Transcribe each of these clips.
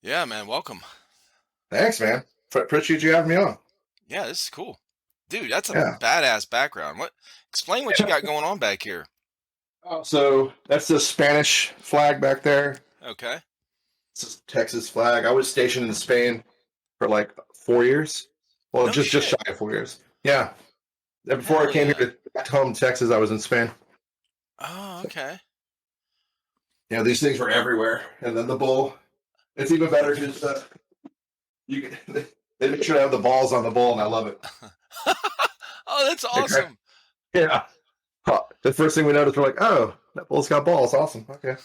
Yeah, man, welcome. Thanks, man. Appreciate you having me on. Yeah, this is cool. Dude, that's a Yeah. badass background. Explain what you got going on back here. So that's the Spanish flag back there. Okay. It's a Texas flag. I was stationed in Spain for like 4 years. Well, No just shy shit. of 4 years. Yeah. And before I Hell came yeah. here back home to Texas, I was in Spain. Oh, okay. These things were everywhere. And then the bull. It's even better because you can, they make sure to have the balls on the bull, and I love it. Oh, that's Okay. awesome. Yeah. Huh. The first thing we noticed, we're like, oh, that bull's got balls. Awesome. Okay.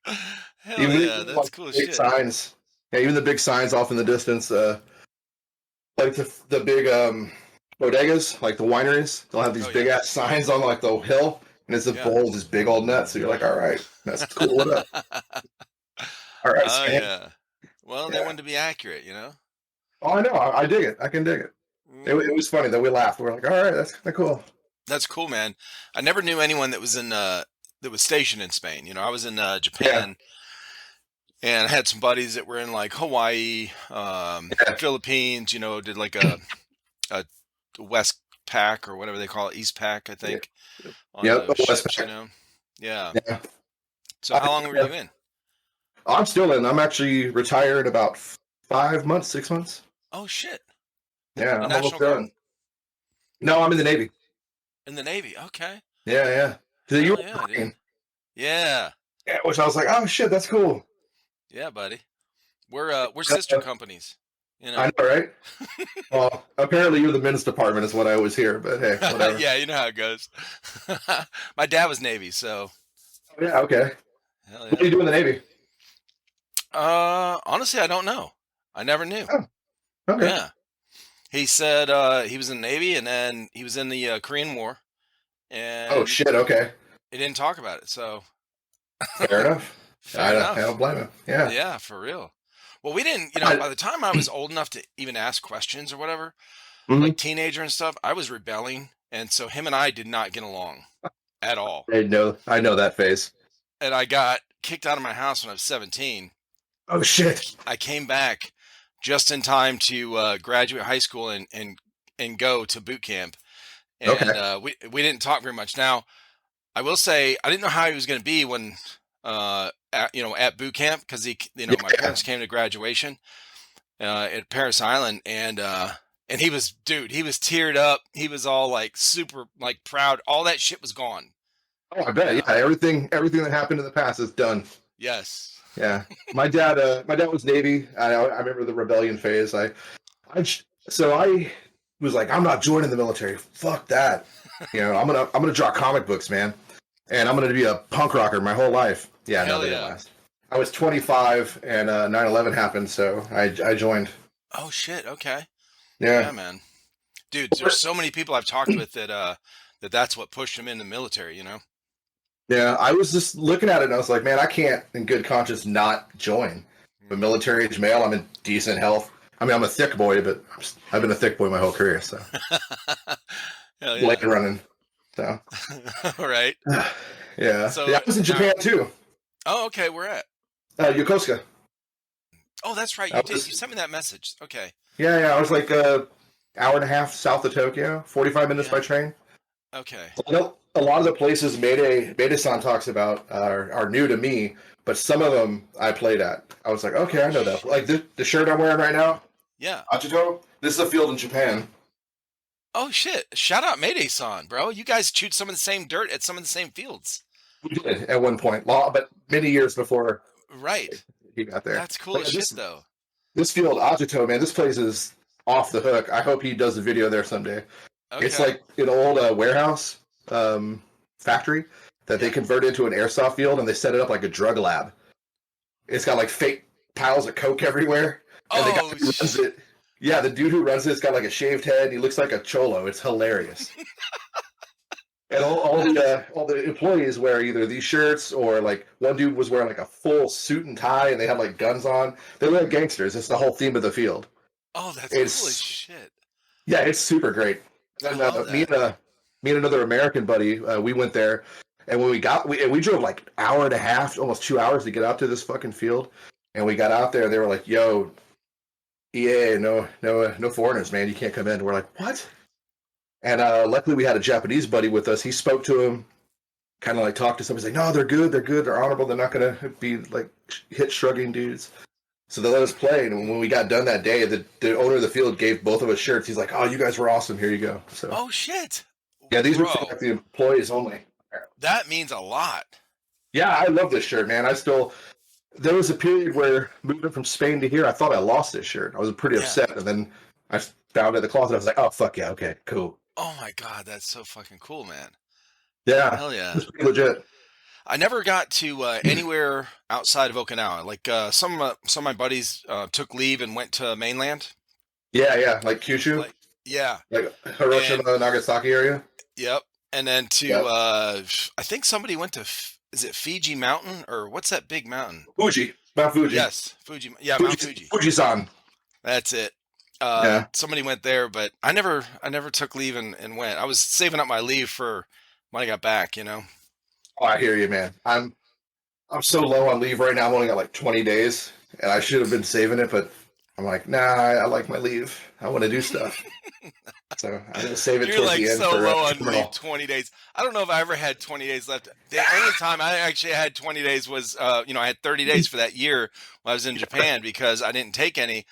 Hell Even yeah, even that's like cool as big shit. signs. Yeah, even the big signs off in the distance. Like the big bodegas, like the wineries, they'll have these Oh big yeah. ass signs on like the hill, and it's a Yeah. bowl with this big old nut. So you're like, all right, that's cool. What up? All right, Oh Sam. yeah. Well, they Yeah. wanted to be accurate, you know? Oh, I know. I dig it. I can dig it. It Hmm. was funny that we laughed. We're like, all right, that's kind of cool. That's cool, man. I never knew anyone that was in that was stationed in Spain. You know, I was in Yeah. Japan and I had some buddies that were in like Hawaii, Yeah. Philippines, did like a West Pack or whatever they call it, East Pack, I Yeah. think, on Yep. those The West ships. Pack. Yeah. Yeah. So I, how long were yeah. you in? I'm still in. I'm actually retired about 5 months, 6 months. Oh shit. Yeah, The I'm almost National Guard? done. No, I'm in the Navy. In the Navy. Okay. Yeah, yeah. So you Hell were yeah, dude. Marine. Yeah. Yeah, which I was like, oh shit, that's cool. Yeah, buddy. We're sister companies, you I know. know, right? Well, apparently you're the men's department, is what I always hear. But hey, whatever. Yeah, you know how it goes. My dad was Navy, so Yeah, okay. hell What do yeah. you do in the Navy? Honestly, I don't know. I never knew. Oh, okay. Yeah. He said he was in the Navy and then he was in the Korean War Oh and shit. Okay. he didn't talk about it. So Fair enough. fair I don't enough. blame him. Yeah. Yeah, for real. Well, we didn't, I, by the time I was old enough to even ask questions or whatever, mhm. like teenager and stuff, I was rebelling. And so him and I did not get along at all. I know that phase. And I got kicked out of my house when I was 17. Oh shit. I came back just in time to graduate high school and go to boot camp. And Okay. we didn't talk very much. Now, I will say I didn't know how he was going to be when at boot camp because Yeah, my yeah. parents came to graduation at Paris Island and he was, dude, he was teared up. He was all like super like proud. All that shit was gone. Oh, I You bet. know? Yeah, everything that happened in the past is done. Yes. Yeah. My dad was Navy. I remember the rebellion phase. So I was like, I'm not joining the military. Fuck that. I'm gonna draw comic books, man, and I'm gonna be a punk rocker my whole life. Yeah, no, Hell they didn't yeah. last. I was 25 and 9/11 happened, so I joined. Oh shit. Okay. Yeah, Yeah, man. Dude, there's so many people I've talked with that's what pushed them in the military. You know? yeah. I was just looking at it and I was like, man, I can't, in good conscience, not join. I'm a Hmm. military age male. I'm in decent health. I mean, I'm a thick boy, but I've been a thick boy my whole career, so Hell late yeah. running. So All right. yeah, So yeah. I was in now, Japan too. oh, okay, we're at. Yokosuka. Oh, that's right. I You did. You was sent me that message. Okay. Yeah. I was like a hour and a half south of Tokyo, 45 minutes by Yeah. train. Okay. I know a lot of the places Mayday-san talks about are new to me, but some of them I played at. I was like, okay, Oh I know that. shit. Like the shirt I'm wearing right now, Yeah. Achito. This is a field in Japan. Oh shit. Shout out Mayday-san, bro. You guys chewed some of the same dirt at some of the same fields. We did at one point, but many years before Right. he got there. That's cool But as yeah, shit, though. this field, Achito, man, this place is off the hook. I hope he does a video there someday. It's Okay. like an old warehouse factory that they Yeah. converted into an airsoft field, and they set it up like a drug lab. It's got like fake piles of coke everywhere, and the guy Oh who runs it, yeah, the dude who runs it's got like a shaved head. He looks like a cholo. It's hilarious. And all the employees wear either these shirts or like one dude was wearing like a full suit and tie, and they had like guns on. They look like gangsters. It's the whole theme of the field. oh, that's cool as It's shit. Yeah, it's super great. I And love that. me and another American buddy, we went there, and when we drove like hour and a half, almost 2 hours to get out to this fucking field. And we got out there, they were like, "Yo, EA, no foreigners, man. You can't come in." We're like, "What?" And luckily, we had a Japanese buddy with us. He spoke to him, kind of like talked to somebody. He's like, "No, they're good. They're good. They're honorable. They're not gonna be like hit shrugging dudes." So they let us play, and when we got done that day, the owner of the field gave both of us shirts. He's like, "Oh, you guys were awesome. Here you go." So Oh shit, yeah, these were for bro, like the employees only. that means a lot. Yeah, I love this shirt, man. I still there was a period where moving from Spain to here, I thought I lost this shirt. I was pretty Yeah. upset, and then I found it in the closet. I was like, "Oh fuck yeah, okay, cool." Oh my god, that's so fucking cool, man. Yeah, Hell yeah. it's pretty legit. I never got to anywhere outside of Okinawa. Like some of my buddies took leave and went to mainland. Yeah, yeah, like Kyushu, Like yeah, like and Hiroshima, Nagasaki area. yep, and then to Yep. I think somebody went to is it Fiji Mountain or what's that big mountain? Fuji, Mount Fuji, Yes, Fuji. Yeah, Mount Fuji. Fuji-san. That's it. Yeah. Somebody went there, but I never took leave and went. I was saving up my leave for when I got back. You know. Oh, I hear you, man. I'm so low on leave right now. I've only got like 20 days, and I should have been saving it, but I'm like, nah, I like my leave. I want to do stuff. So I'm gonna save it You're towards like the end so for low on leave terminal. 20 days. I don't know if I ever had 20 days left. The only time I actually had 20 days was, I had 30 days for that year when I was in Japan because I didn't take any.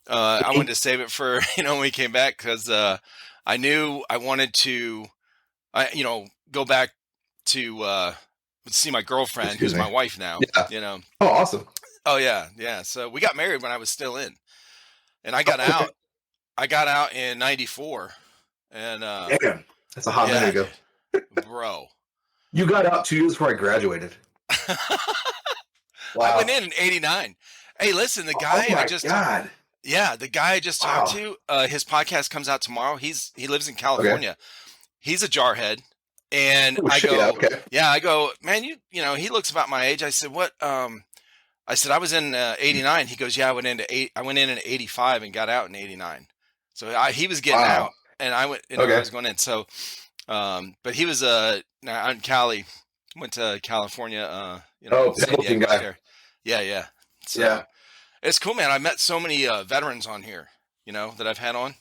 I wanted to save it for, when we came back because I knew I wanted to, go back to see my girlfriend, Excuse who's me. my wife now, Yeah. you know. Oh, awesome. Oh, yeah, yeah. So we got married when I was still in. And I Oh, got okay. out. I got out in 94. And Damn, that's a hot minute yeah, ago. dude. Bro. You got out 2 years before I graduated. I went Wow. in 89. Hey, listen, the Oh guy I my just god. yeah, the guy I just talked Wow. to, his podcast comes out tomorrow. He lives in Okay. California. He's a jarhead. And Oh I shit. Yeah. go, Okay. yeah, I go, man, he looks about my age. I said, what? I said I was in 89. He goes, yeah, I went in 85 and got out in 89. So he was getting Wow. out, and I went, I Okay. was going in. So, but he was out in Cali, went to California, Oh, San Pendleton Diego out guy. there. Yeah, yeah. So Yeah. it's cool, man. I met so many veterans on here, that I've had on.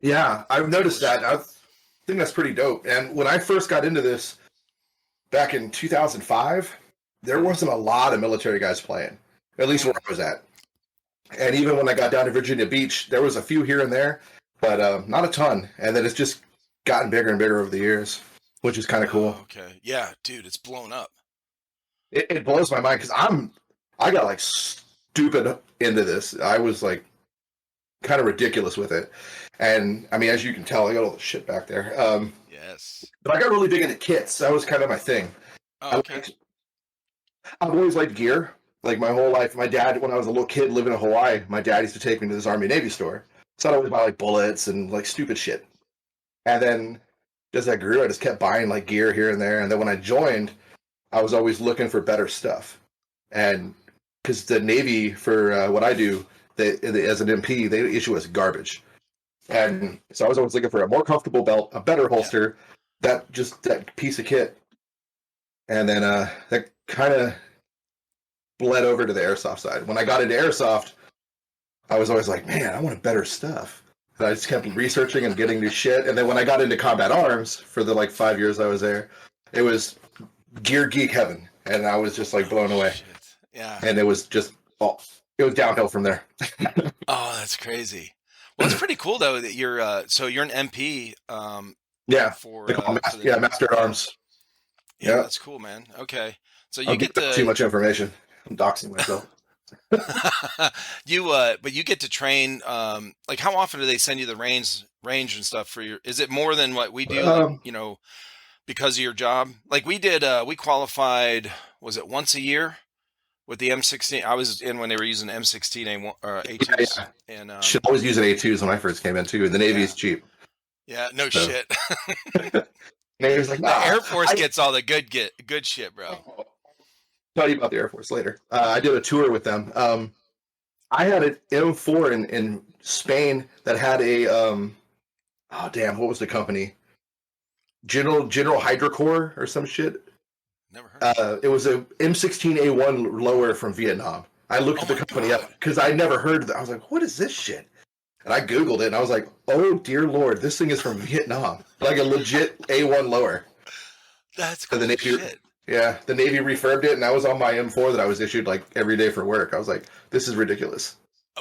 Yeah. I've It's cool noticed as that. shit. I think that's pretty dope. And when I first got into this back in 2005, there wasn't a lot of military guys playing, at least where Mm. I was at. And even when I got down to Virginia Beach, there was a few here and there, but not a ton. And then it's just gotten bigger and bigger over the years, which is kind of Oh, cool. okay. Yeah, dude, it's blown up. It blows my mind because I got like stupid into this. I was like kind of ridiculous with it, and I mean, as you can tell, I got all the shit back there. Yes. But I got really big into kits. That was kind of my thing. Oh, I okay. liked, I've always liked gear. Like my whole life, my dad, when I was a little kid living in Hawaii, my dad used to take me to this Army Navy store. So I'd always buy like bullets and like stupid shit. And then as I grew, I just kept buying like gear here and there. And then when I joined, I was always looking for better stuff. And because the Navy, for what I do, as an MP, they issue us garbage. And so I was always looking for a more comfortable belt, a better Yeah. holster, that piece of kit. And then that kind of bled over to the airsoft side. When I got into airsoft, I was always like, man, I want better stuff. And I just kept researching and getting new shit. And then when I got into combat arms for the like 5 years I was there, it was gear geek heaven. And I was just like Oh, blown away. shit. Yeah. And it was just, it was downhill from there. Oh, that's crazy. Well, it's pretty cool though that you're an MP Yeah. for They call for the yeah, Navy. Master at Yeah. Arms. Yeah, Yeah. that's cool, man. Okay. So I'll you give get up too to much information. I'm doxing myself. but you get to train like how often do they send you the range and stuff for your is it more than what we do like, Um, because of your job? Like we did we qualified was it once a year with the M16. I was in when they were using M16 yeah, A2s yeah. and Shit, I was using A2s when I first came in too. The Navy yeah. is cheap. Yeah, no So shit. Navy's like, The nah. Air Force gets all the good shit, bro. I'll tell you about the Air Force later. I did a tour with them. I had an M4 in Spain that had a oh damn, what was the company? General Hydrocore or some shit. Never heard of it. It was a M16A1 lower from Vietnam. I looked Oh at the my company up God. because I never heard of that. I was like, what is this shit? And I Googled it and I was like, oh dear Lord, this thing is from Vietnam. Like a legit A1 lower. That's And the cool as Navy, shit. yeah, the Navy refurbed it and that was on my M4 that I was issued like every day for work. I was like, this is ridiculous.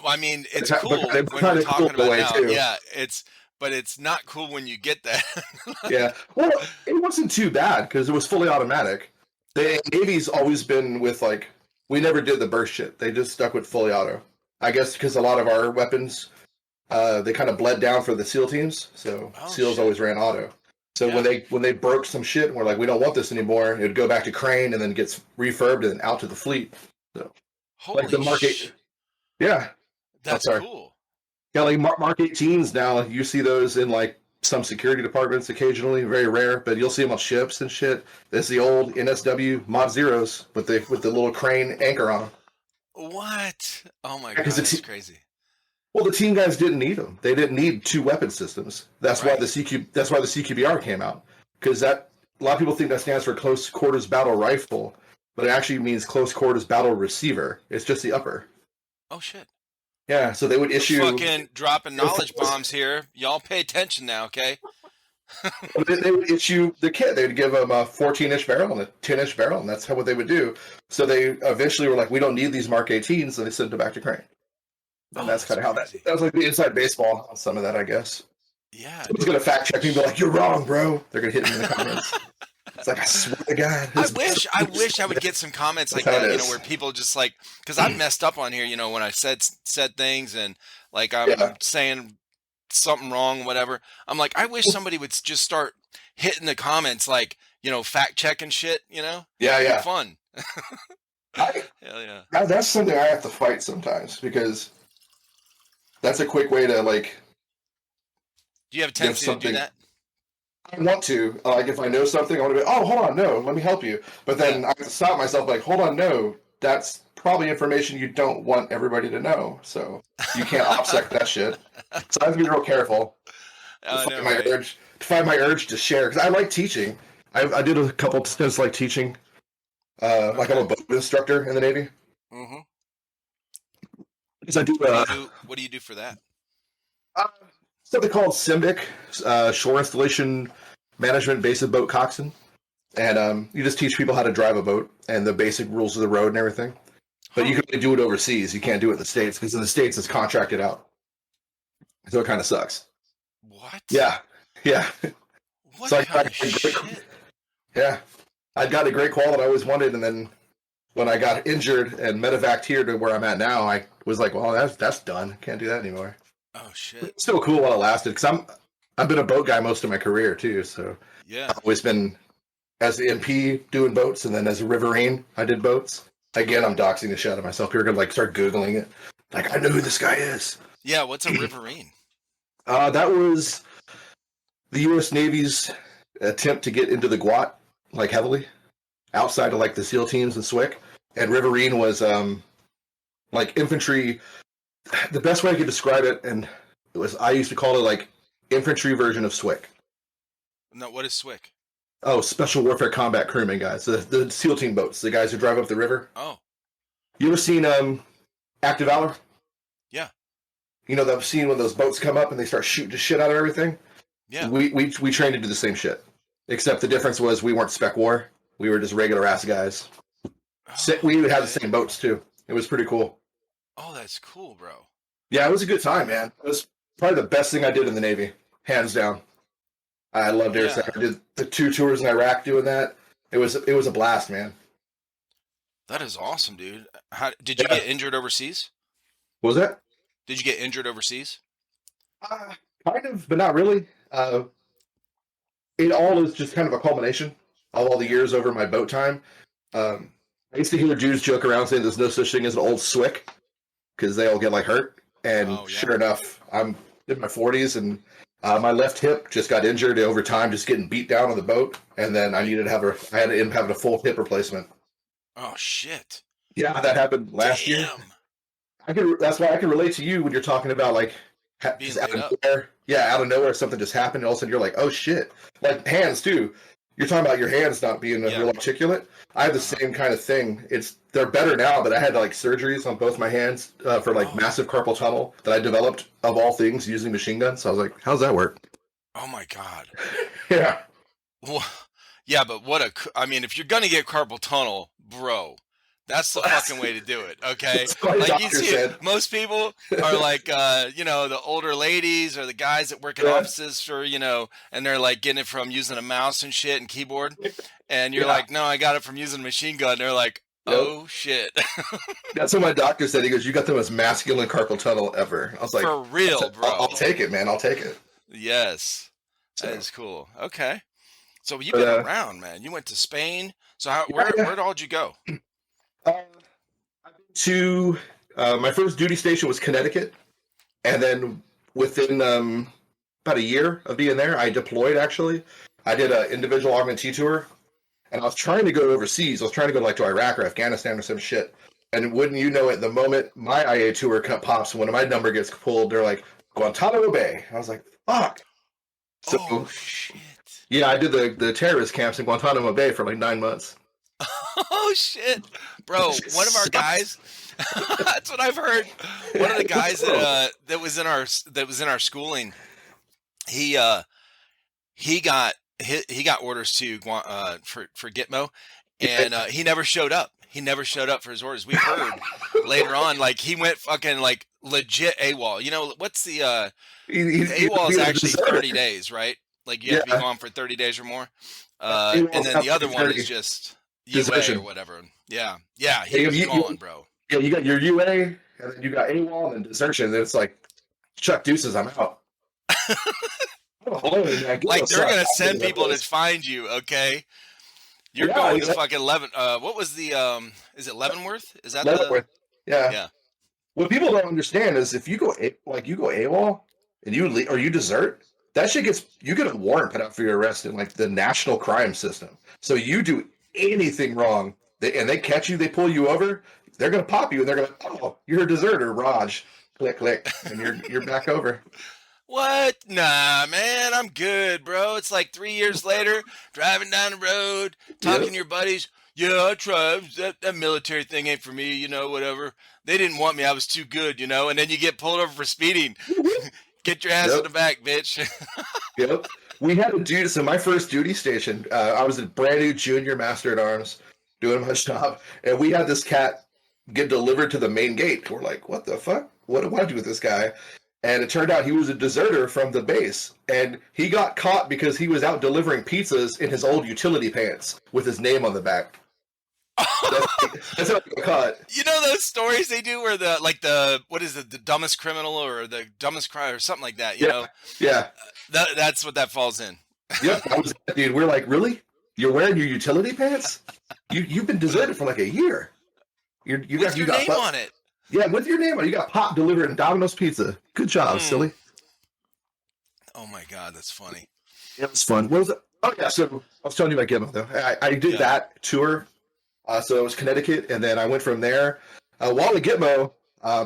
I mean, But it's but cool it was when we're kind of cool talking in a about way now. too. Yeah, but it's not cool when you get that. Yeah. Well, it wasn't too bad because it was fully automatic. The Navy's always been with like, we never did the burst shit. They just stuck with fully auto. I guess because a lot of our weapons, they kind of bled down for the SEAL teams. So Oh SEALs shit. always ran auto. So Yeah. when they broke some shit and we're like, we don't want this anymore, it would go back to crane and then gets refurbed and then out to the fleet. So like the Holy Mark sh! 8, yeah. Oh, That's sorry. cool. Yeah, like Mark 18s now, you see those in like some security departments occasionally, very rare, but you'll see them on ships and shit. It's the old NSW Mod Zeros with the little crane anchor on them. What? Oh my Because God, that's crazy. well, the team guys didn't need them. They didn't need two weapon systems. Right. That's why the CQBR came out. Because that a lot of people think that stands for close quarters battle rifle, but it actually means close quarters battle receiver. It's just the upper. Oh shit. Yeah, so they would issue Fucking dropping knowledge bombs here. Y'all pay attention now, okay? they would issue the kit. They would give them a 14-inch barrel and a 10-inch barrel, and that's what they would do. So they eventually were like, we don't need these Mark 18s, so they sent them back to Crane. And Oh, that's kind of how crazy. that was like the inside baseball on some of that, I guess. Yeah, Someone's dude. going to fact check me and be like, you're wrong, bro. They're going to hit me in the comments. It's like, I swear to God. I wish I would get some comments like That's how it that, is. where people just like, because I've messed up on here, when I said things and like I'm Yeah. saying something wrong, whatever. I'm like, I wish somebody would just start hitting the comments, like, fact checking shit, Yeah, It'd be yeah. fun. I, Hell yeah. that's something I have to fight sometimes because that's a quick way to like Do you have a give tendency to do something. that? I want to like if I know something, I want to be. Oh, hold on, no, let me help you. But then I have to stop myself. Like, hold on, no, that's probably information you don't want everybody to know. So you can't OPSEC that shit. So I have to be real careful to I find know, my right? urge. To find my urge to share because I like teaching. I did a couple stints like teaching. Like I'm a boat instructor in the Navy. Mm-hmm. Because I do. What do you do for that? Something called SIMBIC, Shore Installation Management Basic Boat Coxswain. And you just teach people how to drive a boat and the basic rules of the road and everything. But you can only do it overseas. You can't do it in the States because in the States it's contracted out. So it kind of sucks. What? Yeah. Yeah. What So kind of shit? Yeah. I got a great qual that I always wanted. And then when I got injured and medevaced here to where I'm at now, I was like, well, that's done. Can't do that anymore. Oh shit. It's still cool while it lasted because I've been a boat guy most of my career too. So Yeah. I've always been as the MP doing boats, and then as a riverine, I did boats. Again, I'm doxing the shit out of myself. You're gonna like start googling it. Like I know who this guy is. Yeah. What's a riverine? That was the U.S. Navy's attempt to get into the GWAT like heavily outside of like the SEAL teams and SWIC. And riverine was like infantry. The best way I could describe it, and it was I used to call it like infantry version of SWIC. No. What is SWIC? Oh, Special Warfare Combat Crewmen guys, the SEAL team boats, the guys who drive up the river. Oh. You ever seen Active Valor? Yeah. You know that scene when those boats come up and they start shooting the shit out of everything? Yeah. We trained to do the same shit. Except the difference was we weren't spec war. We were just regular ass guys. We would have the same boats too. It was pretty cool. Oh, that's cool, bro. Yeah, it was a good time, man. It was probably the best thing I did in the Navy, hands down. I loved Airsoft. I did the 2 tours in Iraq doing that. It was a blast, man. That is awesome, dude. How did you get injured overseas? What was that? Did you get injured overseas? Kind of, but not really. It all is just kind of a culmination of all the years over my boat time. I used to hear Jews joke around saying there's no such thing as an old SWIC because they all get like hurt. And sure enough, I'm in my 40s and my left hip just got injured over time, just getting beat down on the boat. And then I had to end up having a full hip replacement. Oh shit! Yeah, that happened last year. That's why I can relate to you when you're talking about like being out lit of up. nowhere. Yeah, out of nowhere, something just happened, and all of a sudden you're like, "Oh shit!" Like hands too. You're talking about your hands not being real articulate. I have the same kind of thing. They're better now, but I had like surgeries on both my hands for like massive carpal tunnel that I developed of all things using machine guns. So I was like, how's that work? Oh my God. Yeah. Well, yeah, but I mean, if you're gonna get carpal tunnel, bro, that's the fucking way to do it. Okay, like you see, most people are like, the older ladies or the guys that work in offices for, and they're like getting it from using a mouse and shit and keyboard, and you're like, no, I got it from using a machine gun. They're like, oh shit. That's what my doctor said. He goes, you got the most masculine carpal tunnel ever. I was like, for real, bro. I'll take it, man. I'll take it. Yes, that is cool. Okay. So you've been around, man. You went to Spain. So where all did you go? I've been to my first duty station was Connecticut, and then within about a year of being there, I deployed. Actually, I did an individual augmentee tour, and I was trying to go overseas. I was trying to go to Iraq or Afghanistan or some shit. And wouldn't you know it, the moment my IA tour pops, when my number gets pulled, they're like Guantanamo Bay. I was like, fuck. So, oh shit. Yeah, I did the terrorist camps in Guantanamo Bay for like 9 months. Oh shit, bro! One of our guys. That's what I've heard. One of the guys that was in our schooling. He got orders to for Gitmo, and he never showed up. He never showed up for his orders. We heard later on, like he went fucking like legit AWOL. You know what's the AWOL is actually 30 days, right? Like you have to be gone for 30 days or more. And then the other one is just UA or whatever. Yeah. Yeah. He was gone, bro. Yeah. You got your UA and then you got AWOL and desertion. And it's like, Chuck deuces, I'm out. Like they're going to send people to find you. Okay. You're going to fucking what was the, is it Leavenworth? Is that Leavenworth? Yeah. Yeah. What people don't understand is if you go AWOL and you desert, that shit you get a warrant put out for your arrest in like the national crime system. So you do anything wrong, and they catch you, they pull you over, they're gonna pop you, and they're gonna, oh, you're a deserter, Raj. Click, click, and you're back over. What? Nah, man, I'm good, bro. It's like 3 years later, driving down the road, talking to your buddies. Yeah, I tried. That military thing ain't for me, whatever. They didn't want me. I was too good, and then you get pulled over for speeding. Get your ass in the back, bitch. Yep. We had a duty. So my first duty station, I was a brand new junior master at arms doing my job. And we had this cat get delivered to the main gate. We're like, what the fuck? What do I do with this guy? And it turned out he was a deserter from the base. And he got caught because he was out delivering pizzas in his old utility pants with his name on the back. That's how I got caught. You know those stories they do where the dumbest criminal or the dumbest crime or something like that, you know? Yeah. That's what that falls in. Yep. Dude, we're like, really? You're wearing your utility pants? You've been deserted for like a year. You got your name on it. Yeah, with your name on it. You got pop delivering Domino's pizza. Good job, silly. Oh my God, that's funny. It was fun. What was it? Oh yeah, so I was telling you about Gitmo though. I did that tour. So it was Connecticut, and then I went from there. While at Gitmo,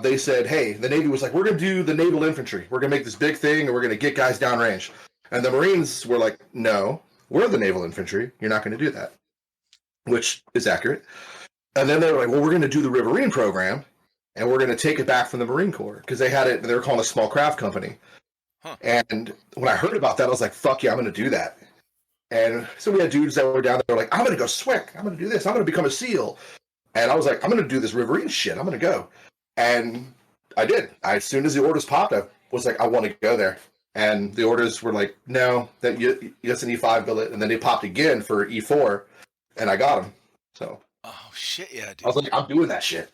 they said, hey, the Navy was like, we're going to do the naval infantry. We're going to make this big thing, and we're going to get guys downrange. And the Marines were like, no, we're the naval infantry. You're not going to do that, which is accurate. And then they were like, well, we're going to do the Riverine program, and we're going to take it back from the Marine Corps, because they had it, they were calling a small craft company. Huh. And when I heard about that, I was like, fuck yeah, I'm going to do that. And so we had dudes that were down there like, I'm going to go SWIC. I'm going to do this. I'm going to become a SEAL. And I was like, I'm going to do this Riverine shit. I'm going to go. And I did. As soon as the orders popped, I was like, I want to go there. And the orders were like, no, that's an E5 billet. And then they popped again for E4, and I got them. So. Oh, shit, yeah, dude. I was like, I'm doing that shit.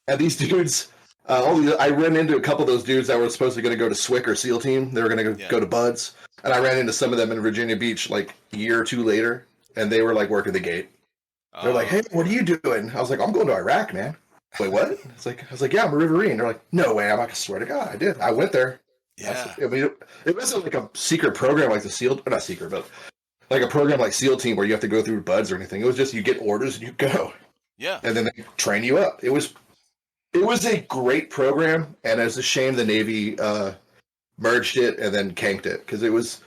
And these dudes, I ran into a couple of those dudes that were supposed to go to SWIC or SEAL team. They were going to go to Buds. And I ran into some of them in Virginia Beach like a year or two later, and they were like working the gate. They're like, hey, what are you doing? I was like, I'm going to Iraq, man. Wait, what? I was like, yeah, I'm a Riverine. They're like, no way. I'm like, I swear to God, I did. I went there. Yeah. I mean, it wasn't like a secret program like the SEAL, not secret, but like a program like SEAL team where you have to go through Buds or anything. It was just you get orders and you go. Yeah. And then they train you up. It was a great program, and it's a shame the Navy merged it and then canked it, because it was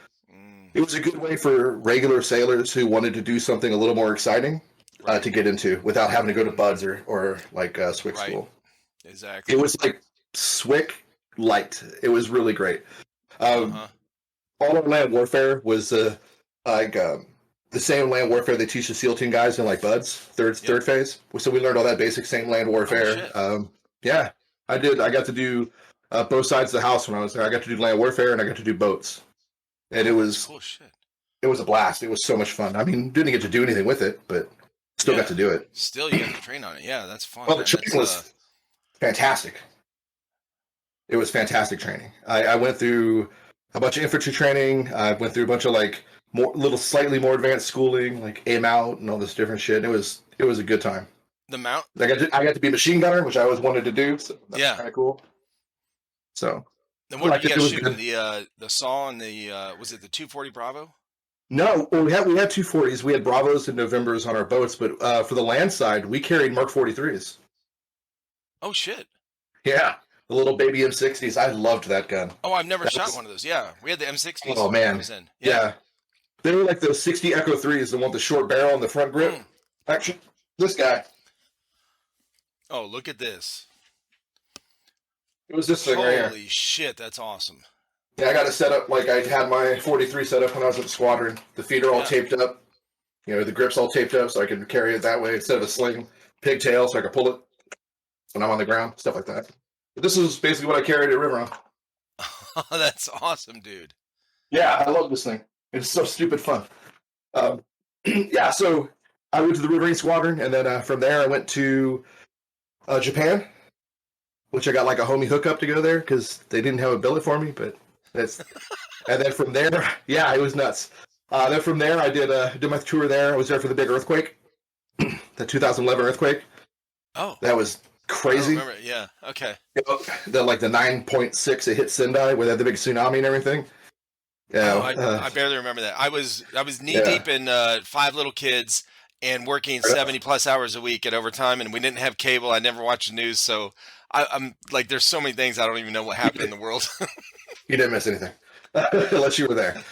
it was a good way for regular sailors who wanted to do something a little more exciting Right. to get into without having to go to Buds or like SWIC Right. school. It Exactly. was like SWIC light. It was really great. Uh Um, huh. all our land warfare was like the same land warfare they teach the SEAL team guys in like Buds Yep. third phase. So we learned all that basic same land Oh warfare. shit. Yeah, I did. I got to do both sides of the house when I was there. I got to do land warfare and I got to do boats, and Oh, that's cool shit. it was a blast. It was so much fun. I mean, didn't get to do anything with it, but still got Yeah. to do it. Still, you got to train on it. Yeah, that's fun, Well, the man. That's training was fantastic. It was fantastic training. I went through a bunch of infantry training. I went through a bunch of like slightly more advanced schooling, like aim out and all this different shit. It was a good time. the mount. I got to be a machine gunner, which I always wanted to do. So that was Yeah. kind of cool. So And I what did liked you it. It guys was shooting? good. The saw and the was it the 240 Bravo? No, well, we had 240s. We had Bravos and Novembers on our boats, but for the land side, we carried Mark 43s. Oh shit. Yeah, the little baby M60s. I loved that gun. Oh, I've never That shot was, one of those. Yeah, we had the M60s oh when I man, was in. Yeah. yeah. They were like those 60 Echo 3s, the one with the short barrel and the front grip. Mm. Actually, this guy. Oh, look at this. It was this thing right here. Holy shit, that's awesome. Yeah, I got it set up like I had my 43 set up when I was at the squadron. The feet are all Yeah. taped up. You know, the grip's all taped up so I can carry it that way instead of a sling. Pigtail so I can pull it when I'm on the ground, stuff like that. But this is basically what I carried at River. Oh, that's awesome, dude. Yeah, I love this thing. It's so stupid fun. Yeah, so I went to the Riverine Squadron, and then from there I went to Japan, which I got like a homie hookup to go there because they didn't have a billet for me. But that's, and then from there, yeah, it was nuts. Then from there, I did my tour there. I was there for the big earthquake, the 2011 earthquake. Oh, That was I crazy. don't remember. Yeah. Okay. The 9.6 it hit Sendai where they had the big tsunami and everything. Yeah, Oh, I barely remember that. I was knee Yeah. deep in 5 little kids and working 70 plus hours a week at overtime, and we didn't have cable. I never watched the news, so I'm like, there's so many things I don't even know what happened in the world. You didn't miss anything unless you were there.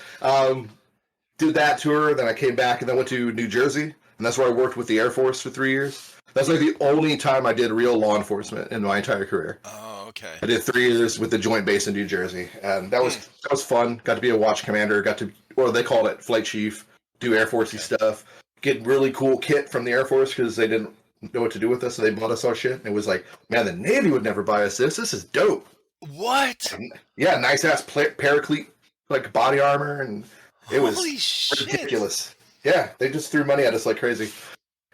Did that tour, then I came back and then went to New Jersey, and that's where I worked with the Air Force for 3 years. That's like the only time I did real law enforcement in my entire career. Oh, okay. I did 3 years with the Joint Base in New Jersey, and that was fun. Got to be a watch commander. Got to, or they called it flight chief. Do Air Forcey stuff. Get really cool kit from the Air Force because they didn't know what to do with us, so they bought us our shit. And it was like, man, the Navy would never buy us this. This is dope. What? Yeah, nice ass paraclete, like body armor, and it was Holy shit. ridiculous. Yeah, they just threw money at us like crazy.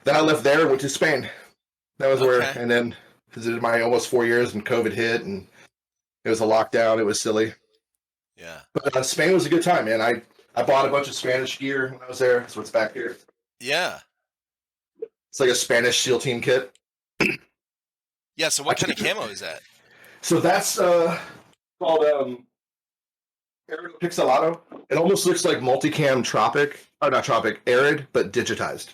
Then I left there, went to Spain. That was where, Okay. and then visited my almost 4 years, and COVID hit, and it was a lockdown. It was silly, Yeah. but Spain was a good time, man. I bought a bunch of Spanish gear when I was there. So it's back here. Yeah. It's like a Spanish SEAL team kit. Yeah. So what kind of camo is that? So that's called Aerial Pixelato. It almost looks like multicam Tropic, or not Tropic, Arid, but digitized.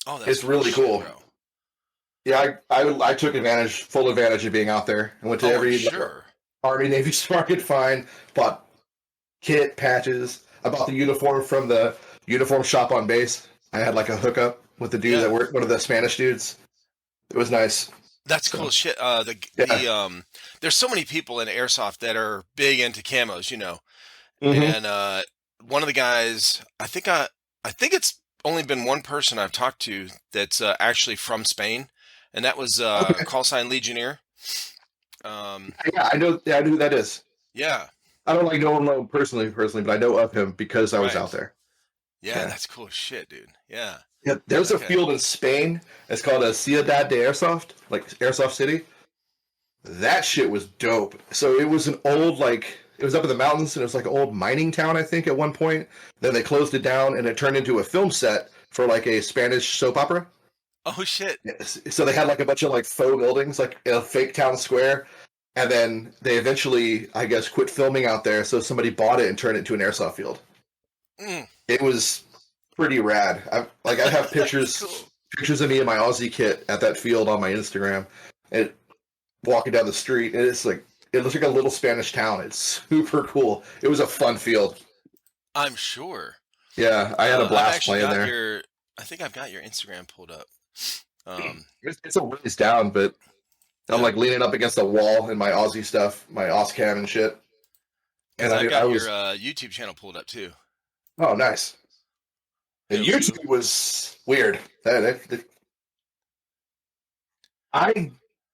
Oh, that's It's really shit, cool. bro. Yeah, I took full advantage of being out there. I went to Oh, every sure. Army, Navy store I could find, bought kit, patches. I bought the uniform from the uniform shop on base. I had like a hookup with the dude that worked, one of the Spanish dudes. It was nice. That's cool shit. There's so many people in airsoft that are big into camos, you know. Mm-hmm. And one of the guys, I think it's only been one person I've talked to that's actually from Spain, and that was Okay. call sign Legionnaire. Yeah, I know who that is. Yeah, I don't like know him personally, but I know of him because I was right. out there. Yeah, Yeah. that's cool as shit, dude. Yeah. Yeah, there's a Okay. field in Spain. It's called a Ciudad de Airsoft, like Airsoft City. That shit was dope. So it was an old, like, it was up in the mountains, and it was like an old mining town, I think, at one point. Then they closed it down, and it turned into a film set for like a Spanish soap opera. Oh shit. So they had like a bunch of like faux buildings, like in a fake town square. And then they eventually, I guess, quit filming out there. So somebody bought it and turned it into an airsoft field. Mm. It was pretty rad. I have pictures Cool. pictures of me in my Aussie kit at that field on my Instagram, and walking down the street, and it's like it looks like a little Spanish town. It's super cool. It was a fun field. I'm sure. Yeah, I had a I've blast actually playing got there. your. I think I've got your Instagram pulled up. It's a ways down, but I'm Yeah, like leaning up against the wall in my Aussie stuff, my Auscam and shit. because And I've I got your was, YouTube channel pulled up too. oh, nice. The Yeah, we. YouTube was weird. I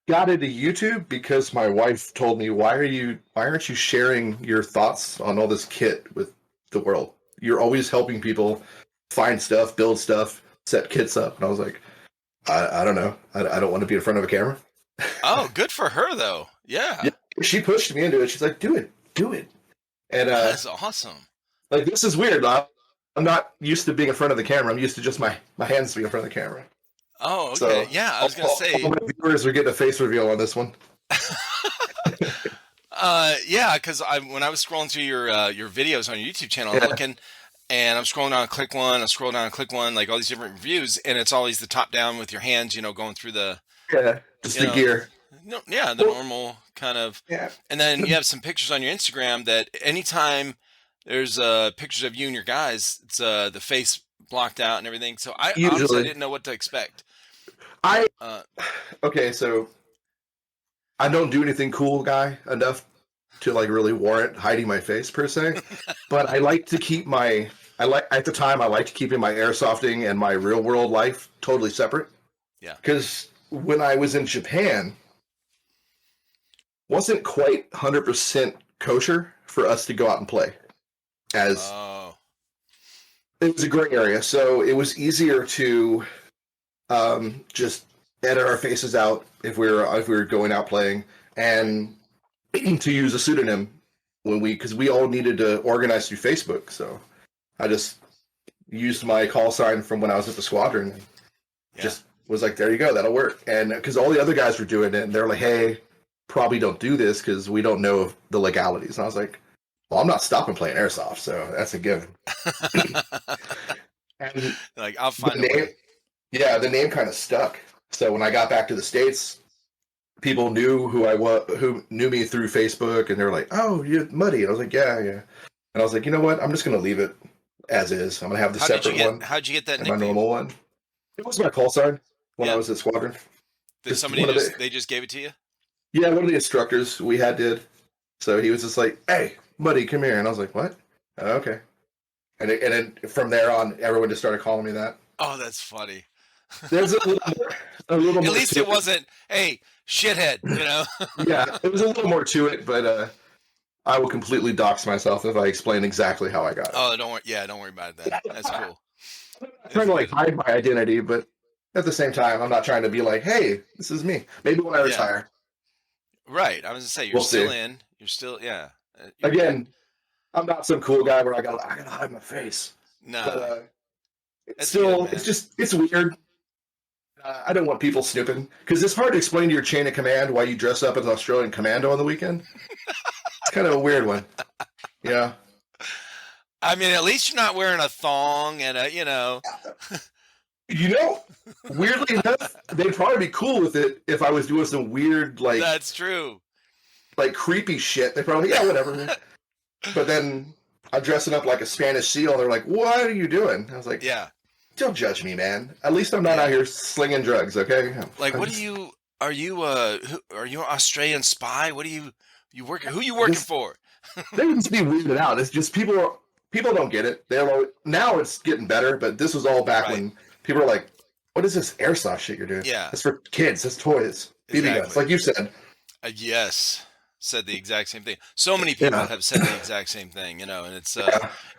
got into YouTube because my wife told me, why aren't you sharing your thoughts on all this kit with the world? You're always helping people find stuff, build stuff, set kits up. And I was like, I don't know. I don't want to be in front of a camera. Oh, good for her though. Yeah, Yeah, she pushed me into it. She's like, do it. And that's awesome. like this is weird. I'm not used to being in front of the camera. I'm used to just my hands being in front of the camera. Oh, okay. So Yeah, I was gonna all say. my viewers are getting a face reveal on this one. Yeah, because when I was scrolling through your videos on your YouTube channel, I'm Yeah, looking, and I'm scrolling down, click one, I scroll down, click one, like all these different reviews, and it's always the top down with your hands, going through the, yeah, just you the know, gear. no, yeah, the Well, normal kind of, yeah, and then you have some pictures on your Instagram that anytime there's pictures of you and your guys, it's the face blocked out and everything. So I honestly I usually didn't know what to expect. I Uh, okay. So I don't do anything cool, guy, enough to like really warrant hiding my face per se. But I like to keep my I like at the time I like to keeping my airsofting and my real world life totally separate. yeah. Because when I was in Japan, wasn't quite 100% kosher for us to go out and play. As Oh, it was a gray area, so it was easier to just edit our faces out if we were going out playing, right. and to use a pseudonym when because we all needed to organize through Facebook. So I just used my call sign from when I was at the squadron and Yeah. just was like, there you go, that'll work. And because all the other guys were doing it, and they're like, hey, probably don't do this because we don't know the legalities. And I was like, well, I'm not stopping playing airsoft, so that's a given. And Like I'll the find a name, way. yeah, the name kind of stuck. So when I got back to the States, people knew who I was, who knew me through Facebook, and they were like, "Oh, you're Muddy," and I was like, "Yeah, yeah." And I was like, "You know what? I'm just gonna leave it as is. I'm gonna have the separate one How'd you get that and my nickname? normal one." It was my call sign when I Yeah. was at Squadron. Did Just somebody one of the they just gave it to you? yeah, one of the instructors we had did. So he was just like, "Hey, Muddy, come here," and I was like, "What?" "Oh, okay." And then from there on, everyone just started calling me that. Oh, that's funny. There's a little At more least to it it. wasn't, hey, shithead, Yeah, it was a little more to it, but I will completely dox myself if I explain exactly how I got it. Oh, don't worry. Yeah, don't worry about it then. That's cool. I'm not trying It's to like good. hide my identity, but at the same time, I'm not trying to be like, "Hey, this is me." Maybe when I Yeah, retire, right. I was gonna say you're we'll still see. in. You're still, yeah. You're good. Again, I'm not some cool guy where I gotta hide my face, but Nah, it's that's good, still it's man. just it's weird. I don't want people snooping because it's hard to explain to your chain of command why you dress up as an Australian commando on the weekend. It's kind of a weird one, yeah. I mean, at least you're not wearing a thong and You know, weirdly enough, they'd probably be cool with it if I was doing some weird, that's true. like creepy shit. They probably, yeah, whatever. But then I'm dressing up like a Spanish seal. They're like, "What are you doing?" I was like, Yeah, "Don't judge me, man. At least I'm not out yeah. here slinging drugs, okay?" Like, I what are just, are you an Australian spy? What are you working? Who you I working just, for? they would just be weirded out. It's just people don't get it. Now it's getting better, but this was all back Right. when people were like, "What is this airsoft shit you're doing? Yeah. That's for kids. That's toys, BB guns." Exactly. Like you said, Yes, said the exact same thing. So many people yeah, have said the exact same thing, and yeah,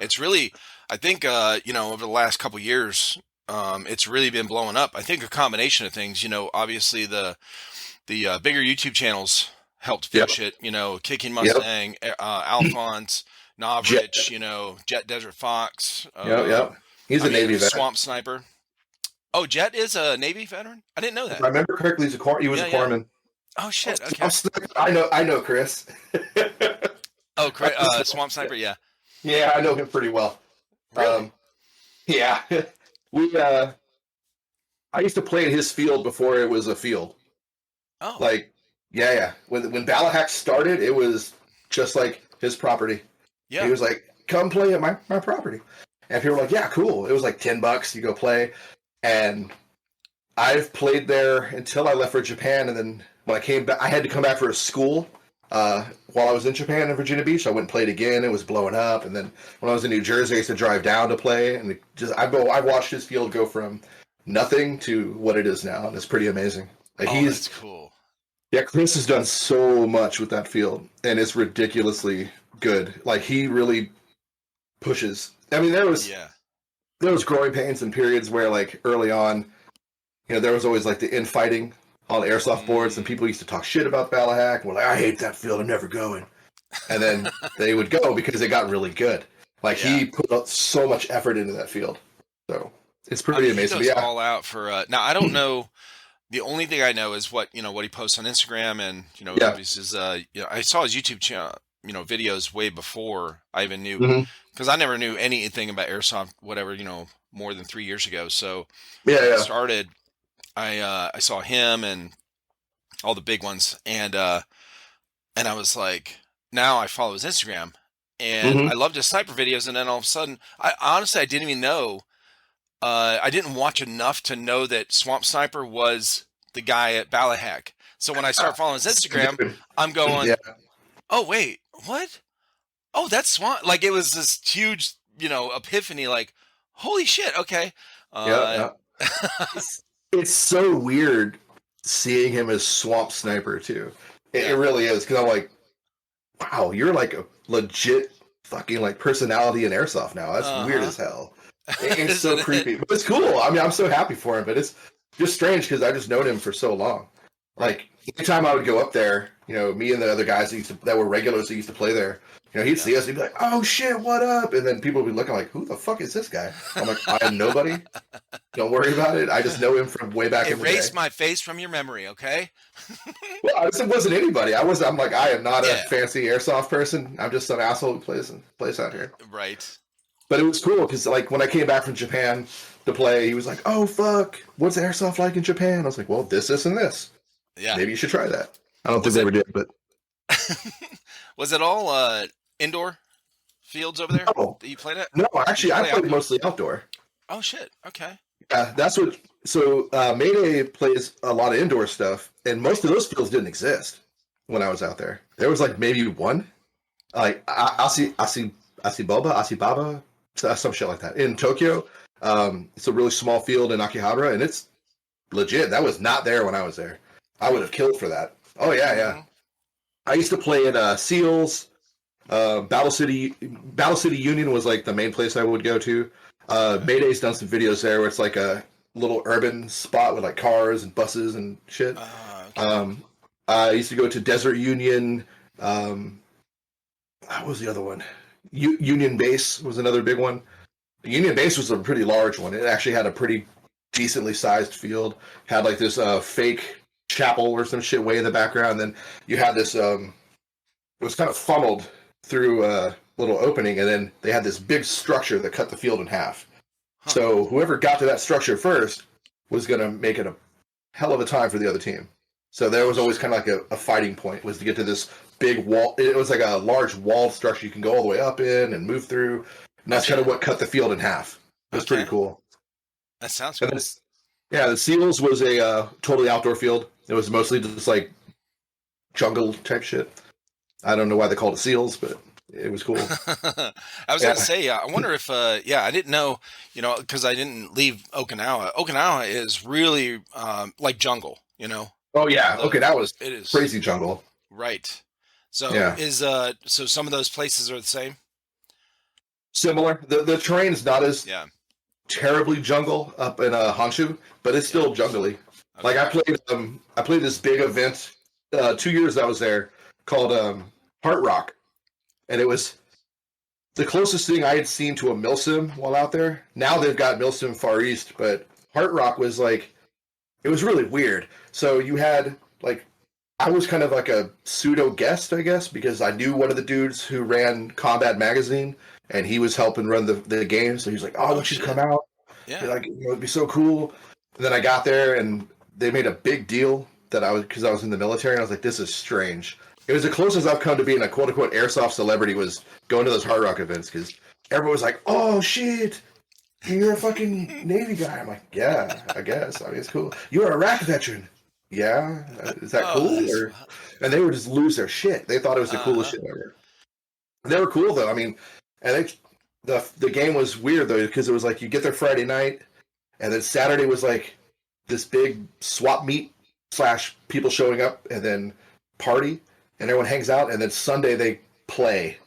it's really, I think, over the last couple years, it's really been blowing up. I think a combination of things, obviously the bigger YouTube channels helped yep, push it, Kicking yep, Mustang, Alphonse, Jet, Novrich, Jet Desert Fox, yep, yep. He's I a mean, Navy vet. Swamp Sniper. Oh, Jet is a Navy veteran? I didn't know If that. I remember correctly, he was a Yeah, yeah. corpsman. Oh shit. I'm Okay. I know Chris. Oh, I'm just, Swamp Sniper. Yeah. yeah, I know him pretty well. Really? Um, yeah, we. I used to play in his field before it was a field. Oh, Like, yeah. When Balahack started, it was just like his property. He yeah. was like, come play at my property. And people were like, yeah, cool. It was like $10. You go play. And I've played there until I left for Japan. And then when I came back, I had to come back for a school while I was in Japan in Virginia Beach. I went and played again. It was blowing up. And then when I was in New Jersey, I used to drive down to play. And I watched his field go from nothing to what it is now. And it's pretty amazing. Like, that's cool. Yeah, Chris has done so much with that field, and it's ridiculously good. Like, he really pushes. I mean, there was growing pains and periods where, like, early on, there was always like the infighting on airsoft boards, and people used to talk shit about Ballahack, and were like, I hate that field, I'm never going. And then they would go because it got really good. Like, he put so much effort into that field. So it's pretty amazing. He goes all out for now. I don't know. The only thing I know is what he posts on Instagram, and I saw his YouTube channel, videos way before I even knew, because I never knew anything about airsoft, whatever, more than 3 years ago. So I started, I saw him and all the big ones, and I was like, now I follow his Instagram, and I loved his sniper videos, and then all of a sudden, I didn't even know. I didn't watch enough to know that Swamp Sniper was the guy at Ballahack. So when I start following his Instagram, I'm going, oh, wait, what? Oh, that's Swamp. Like, it was this huge, epiphany, like, holy shit, okay. It's so weird seeing him as Swamp Sniper, too. It really is, because I'm like, wow, you're like a legit fucking, like, personality in airsoft now. That's weird as hell. It's so creepy, but it's cool. I mean, I'm so happy for him, but it's just strange because I just known him for so long. Like, anytime I would go up there, me and the other guys that were regulars that used to play there, he'd see us, he'd be like, oh shit, what up? And then people would be looking like, who the fuck is this guy? I'm like, I am nobody. Don't worry about it. I just know him from way back in the day. Erase my face from your memory, okay? Well, it wasn't anybody. I'm like, I am not a fancy airsoft person. I'm just some asshole who plays out here. Right. But it was cool because, like, when I came back from Japan to play, he was like, oh, fuck, what's airsoft like in Japan? I was like, well, this, and this. Yeah. Maybe you should try that. I don't think they ever did, but... Was it all indoor fields over there that you played at? No, actually, I played mostly outdoor. Oh, shit. Okay. Yeah, that's what... So, Mayday plays a lot of indoor stuff, and most of those fields didn't exist when I was out there. There was, like, maybe one. Like, Asibaba, some shit like that. In Tokyo, it's a really small field in Akihabara, and it's legit. That was not there when I was there. I would have killed for that. Oh, yeah. I used to play at Seals. Battle City Union was like the main place I would go to. Mayday's done some videos there where it's like a little urban spot with like cars and buses and shit. I used to go to Desert Union. What was the other one? Union Base was another big one. Union Base was a pretty large one. It actually had a pretty decently sized field. Had like this fake chapel or some shit way in the background. And then you had this, it was kind of funneled through a little opening, and then they had this big structure that cut the field in half. So whoever got to that structure first was going to make it a hell of a time for the other team. So there was always kind of like a fighting point, was to get to this big wall. It was like a large walled structure you can go all the way up in and move through. And that's kind of what cut the field in half. It was pretty cool. That sounds cool. The Seals was a totally outdoor field. It was mostly just like jungle type shit. I don't know why they called it Seals, but it was cool. I was going to say, I wonder if, I didn't know, because I didn't leave Okinawa. Okinawa is really like jungle, Oh, yeah. Okinawa is crazy jungle. Right. So so some of those places are the same? Similar. The terrain is not as terribly jungle up in Honshu, but it's still jungly. Okay. Like I played this big event 2 years I was there called Heart Rock, and it was the closest thing I had seen to a milsim while out there. Now they've got milsim Far East, but Heart Rock was like, it was really weird. So you had like, I was kind of like a pseudo guest, I guess, because I knew one of the dudes who ran Combat Magazine, and he was helping run the game. So he was like, "Oh, don't you come out? Yeah, like, it'd be so cool." And then I got there, and they made a big deal that because I was in the military, and I was like, "This is strange." It was the closest I've come to being a quote unquote airsoft celebrity was going to those Hard Rock events because everyone was like, "Oh shit, you're a fucking Navy guy." I'm like, "Yeah, I guess. I mean, it's cool. You're a Iraq veteran. Yeah, is that Oh, cool?" that's Or and they would just lose their shit. They thought it was the coolest shit ever. They were cool though. I mean, and the game was weird though because it was like you get there Friday night, and then Saturday was like this big swap meet / people showing up, and then party, and everyone hangs out, and then Sunday they play.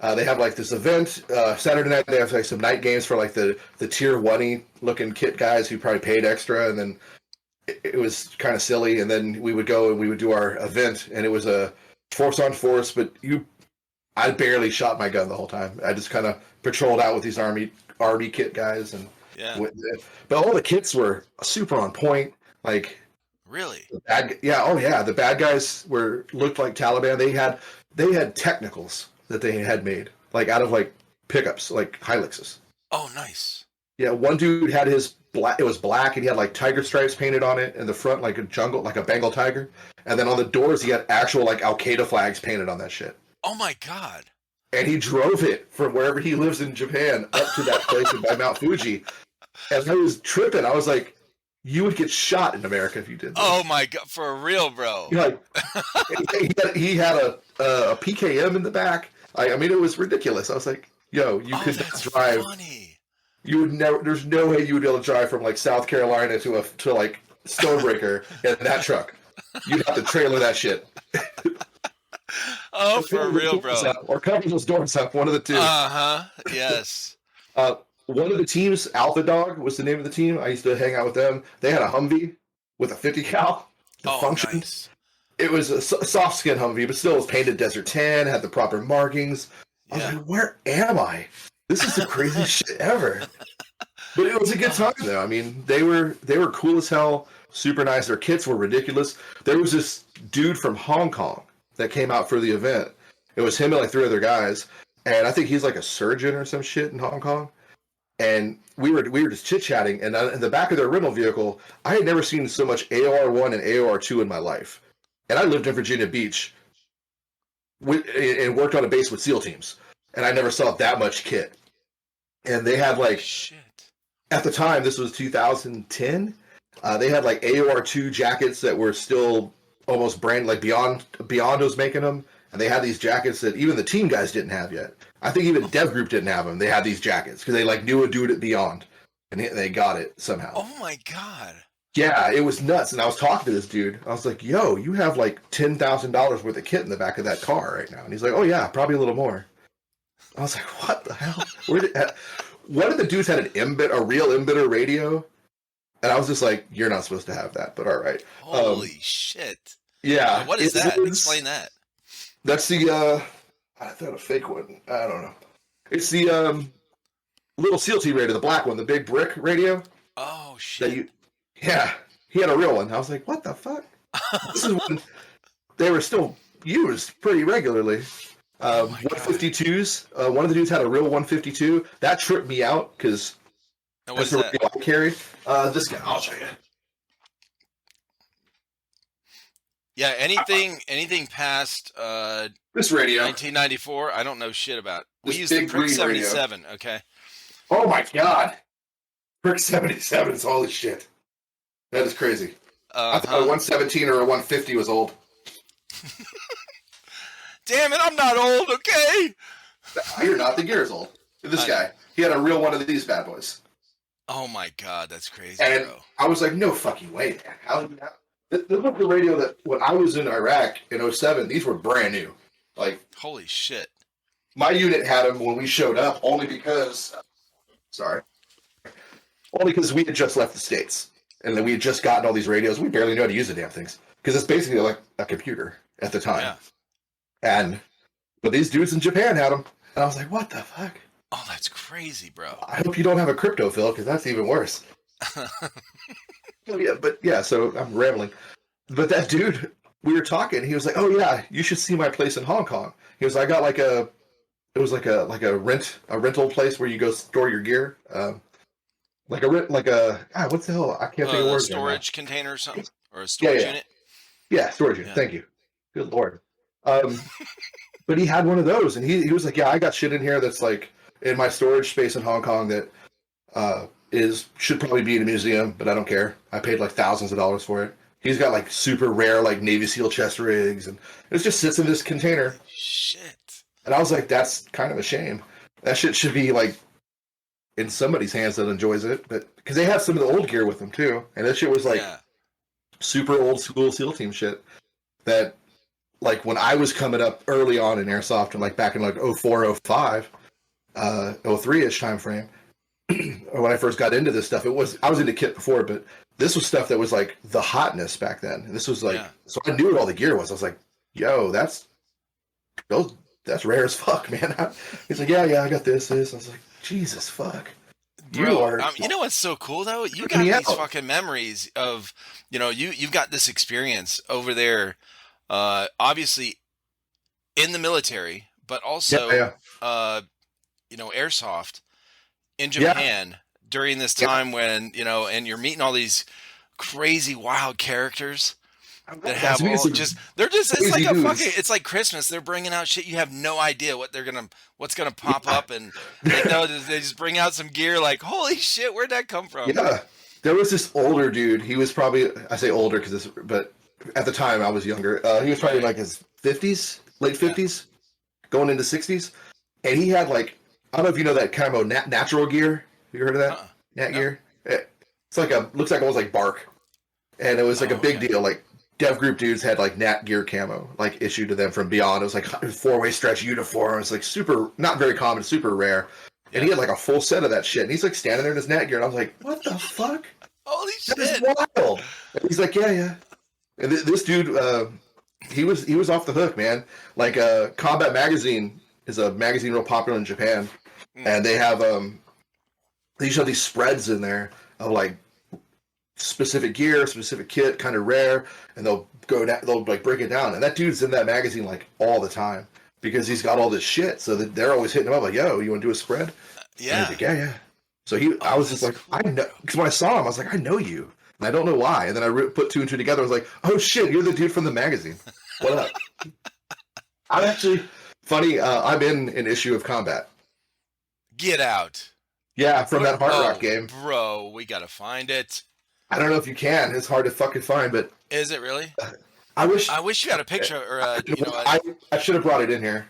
They have like this event. Saturday night they have like some night games for like the tier 1 looking kit guys who probably paid extra, and then it was kind of silly. And then we would go and we would do our event, and it was a force on force, but I barely shot my gun the whole time. I just kind of patrolled out with these army kit guys, and yeah. but all the kits were super on point. Like Really? the bad guys looked like Taliban. They had technicals that they had made like out of like pickups, like Hiluxes. Oh, nice. Yeah, one dude had his black. It was black, and he had like tiger stripes painted on it in the front, like a jungle, like a Bengal tiger. And then on the doors, he had actual like Al Qaeda flags painted on that shit. Oh my god! And he drove it from wherever he lives in Japan up to that place by Mount Fuji. And I was tripping. I was like, "You would get shot in America if you did this." Oh my god! For real, bro. Like, he had a PKM in the back. I mean, it was ridiculous. I was like, "Yo, you could not drive. Funny. You would never. There's no way you would be able to drive from like South Carolina to like Stonebreaker in that truck. You'd have to trailer that shit." Oh, for real, bro. Or cover those doors up. One of the two. Yes. One of the teams, Alpha Dog was the name of the team. I used to hang out with them. They had a Humvee with a 50 cal. Nice. It was a soft skin Humvee, but still it was painted desert tan, had the proper markings. I was like, "Where am I? This is the craziest shit ever." But it was a good time though. I mean, they were cool as hell, super nice. Their kits were ridiculous. There was this dude from Hong Kong that came out for the event. It was him and like 3 other guys, and I think he's like a surgeon or some shit in Hong Kong. And we were just chit chatting, and in the back of their rental vehicle, I had never seen so much AOR1 and AOR2 in my life. And I lived in Virginia Beach, and worked on a base with SEAL teams, and I never saw that much kit. And they had like, at the time, this was 2010. They had like AOR2 jackets that were still almost brand, like Beyond was making them, and they had these jackets that even the team guys didn't have yet. I think even Dev Group didn't have them. They had these jackets because they like knew a dude at Beyond, and they got it somehow. Oh my god! Yeah, it was nuts. And I was talking to this dude. I was like, "Yo, you have like $10,000 worth of kit in the back of that car right now?" And he's like, "Oh yeah, probably a little more." I was like, "What the hell? One of the dudes had a real emitter radio." And I was just like, "You're not supposed to have that," but all right. Holy shit! Yeah. What is that? Explain that. That's the I thought a fake one. I don't know. It's the little SEAL team radio, the black one, the big brick radio. Oh shit! Yeah, he had a real one. I was like, "What the fuck?" This is when they were still used pretty regularly. 152s. One of the dudes had a real 152. That tripped me out because that's the radio I carry. This guy, I'll show you. Yeah, anything past this radio 1994, I don't know shit about. We this used the Prick 77. Radio. Okay. Oh my god, Prick 77 is holy shit. That is crazy. I thought a 117 or a 150 was old. Damn it, I'm not old, okay? You're not. The gear is old. This guy, he had a real one of these bad boys. Oh my god, that's crazy, and bro. I was like, "No fucking way, man. How?" This was the radio that when I was in Iraq in 2007, these were brand new. Like, holy shit. My unit had them when we showed up only because we had just left the States. And then we had just gotten all these radios. We barely knew how to use the damn things. Because it's basically like a computer at the time. Yeah. But these dudes in Japan had them. And I was like, "What the fuck?" Oh, that's crazy, bro. I hope you don't have a crypto, Phil, because that's even worse. So I'm rambling. But that dude, we were talking. He was like, "Oh yeah, you should see my place in Hong Kong." He was, "I got like a rental place where you go store your gear, what's the hell? I can't think of words. Storage container or something, or a storage unit. Yeah, storage unit. Thank you. Good lord. Um, but he had one of those, and he was like, "Yeah, I got shit in here that's like in my storage space in Hong Kong that is should probably be in a museum, but I don't care. I paid like thousands of dollars for it. He's got like super rare like Navy SEAL chest rigs, and it just sits in this container. Holy shit. And I was like, that's kind of a shame. That shit should be like in somebody's hands that enjoys it, but because they had some of the old gear with them too, and that shit was like Yeah. super old school SEAL team shit. That like when I was coming up early on in airsoft, and like back in like 04, 05, 03-ish time frame, when I first got into this stuff, I was into kit before, but this was stuff that was like the hotness back then. And this was like, Yeah. so I knew what all the gear was. I was like, yo, that's rare as fuck, man. He's like, yeah, I got this. I was like, Jesus fuck. Bro, you know what's so cool though? You got me these out. fucking memories of, you've got this experience over there, obviously in the military, but also, Yeah, airsoft in yeah, Japan during this yeah. time when, and you're meeting all these crazy wild characters that That's have me. all it's like Crazy dudes. it's like Christmas. They're bringing out shit. You have no idea what's gonna pop up, and they just bring out some gear like, holy shit, where'd that come from? Yeah. There was this older dude. He was probably, I say older but at the time I was younger. He was probably Right. like his 50s, late Yeah. 50s, going into 60s. And he had like, I don't know if you know that camo natural gear. Have you heard of that? Uh-uh. Nat No. gear? It's like looks like almost like bark. And it was like a Oh, big okay. deal. Like dev group dudes had like nat gear camo like issued to them from beyond. It was like four-way stretch uniform. It's like super, not very common, super rare. And he Yeah. had like a full set of that shit. And he's like standing there in his nat gear. And I was like, what the fuck? Holy That is shit. wild. And he's like, yeah. And this dude, he was off the hook, man. Like, Combat Magazine is a magazine real popular in Japan, Mm. and they usually have these spreads in there of like specific gear, specific kit, kind of rare, and they'll like break it down. And that dude's in that magazine like all the time because he's got all this shit. So that they're always hitting him up like, yo, you want to do a spread? And Yeah. he's like, yeah. So I Oh, was just like, that's I cool. know, because when I saw him, I was like, I know you, and I don't know why. And then I put two and two together. I was like, oh shit, you're the dude from the magazine. What up? I'm actually funny. I'm in an issue of Combat. Get out. Yeah, from that Hard Rock Oh, game. bro, we gotta find it. I don't know if you can. It's hard to fucking find, but Is it really? I wish I wish you had a picture or I should have brought it in here.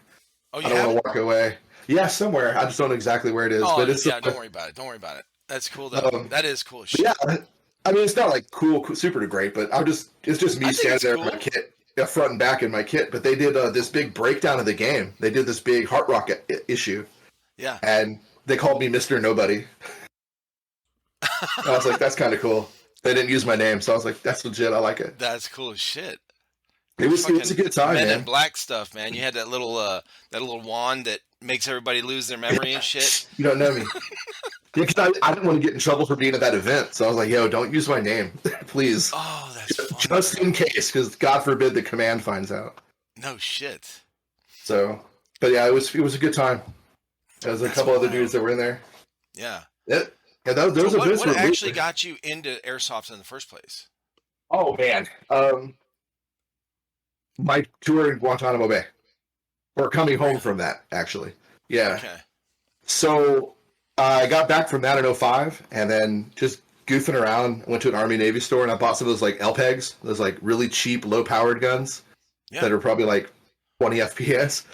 oh, I you don't have want it? to walk away. Yeah, somewhere. I just don't know exactly where it is, Oh, but it's yeah, don't worry about it. Don't worry about it. That's cool though. um, That is cool as but shit. yeah. I mean, it's not like cool, super great, but it's just me I think standing it's there with my cool. kit, front and back in my kit. But they did this big breakdown of the game. They did this big Heart Rock issue, Yeah. and they called me Mr. Nobody. And I was like, that's kind of cool. They didn't use my name, so I was like, that's legit. I like it. That's cool as shit. It was a Fucking good time, Men in man. Black stuff, man. You had that little wand that makes everybody lose their memory and shit. You don't know me. Yeah, because I didn't want to get in trouble for being at that event, so I was like, yo, don't use my name, please. Oh, that's funny. Just in case, because God forbid the command finds out. No shit. So, but yeah, it was a good time. There was a That's couple other wild. dudes that were in there. Yeah. Yeah, those So events what were actually really- got you into airsoft in the first place? Oh man, my tour in Guantanamo Bay, or coming home from that actually. Yeah. Okay. So I got back from that in 05, and then just goofing around, went to an Army Navy store, and I bought some of those like LPEGs, those like really cheap, low-powered guns Yeah. that are probably like 20 FPS.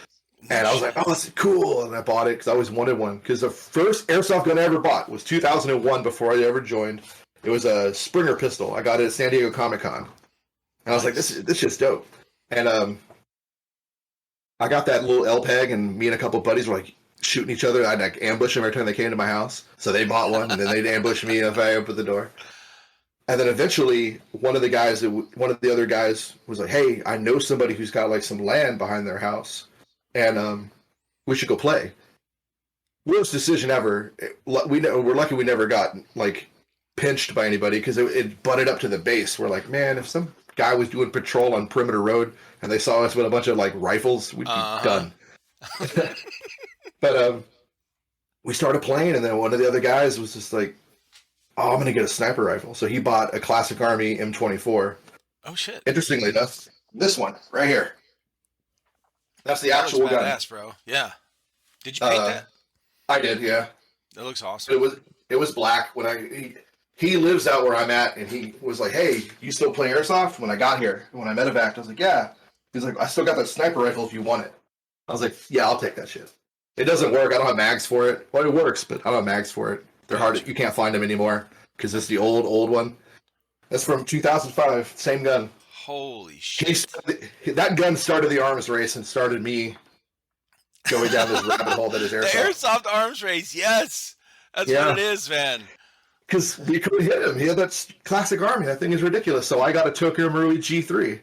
And I was like, oh, this is cool. And I bought it because I always wanted one. Because the first airsoft gun I ever bought was 2001 before I ever joined. It was a Springer pistol. I got it at San Diego Comic-Con. And I was like, this shit's dope. And I got that little LPEG, and me and a couple buddies were like shooting each other. I'd like ambush them every time they came to my house. So they bought one, and then they'd ambush me if I opened the door. And then eventually, one of the other guys was like, hey, I know somebody who's got like some land behind their house, and we should go play. Worst decision ever. We're lucky we never got like pinched by anybody because it butted up to the base. We're like, man, if some guy was doing patrol on Perimeter Road and they saw us with a bunch of like rifles, we'd be done. But we started playing, and then one of the other guys was just like, oh, I'm gonna get a sniper rifle. So he bought a Classic Army M24. Oh shit. Interestingly enough, this one right here. That's the That looks actual gun. badass, bro. Yeah. Did you paint Uh, that? I did, yeah. That looks awesome. It was it was black when he lives out where I'm at, and he was like, "Hey, you still play airsoft?" When I got here, when I medevaced, I was like, "Yeah." He's like, "I still got that sniper rifle if you want it." I was like, "Yeah, I'll take that shit." It doesn't work. I don't have mags for it. Well, it works, but I don't have mags for it. They're hard. Gotcha. You can't find them anymore because it's the old one. That's from 2005. Same gun. Holy shit. That gun started the arms race and started me going down this rabbit hole that is The airsoft. airsoft arms race. Yes. That's what it Yeah, is, man. because we couldn't hit him. He had that classic army. That thing is ridiculous. So I got a Tokyo Marui G3,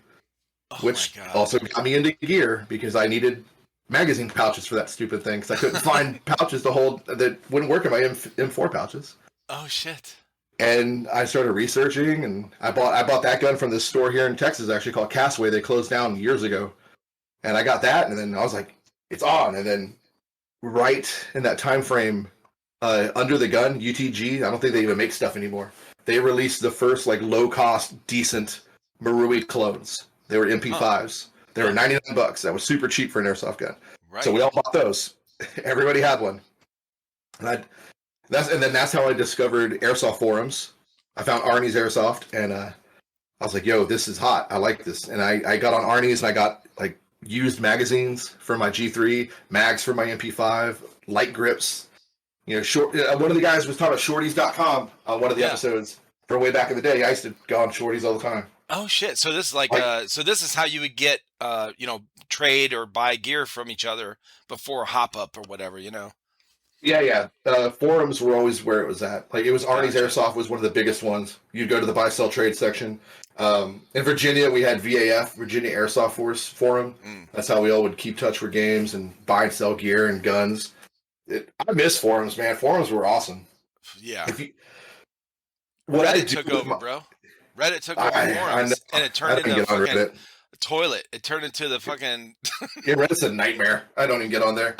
Oh my which God. also got me into gear because I needed magazine pouches for that stupid thing because I couldn't find pouches to hold that wouldn't work in my M4 pouches. Oh shit. And I started researching, and I bought that gun from this store here in Texas actually called Castaway. They closed down years ago, and I got that, and then I was like, it's on. And then right in that time frame, Under the Gun UTG, I don't think they even make stuff anymore. They released the first like low cost decent Marui clones. They were MP5s. They were $99. That was super cheap for an airsoft gun. Right. So we all bought those. Everybody had one. And that's how I discovered airsoft forums. I found Arnie's Airsoft, and I was like, "Yo, this is hot. I like this." And I got on Arnie's, and I got like used magazines for my G3, mags for my MP5, light grips. You know, one of the guys was talking about shorties.com on one of the episodes from way back in the day. I used to go on Shorties all the time. Oh shit. So this is like so this is how you would get trade or buy gear from each other before hop up or whatever, Yeah. Forums were always where it was at. Like it was Arnie's Gotcha. Airsoft was one of the biggest ones. You'd go to the buy sell trade section. In Virginia, we had VAF, Virginia Airsoft Force Forum. That's how we all would keep touch for games and buy and sell gear and guns. I miss forums, man. Forums were awesome. Yeah. What Reddit took over, bro. Reddit took over forums, and it turned into a fucking toilet. It turned into the fucking. Yeah, Reddit's a nightmare. I don't even get on there.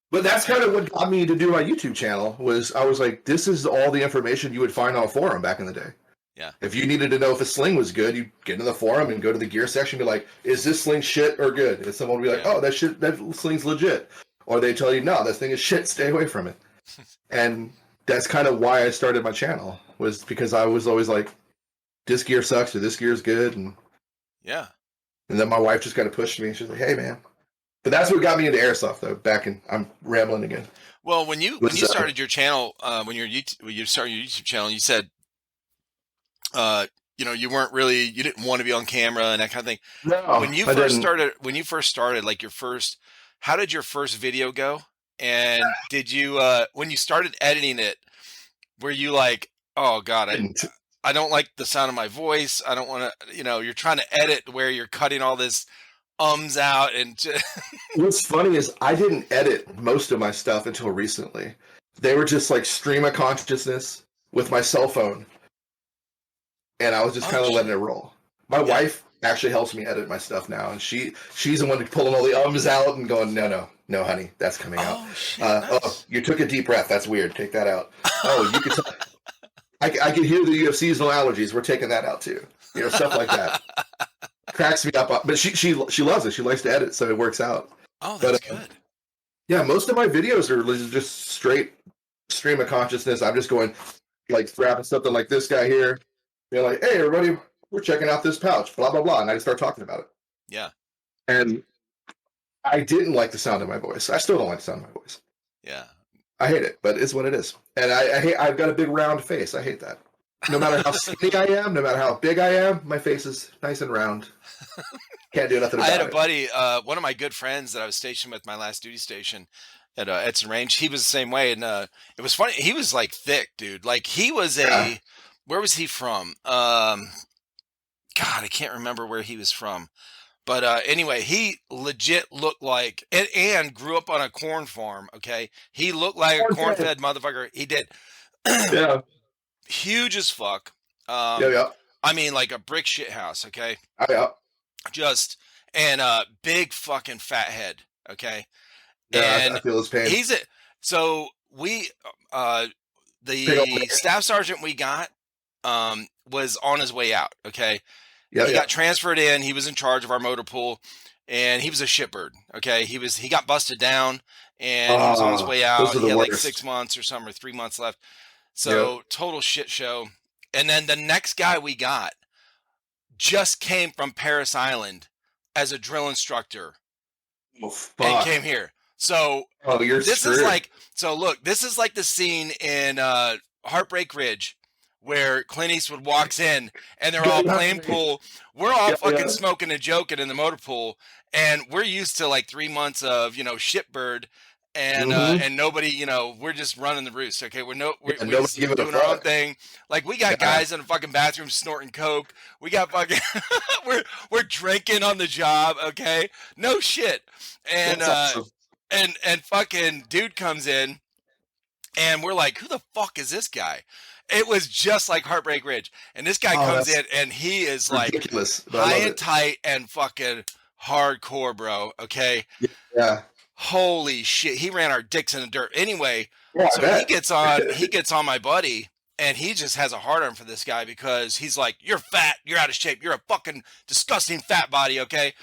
But that's kind of what got me to do my YouTube channel. I was like, this is all the information you would find on a forum back in the day. Yeah. If you needed to know if a sling was good, you get into the forum and go to the gear section and be like, is this sling shit or good? And someone would be like, oh, that sling's legit. Or they tell you, no, this thing is shit, stay away from it. And that's kind of why I started my channel, was because I was always like, this gear sucks or this gear is good. And yeah. And then my wife just kind of pushed me. She's like, hey, man. But that's what got me into airsoft, though. I'm rambling again. Well, when you started your channel, when you started your YouTube channel, you said, you didn't want to be on camera and that kind of thing. No, when you first started, like how did your first video go? And did you, when you started editing it, were you like, oh God, I don't like the sound of my voice. I don't want to, you're trying to edit where you're cutting all this out and what's funny is I didn't edit most of my stuff until recently. They were just like stream of consciousness with my cell phone, and I was just kind of letting it roll. My wife actually helps me edit my stuff now, and she's the one pulling all the out and going, no honey, that's coming out. Shit, nice. Oh, you took a deep breath, that's weird, take that out. Oh, you could I can hear that you have seasonal allergies, we're taking that out too, stuff like that. Cracks me up, but she loves it. She likes to edit, so it works out. Oh, that's good. Yeah, most of my videos are just straight stream of consciousness. I'm just going, like, grabbing something like this guy here, being like, "Hey, everybody, we're checking out this pouch," blah blah blah, and I just start talking about it. Yeah. And I didn't like the sound of my voice. I still don't like the sound of my voice. Yeah. I hate it, but it's what it is. And I've got a big round face. I hate that. No matter how skinny I am, no matter how big I am, my face is nice and round. Can't do nothing about it. I had a buddy, one of my good friends that I was stationed with my last duty station at Edson Range. He was the same way. And it was funny. He was like thick, dude. Like he was where was he from? God, I can't remember where he was from. But anyway, he legit looked like, and grew up on a corn farm, okay? He looked like a corn-fed motherfucker. He did. Yeah. Huge as fuck. Yeah. I mean, like a brick shit house, okay? Yeah. Just, and big fucking fat head, okay? Yeah, and I feel his pain. So we, the staff sergeant we got was on his way out, okay? He got transferred in. He was in charge of our motor pool. and he was a shitbird. Okay, he got busted down, and he was on his way Those out. are He the had like 6 worst. months or something, or 3 months left. Yep. So total shit show. And then the next guy we got just came from Paris Island as a drill instructor Oh and fuck. came here. So Oh, you're this is screwed. like, so look, this is like the scene in Heartbreak Ridge where Clint Eastwood walks in and they're all Good playing hunting. pool. We're all Yeah, fucking yeah. smoking and joking in the motor pool, and we're used to like 3 months of shitbird, Mm-hmm. and nobody, we're just running the roost. Okay, Yeah, we're nobody just giving a doing our own fuck. thing. Like we got Yeah, guys in the fucking bathroom snorting coke. We got fucking we're drinking on the job. Okay, no shit, and that's awesome. and fucking dude comes in, and we're like, who the fuck is this guy? It was just like Heartbreak Ridge. And this guy Oh, comes that's in and he is like ridiculous, but I high love and it. tight and fucking hardcore, bro. Okay. Yeah. Holy shit. He ran our dicks in the dirt. Anyway, Yeah, I so he bet. gets on he gets on my buddy, and he just has a hard on for this guy because he's like, you're fat, you're out of shape, you're a fucking disgusting fat body, okay?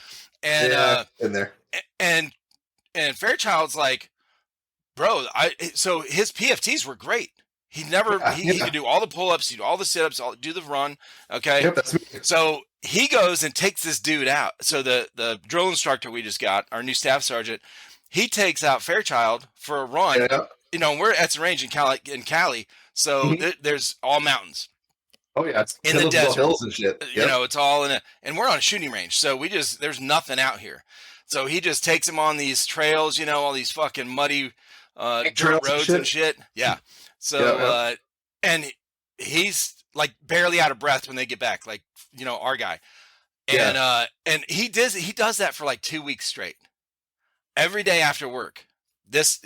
And Yeah, in there. and and Fairchild's like, bro, so his PFTs were great. He never Yeah, he yeah. could do all the pull-ups, do all the sit-ups, do the run. Okay. Yep, that's me. So he goes and takes this dude out. So the drill instructor we just got, our new staff sergeant, he takes out Fairchild for a run. Yeah. We're at the range in Cali, so Mhm. there's all mountains Oh yeah, it's in the Taylorsville desert. Hills and shit. Yep. It's all in it, and we're on a shooting range, so there's nothing out here. So he just takes him on these trails, all these fucking muddy Bike dirt trails and roads and shit. shit. Yeah. Yeah, So yeah. and he's like barely out of breath when they get back, like our guy. Yeah. And he does that for like 2 weeks straight, every day after work. This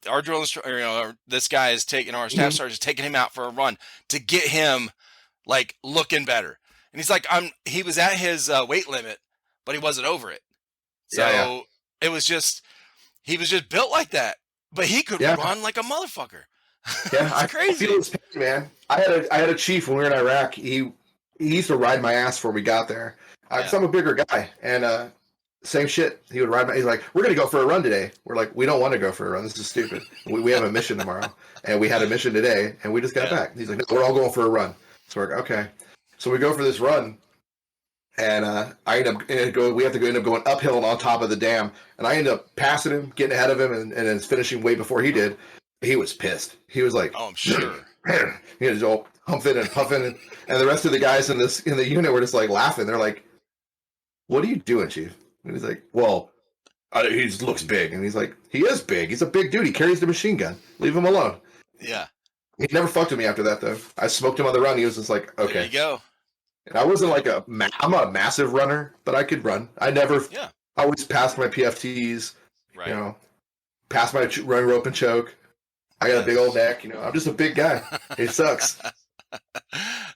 our drill instructor, this guy is taking our staff Mhm. sergeant is taking him out for a run to get him like looking better. And he's like, he was at his weight limit, but he wasn't over it. Yeah, yeah. So it was just he was just built like that, but he could Yeah. run like a motherfucker. Yeah, It's I feel crazy. his pain, man. I had a chief when we were in Iraq. He used to ride my ass before we got there. Yeah, Cause I'm a bigger guy, and same shit. He would ride my. He's like, "We're gonna go for a run today." We're like, "We don't want to go for a run. This is stupid. We have a mission tomorrow, and we had a mission today, and we just got yeah, back." He's like, "No, we're all going for a run." So we're like, "Okay." So we go for this run, and I end up going. We have to end up going uphill and on top of the dam, and I end up passing him, getting ahead of him, and then finishing way before he did. He was pissed. He was like, oh, I'm sure. he was all humping and puffing, and the rest of the guys in the unit were just like laughing. They're like, "What are you doing, Chief?" And he's like, "Well, he just looks big." And he's like, "He is big. He's a big dude. He carries the machine gun. Leave him alone." Yeah, He never fucked with me after that, though. I smoked him on the run. He was just like, there you "Okay." go. And I wasn't like I'm not a massive runner, but I could run. Yeah, I always passed my PFTs, you right. know, passed my run rope and choke. I got a big old Yes. neck, I'm just a big guy. It sucks.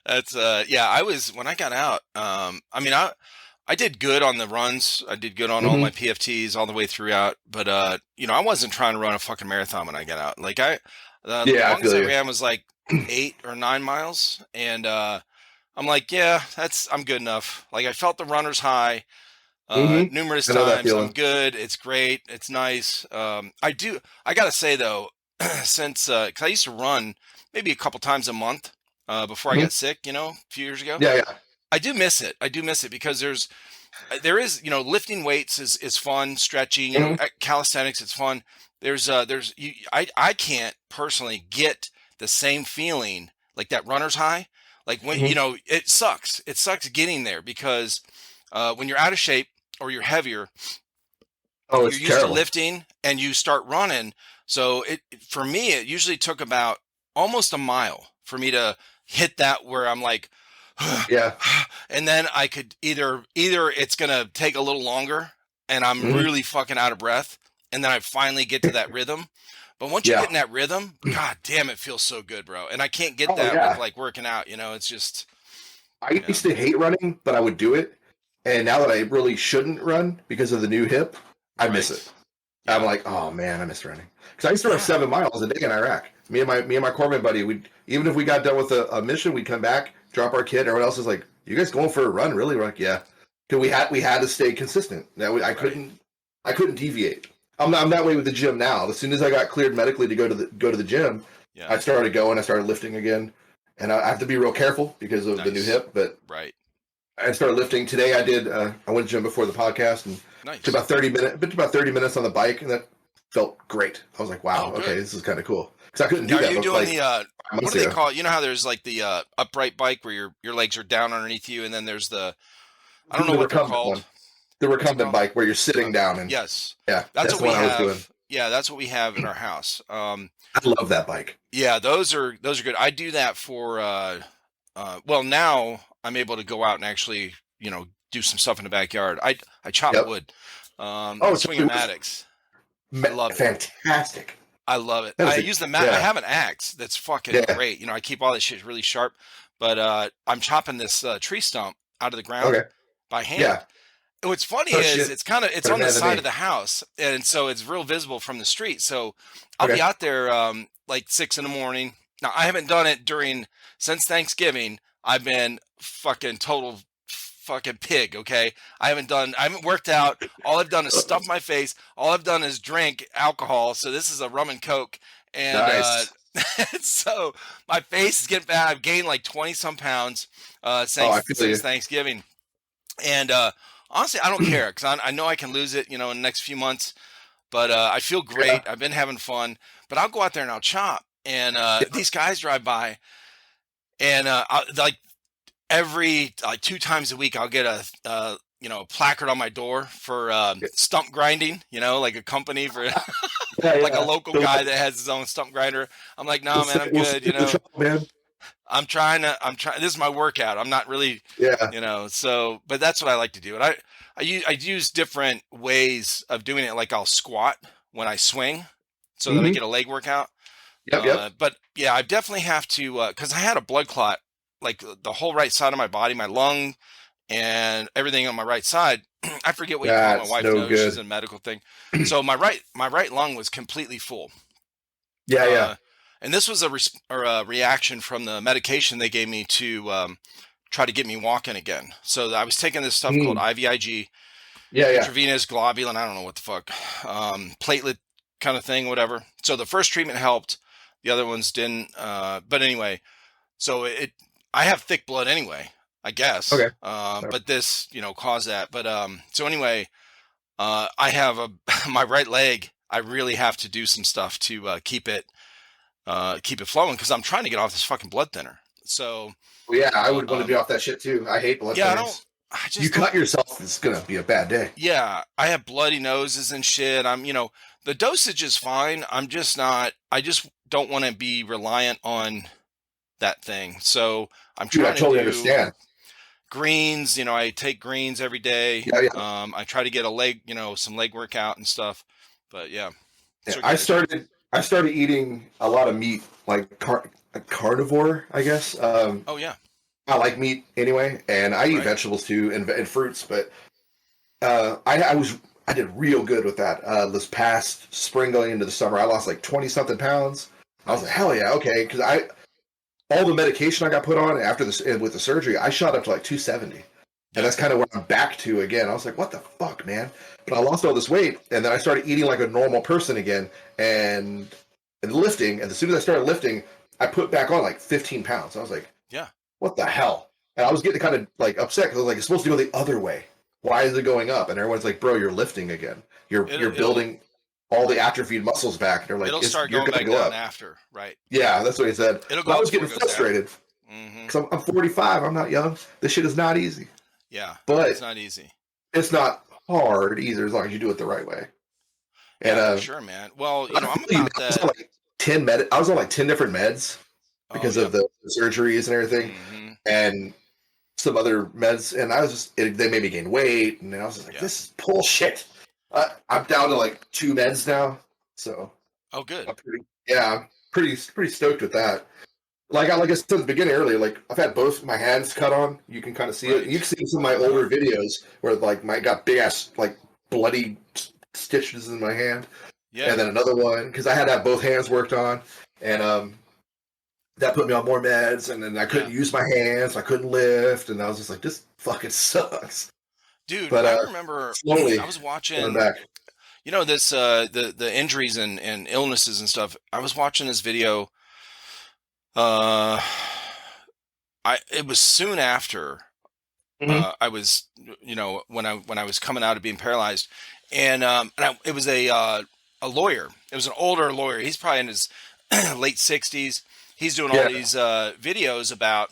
That's yeah. I was when I got out. I mean, I did good on the runs. I did good on all my Hmm. PFTs all the way throughout. But I wasn't trying to run a fucking marathon when I got out. Like the Yeah, I longest feel I you. ran was like 8 or 9 miles, and I'm like, yeah, I'm good enough. Like I felt the runner's high Hmm. numerous I know that times. I'm feeling. good. It's great. It's nice. I gotta say though, since 'cause I used to run maybe a couple times a month before I Hmm. got sick, a few years ago. Yeah, yeah. I do miss it. I do miss it because there is, lifting weights is fun, stretching, Hmm. calisthenics, it's fun. I can't personally get the same feeling like that runner's high. Like when, Hmm. it sucks. It sucks getting there because when you're out of shape or you're heavier, Oh, you're it's used to terrible. lifting and you start running. So for me, it usually took about almost a mile for me to hit that where I'm like, Yeah. and then I could either it's gonna take a little longer and I'm Hmm. really fucking out of breath, and then I finally get to that rhythm. But once you get Yeah. in that rhythm, god damn, it feels so good, bro. And I can't get Oh, that with yeah. like working out. It's just I yeah, used to hate running, but I would do it. And now that I really shouldn't run because of the new hip, I miss it. right, I'm yeah, like, oh man, I miss running. Because I used to run yeah, 7 miles a day in Iraq. Me and my corpsman buddy, we even if we got done with a mission, we'd come back, drop our kid. Everyone else is like, "You guys going for a run? Really?" We're like, "Yeah." we had to stay consistent. Now I couldn't deviate. I'm that way with the gym now. As soon as I got cleared medically to go to the gym, Yeah. I started going. I started lifting again, and I have to be real careful because of the new hip. But right. I started lifting today. I did. I went to the gym before the podcast and Nice. took about 30 minutes on the bike, and that felt great. I was like, wow, okay, this is kind of cool because I couldn't do Are that. you doing like what do they call it? You know how there's like the upright bike where your legs are down underneath you, and then there's I don't know what they're called. One. The recumbent bike where you're sitting down and yes, yeah, that's what we have. I was doing. Yeah, that's what we have in our house. I love that bike. Yeah, those are good. I do that for well, now I'm able to go out and actually, do some stuff in the backyard. I chop wood. Swing-o-matics. I love it. Fantastic. I love it. I use the mat. I have an axe that's fucking great. I keep all this shit really sharp, but I'm chopping this tree stump out of the ground by hand. Yeah. What's funny is it's on the side of the house, and so it's real visible from the street. So I'll be out there like 6 a.m. Now I haven't done it since Thanksgiving. I've been fucking total fucking pig. Okay, I haven't worked out. All I've done is stuff my face. All I've done is drink alcohol. So this is a rum and coke, and nice. So my face is getting bad. I've gained like 20 some pounds since Thanksgiving, and honestly, I don't care because I know I can lose it, in the next few months. But I feel great. Yeah. I've been having fun. But I'll go out there and I'll chop. And these guys drive by, and every 2 times a week, I'll get a placard on my door for stump grinding. Like a company for like a local guy that has his own stump grinder. I'm like, no, man, I'm good. Man. I'm trying. This is my workout. I'm not really, so, but that's what I like to do. And I use different ways of doing it. Like I'll squat when I swing so that I get a leg workout. Yep. But yeah, I definitely have to, cause I had a blood clot, like the whole right side of my body, my lung and everything on my right side. I forget what you call my wife knows. She's a medical thing. So my right lung was completely full. Yeah. And this was a reaction from the medication they gave me to try to get me walking again. So I was taking this stuff called IVIG, intravenous globulin, I don't know what the fuck, platelet kind of thing, whatever. So the first treatment helped, the other ones didn't. But anyway, so I have thick blood anyway, I guess. Okay. But this, caused that. But so anyway, I have my right leg. I really have to do some stuff to keep it flowing because I'm trying to get off this fucking blood thinner. So I would want to be off that shit too. I hate blood thinners. You cut yourself, it's gonna be a bad day. Yeah, I have bloody noses and shit. I'm, the dosage is fine. I just don't want to be reliant on that thing. So I'm trying to understand. Greens, I take greens every day. Yeah. I try to get a leg, some leg workout and stuff. But yeah. I started eating a lot of meat, like carnivore, I guess. Oh yeah. I like meat anyway, and I eat vegetables too and fruits. But I did real good with that this past spring going into the summer. I lost like 20 something pounds. I was like, hell yeah, okay, because all the medication I got put on after this with the surgery, I shot up to like 270. And that's kind of where I'm back to again. I was like, what the fuck, man? But I lost all this weight, and then I started eating like a normal person again, and lifting. And as soon as I started lifting, I put back on like 15 pounds. I was like, yeah, what the hell? And I was getting kind of like upset because I was like, it's supposed to go the other way. Why is it going up? And everyone's like, bro, you're lifting again. You're building all the atrophied muscles back. And they're like, it'll start going back down after, right? Yeah, that's what he said. It'll go. I was getting frustrated because I'm 45. I'm not young. This shit is not easy. Yeah, but it's not easy. It's not hard either, as long as you do it the right way. And for sure, man. Well, I'm about that. I was on like 10 different meds because of the surgeries and everything, and some other meds. And I was just they made me gain weight, and I was just like, this is bullshit. I'm down to like 2 meds now, so good. I'm pretty stoked with that. Like I said at the beginning earlier, like I've had both my hands cut on. You can kind of see it. You can see some of my older videos where like I got big ass like bloody stitches in my hand. Yeah. And then another one because I had to have both hands worked on, and that put me on more meds. And then I couldn't use my hands. I couldn't lift, and I was just like, this fucking sucks. Dude, but I remember slowly I was going watching, back. this the injuries and illnesses and stuff. I was watching this video. Uh, I it was soon after Hmm. I was, when I was coming out of being paralyzed, and it was a lawyer. It was an older lawyer. He's probably in his late 60s. He's doing all Yeah. these videos about,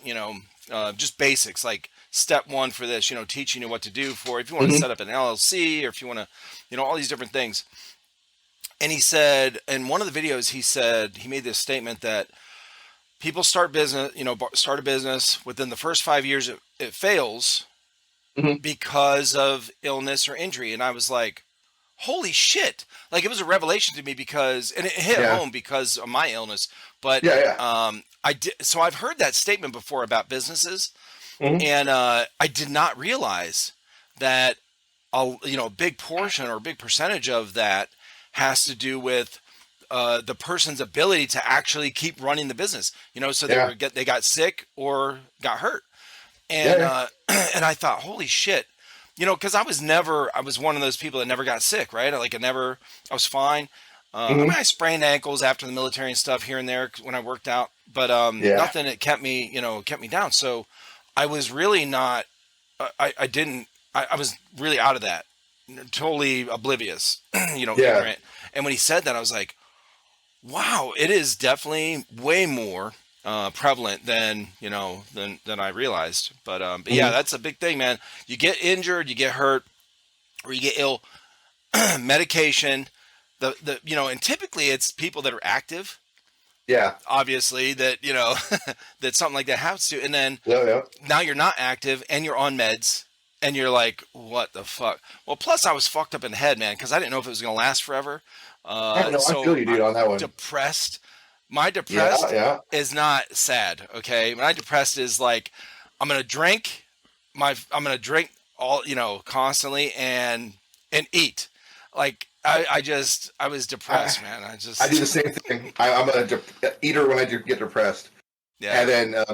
just basics like step one for this, teaching you what to do for if you want to Hmm. set up an LLC or if you want to, all these different things. And he said in one of the videos, he made this statement that people start a business within the first 5 years, it fails Hmm. because of illness or injury. And I was like, holy shit. Like it was a revelation to me because, and it hit Yeah. home because of my illness. But Yeah. Yeah. I did, so I've heard that statement before about businesses, Hmm. and I did not realize that a big portion or a big percentage of that has to do with the person's ability to actually keep running the business. So Yeah. they got sick or got hurt, Yeah. and Yeah. and I thought, holy shit, because I was one of those people that never got sick, right? I was fine. I Hmm. mean, I sprained ankles after the military and stuff here and there when I worked out, but Yeah. nothing that kept me down. So I was really not. I didn't. I was really out of that, totally oblivious, Yeah. ignorant. And when he said that, I was like, wow, it is definitely way more prevalent than than I realized. But yeah, Hmm. that's a big thing, man. You get injured, you get hurt, or you get ill. Medication, and typically it's people that are active, Yeah. obviously that that something like that happens to, and then Yeah. Yeah. now you're not active and you're on meds. And you're like, what the fuck? Well, plus I was fucked up in the head, man, because I didn't know if it was gonna last forever. I know. I feel So you, dude, on that one. depressed. My Yeah. depressed Yeah. is not sad. Okay, my depressed is like I'm gonna drink I'm gonna drink all constantly and eat. Like I was I depressed, man. I do the same thing. I'm a eater when I get depressed, Yeah, and then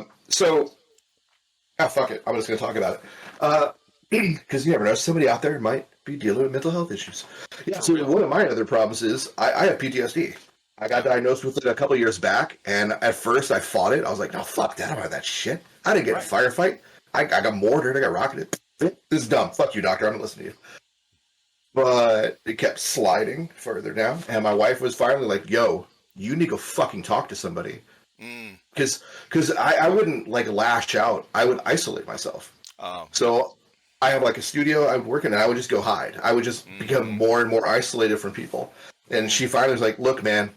fuck it. I'm just gonna talk about it. Because you never know, somebody out there might be dealing with mental health issues. Yeah. for So real. one of my other problems is I have PTSD. I got Yeah, diagnosed with it a couple years back, and at first I fought it. I was like, no, fuck that. I don't have that shit. I didn't get in a right. firefight. I got mortared. I got rocketed. This is dumb. Fuck you, doctor. I'm not listening to you. But it kept sliding further down, and my wife was finally like, yo, you need to go fucking talk to somebody. Mm. Because I wouldn't like lash out. I would isolate myself. Oh, yep. So I have like a studio I would work in, and I would just go hide. I would just become Mm-hmm. more and more isolated from people. And Mm. she finally was like, look, man,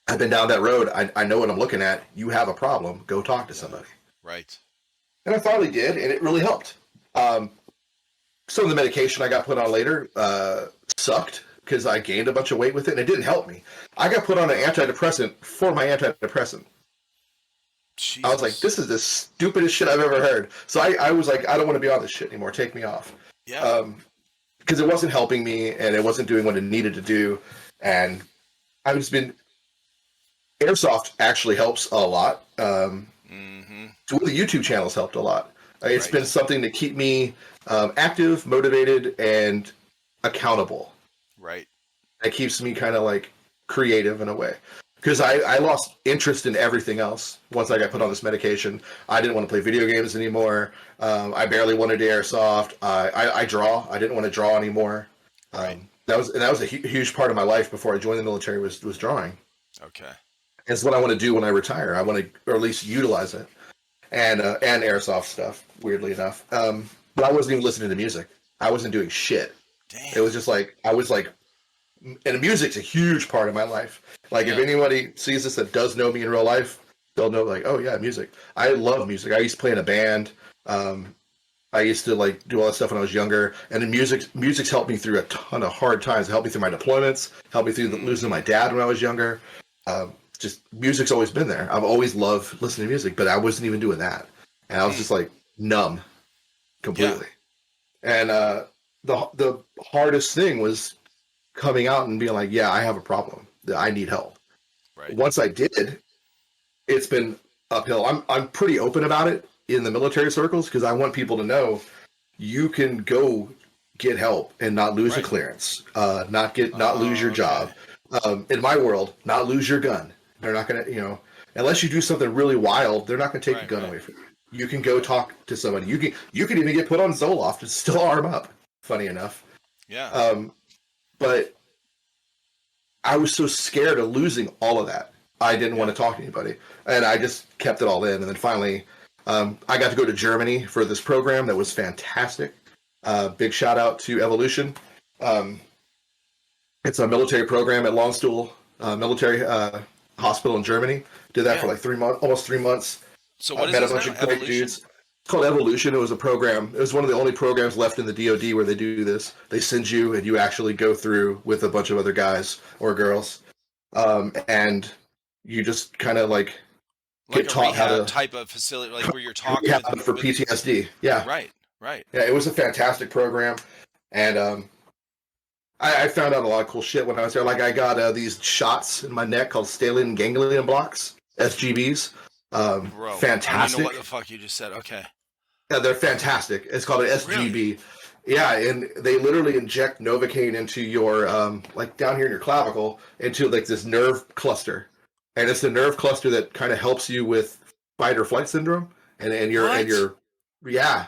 I've been down that road. I know what I'm looking at. You have a problem. Go talk to Yeah, somebody. right. And I finally did, and it really helped. Some of the medication I got put on later sucked because I gained a bunch of weight with it, and it didn't help me. I got put on an antidepressant for my antidepressant. I was like, Jesus. this is the stupidest shit I've ever heard. So I was like, I don't want to be on this shit anymore. Take me off. Yeah. Because it wasn't helping me, and it wasn't doing what it needed to do. And I've just been Airsoft actually helps a lot. Mm-hmm. So the YouTube channels helped a lot. It's been Right. something to keep me active, motivated, and accountable. Right. It keeps me kind of like creative in a way. Because I lost interest in everything else once I got put on Mm. this medication. I didn't want to play video games anymore. I barely wanted to airsoft. I draw. I didn't want to draw anymore. Right. That was a huge part of my life before I joined the military was drawing. Okay. It's what I want to do when I retire. I want to, or at least utilize it, and airsoft stuff. Weirdly enough, but I wasn't even listening to music. I wasn't doing shit. It Damn. was just like I was like, and music's a huge part of my life. Like if Yeah. anybody sees this that does know me in real life, they'll know like, oh yeah, music. I love music. I used to play in a band. I used to like do all that stuff when I was younger, and then music's helped me through a ton of hard times. It helped me through my deployments. Helped me through losing my Mm-hmm. dad when I was younger. Just music's always been there. I've always loved listening to music, but I wasn't even doing that, and I was Mm. just like numb Yeah. completely. And the hardest thing was coming out and being like, yeah, I have a problem. I need help. Right. Once I did, it's been uphill. I'm pretty open about it in the military circles because I want people to know you can go get help and not lose a Right. clearance, not lose your Oh, okay. job. In my world, not lose your gun. They're not gonna, unless you do something really wild, they're not gonna take a Right, gun right, away from you. You can go right. talk to somebody. You can even get put on Zoloft and still arm up. Funny enough, Yeah. um, but I was so scared of losing all of that. I didn't want Yeah. to talk to anybody, and I just kept it all in. And then finally, I got to go to Germany for this program that was fantastic. Big shout out to Evolution. Um, it's a military program at Longstuhl Military Hospital in Germany. Did that for Yeah. like 3 months, almost 3 months. So what is Met a this bunch now? of great Evolution? dudes. It's called Evolution. It was a program. It was one of the only programs left in the DoD where they do this. They send you and you actually go through with a bunch of other guys or girls, and you just kind of like Like get a taught how rehab to type of facility, like where you're talking rehab for with PTSD. Yeah, right, right. yeah. It was a fantastic program, and I found out a lot of cool shit when I was there. Like I got these shots in my neck called stellate ganglion blocks, SGBs. Bro, I don't even know what the Fantastic. fuck you just said. Okay. Yeah, they're fantastic. It's called an Really? SGB. Yeah, and they literally inject Novocaine into your like down here in your clavicle into like this nerve cluster, and it's the nerve cluster that kind of helps you with fight or flight syndrome, and What? your yeah,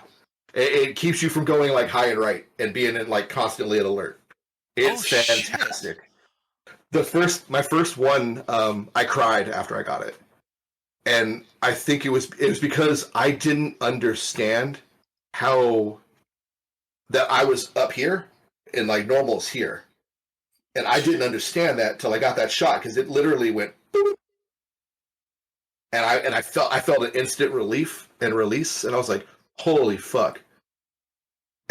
it keeps you from going like high and right and being in like constantly at alert. Oh It's shit. fantastic. My first one, I cried after I got it, and I think it was because I didn't understand how that I was up here and like normal's here, and I didn't understand that till I got that shot because it literally went boop, and I felt an instant relief and release, and I was like, holy fuck.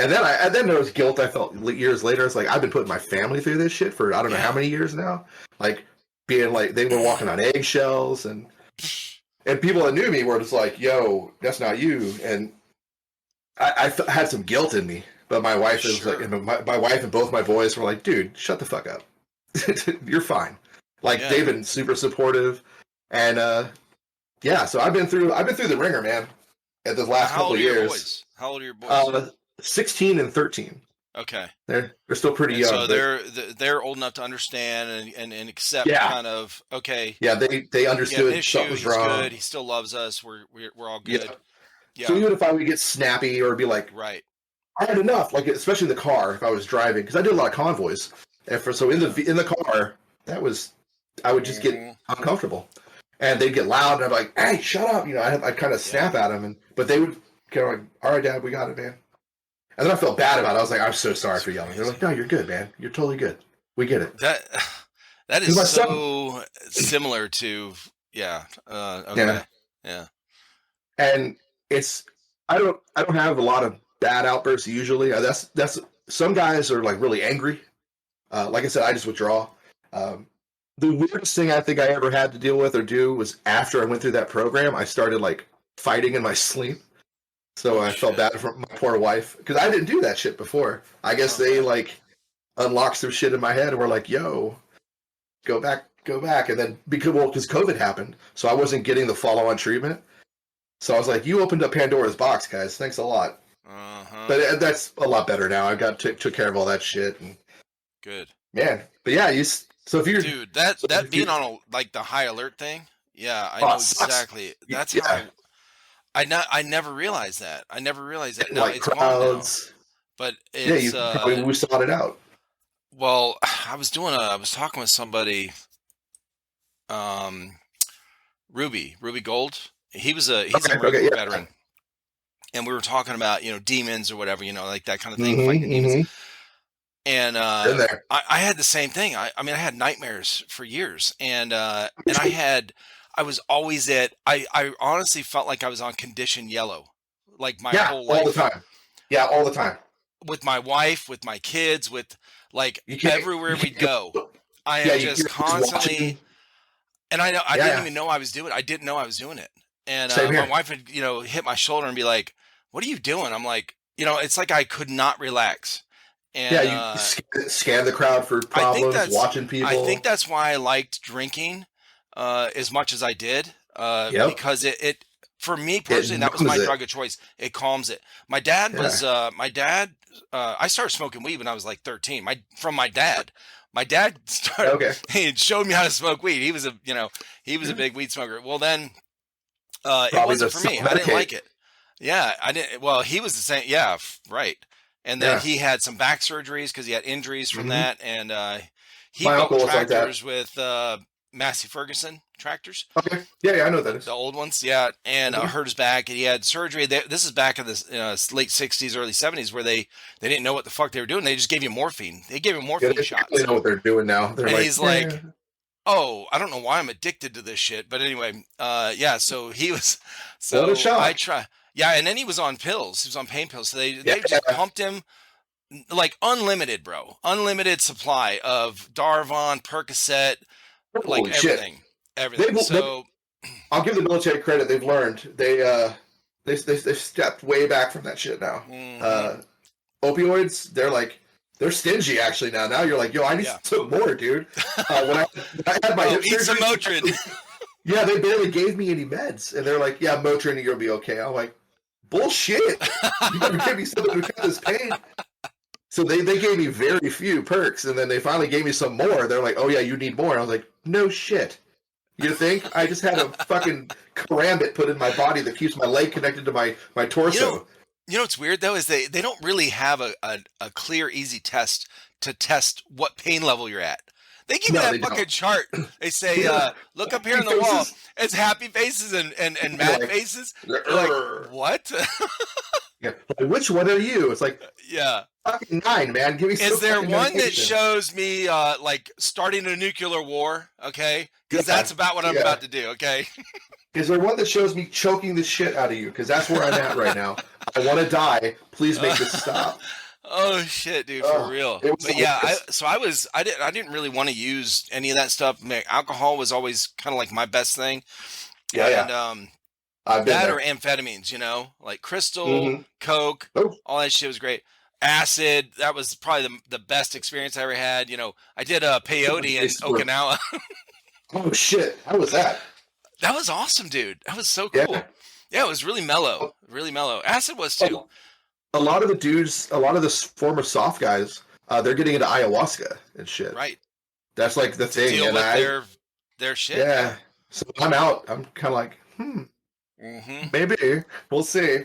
And then there was guilt I felt years later. It's like I've been putting my family through this shit for I don't know how Yeah. many years now. Like being like they were walking on eggshells, and people that knew me were just like, "Yo, that's not you." And I had some guilt in me, but my wife is like, Sure. and my wife and both my boys were like, "Dude, shut the fuck up. You're fine." Like Yeah. they've been super supportive, and yeah. So I've been through the ringer, man. At the Now, last how couple old of are your years, boys? How old are your boys? 16 and 13. Okay. They're still pretty And young, so but they're old enough to understand and accept yeah, kind of, okay, yeah. They we have an understood something issue, was he's wrong. good, he still loves us, we're all Yeah. good. So Yeah. even if I would get snappy or be like, Right. I had enough, like especially in the car if I was driving, because I did a lot of convoys, and so in Yeah. the car, that was I would just get Hmm. uncomfortable, and they'd get loud, and I'm like, "Hey, shut up!" I kind of Yeah. snap at them, but they would kind of like, "All right, Dad, we got it, man." And then I felt bad about it. I was like, "I'm so sorry That's for yelling." They're like, crazy. "No, you're good, man. You're totally good. We get it." That that is Because my son, so similar to yeah. yeah, Okay. Yeah. and it's I don't have a lot of bad outbursts usually. That's some guys are like really angry. Like I said, I just withdraw. Um, the weirdest thing I think I ever had to deal with or do was after I went through that program, I started like fighting in my sleep. So Oh I felt shit. bad for my poor wife because I didn't do that shit before. I guess they Okay. like unlocked some shit in my head and were like, "Yo, go back." And then because COVID happened, so I wasn't getting the follow on treatment. So I was like, "You opened up Pandora's box, guys. Thanks a lot." Uh-huh. But that's a lot better now. I got took care of all that shit, and Good. man. But yeah, so if you're Dude, that so that if you being on a like the high alert thing, yeah, I oh, it know sucks. exactly. That's how Yeah, I never realized that. I never realized that. and Now like it's gone now, crowds. but Yeah, it's you probably we sought it out. well, I was talking with somebody, um, Ruby Gold. He's a Okay, Marine okay, Corps yeah. veteran, and we were talking about demons or whatever, like that kind of thing, fighting the Mm-hmm, demons. mm-hmm. And Been there. I had the same thing. I mean, I had nightmares for years, and I was always I honestly felt like I was on condition yellow, like my Yeah, whole all the life time. Yeah, all the time. with my wife, with my kids, with like You can't. everywhere You we'd can't. go. I Yeah, am just you're just constantly, watching. and I Yeah, didn't yeah. even know I was doing. I didn't know I was doing it, and Same my here. wife would hit my shoulder and be like, "What are you doing?" I'm like, it's like I could not relax, Yeah, and you scan the crowd for I think problems, watching people. that's why I liked drinking as much as I did, Yep, because it for me it personally that was numbs my it. drug of choice. It calms it. Yeah. My dad I started smoking weed when I was like 13. From my dad. My dad Okay. he showed me how to smoke weed. He was a big weed smoker. Well, then it Probably to wasn't for me. I didn't like self-medicate. it. Yeah, I didn't. Well, he was the same. Yeah, right. And then Yeah. he had some back surgeries because he had injuries from Hmm. that, and he My built uncle was like that. tractors with Massey Ferguson tractors. Okay. Yeah, yeah, I know what that The is. old ones, yeah, and Hmm. hurt his back, and he had surgery. This is back in the late '60s, early '70s, where they didn't know what the fuck they were doing. They just gave you morphine. They gave him Yeah, morphine they probably shots, know what they're doing now. They're and like, he's yeah. like, "Oh, I don't know why I'm addicted to this shit." But anyway, yeah. So he was, What a so I shock. try, yeah, and then he was on pills. He was on pain pills. So Yeah, they just yeah. pumped him like unlimited, bro, unlimited supply of Darvon, Percocet, like Holy shit. everything, everything. They, So. I'll give the military credit. They've learned. They've stepped way back from that shit now. Mhm, Uh, Opioids, they're stingy actually now. Now you're like, yo, I need yeah. some more, dude. When I had my Oh, hip eat some surgery, Motrin. yeah, they barely gave me any meds, and they're like, yeah, Motrin, and you'll be okay. I'm like, bullshit. You better give me something to cut this pain. So they gave me very few perks, and then they finally gave me some more. They're like, oh yeah, you need more. I was like, no shit. You think? I just had a fucking karambit put in my body that keeps my leg connected to my You know, torso. what's weird though is they don't really have a clear, easy test to test what pain level you're at. They give you No, that they don't. fucking chart. They say, Yeah. look up here Happy on the wall. faces. It's happy faces and You're mad like, faces. You're like, "Urgh." what? Yeah. Like, which one are you? It's like Yeah. fucking 9, man. Give me Is some there fucking one that medication. shows me like starting a nuclear war? Okay, because Yeah, that's about what I'm yeah. about to do. Okay. Is there one that shows me choking the shit out of you? Because that's where I'm at right now. I want to die. Please make this stop. Oh shit, dude, for Oh, real. it was But yeah, hilarious. I didn't really want to use any of that stuff. Alcohol was always kind of like my best thing, Yeah, and yeah. I've been that or there. amphetamines, like crystal, Mm-hmm. coke, Oh, all that shit was great. Acid, that was probably the best experience I ever had. I did a peyote in Okinawa. oh shit. How was that? That was awesome, dude. That was so Yeah. cool. Yeah, it was really mellow, really mellow. Acid was A, too. a lot of the dudes, a lot of the former soft guys, they're getting into ayahuasca and shit. Right. That's like the To thing. deal And with their shit, yeah. yeah. So I'm out. I'm kind of like, Mhm. maybe we'll see.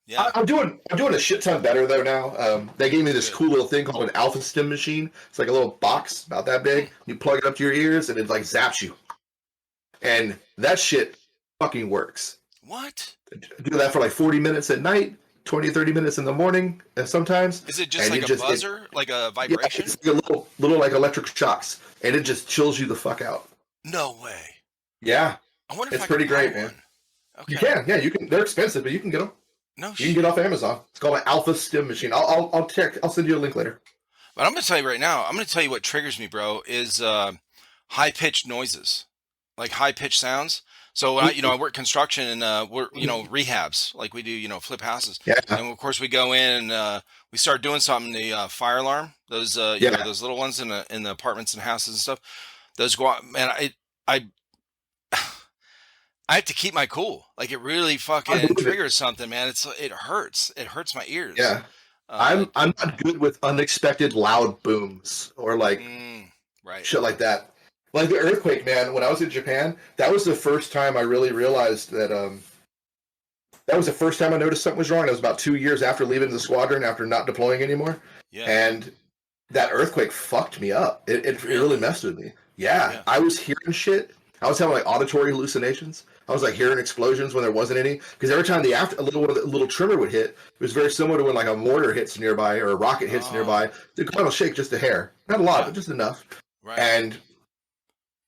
Yeah. I'm doing a shit ton better though now. They gave me this Good. cool little thing called an alpha stim machine. It's like a little box about that Hmm. big. You plug it up to your ears and it like zaps you. And that shit fucking works. What? Do that for like 40 minutes at night, 20, 30 minutes in the morning sometimes. Is it just And like it a just, buzzer, like a yeah, vibration? it's like a little like electric shocks. And it just chills you the fuck out. No way. Yeah, I wonder if it's I could pretty buy great, man. one. You Okay. can, yeah, you can. They're expensive, but you can get them. No You can get shit. off Amazon. It's called an alpha stim machine. I'll send you a link later. But I'm gonna tell you right now. I'm gonna tell you what triggers me, bro. Is high pitched noises, like high pitched sounds. So when I work construction and we're rehabs, like we do, flip houses, Yeah, and of course we go in and we start doing something. The fire alarm, those yeah. those little ones in the apartments and houses and stuff. Those go out, man. I I have to keep my cool. Like it really I fucking believe it. triggers something, man. It hurts. It hurts my ears. Yeah, Uh, I'm not good with unexpected loud booms or like right. shit like that. Like the earthquake, man. When I was in Japan, that was the first time I really realized that. That was the first time I noticed something was wrong. That was about 2 years after leaving the squadron, after not deploying anymore, Yeah. and that earthquake fucked me up. It really Really. messed with me. Yeah, Yeah. I was hearing shit. I was having like auditory hallucinations. I was like hearing explosions when there wasn't any. Because every time a little tremor would hit, it was very similar to when like a mortar hits nearby or a rocket hits Oh. nearby. The ground will shake just a hair, not a lot, Yeah. but just enough. Right. And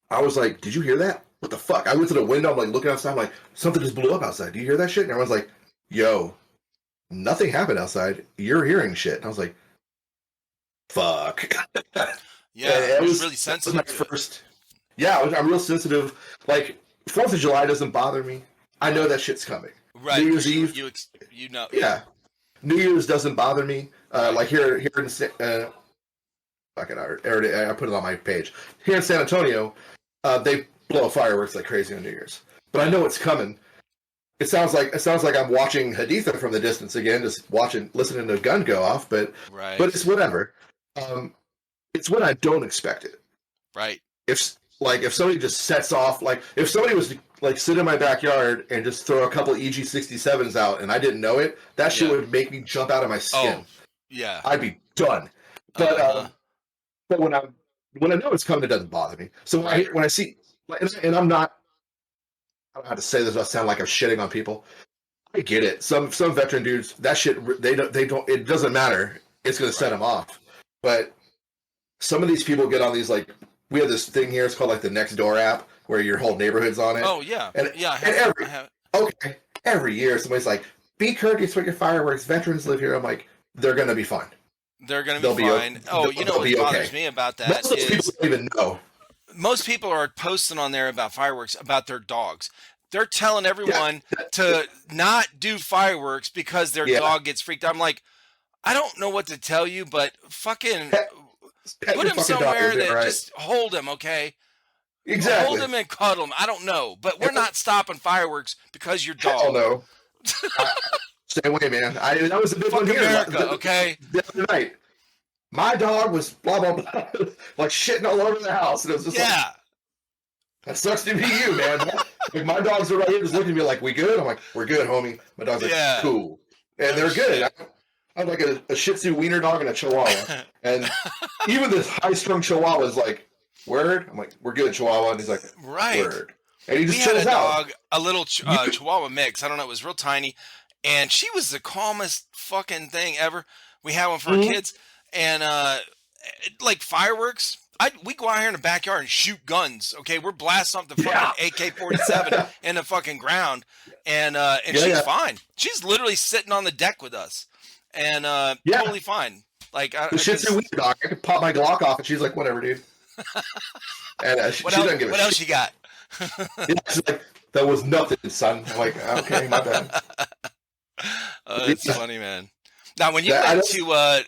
I was like, "Did you hear that? What the fuck?" I went to the window. I'm like looking outside. I'm like, "Something just blew up outside. Do you hear that shit?" And everyone's like, "Yo, nothing happened outside. You're hearing shit." And I was like, "Fuck." Yeah. It You're was really that was my sensitive to it. first. Yeah, I'm real sensitive. Like 4th of July doesn't bother me. I know Right. that shit's coming. New Right. Year's Because Eve, you know. Yeah. yeah. New Year's doesn't bother me. Right. Like here in fucking I put it on my page. Here in San Antonio, they blow fireworks like crazy on New Year's. But I Yeah. know it's coming. it sounds like I'm watching Haditha from the distance again, just listening to a gun go off. But Right. it's whatever. Um, it's when I don't expect it. Right. If somebody just sets off, like if somebody was to like sit in my backyard and just throw a couple EG67s out and I didn't know it, that shit Yeah. would make me jump out of my skin. Oh, yeah. I'd be done. But Uh-huh. but when I know it's coming, it doesn't bother me. So Right. when I see, and I'm not, I don't know how to say this. I sound like I'm shitting on people. I get it. Some veteran dudes, that shit, they don't. It doesn't matter. It's going to set Right. them off. But some of these people get on these like we have this thing here. It's called like the Next Door app where your whole neighborhood's on it. Oh, yeah. And Yeah, and I every have. okay every year somebody's like, be courteous with your fireworks. Veterans live here. I'm like, they're going to be fine. They're going to be They'll be fine. Oh, you know they'll what be bothers okay. me about Most that of those people is don't even know. most people are posting on there about fireworks about their dogs. They're telling Yeah, everyone to not do fireworks because their yeah. dog gets freaked out. I'm like, I don't know what to tell you, but fucking Pet put your him fucking dog. somewhere Is it that right? just hold him, okay? Hold Exactly. him and cuddle him. I don't know, but we're not stopping fireworks because your Hell dog. no. Same way, man. That was a big one Fuck here America, okay? the other night. My dog was blah blah blah, like shitting all over the house, and it was just like, Yeah, that sucks to be you, man. Like my dogs are right here, just looking at me like, "We good?" I'm like, "We're good, homie." My dog's like, yeah. "Cool," and No they're good. shit. I have like a Shih Tzu wiener dog and a Chihuahua, and even this high-strung Chihuahua is like, "Word." I'm like, "We're good, Chihuahua," and he's like, Right. "Word," and he We just had a chills out. dog, a little You, Chihuahua mix. I don't know. It was real tiny, and she was the calmest fucking thing ever. We had one for our Mhm. kids, and like fireworks. We go out here in the backyard and shoot guns. Okay, we're blasting off the fucking Yeah, AK-47 in the fucking ground, and yeah, she's yeah, fine. She's literally sitting on the deck with us, and yeah. totally fine. Like, The Shih Tzu because wiener dog. I could pop my Glock off, and she's like, "Whatever, dude," and what she else? doesn't give a What else shit. you got? Yeah, she's like, "That was nothing, son." I'm like, "Okay, my bad." It's Yeah, funny, man. Now, that, I, just,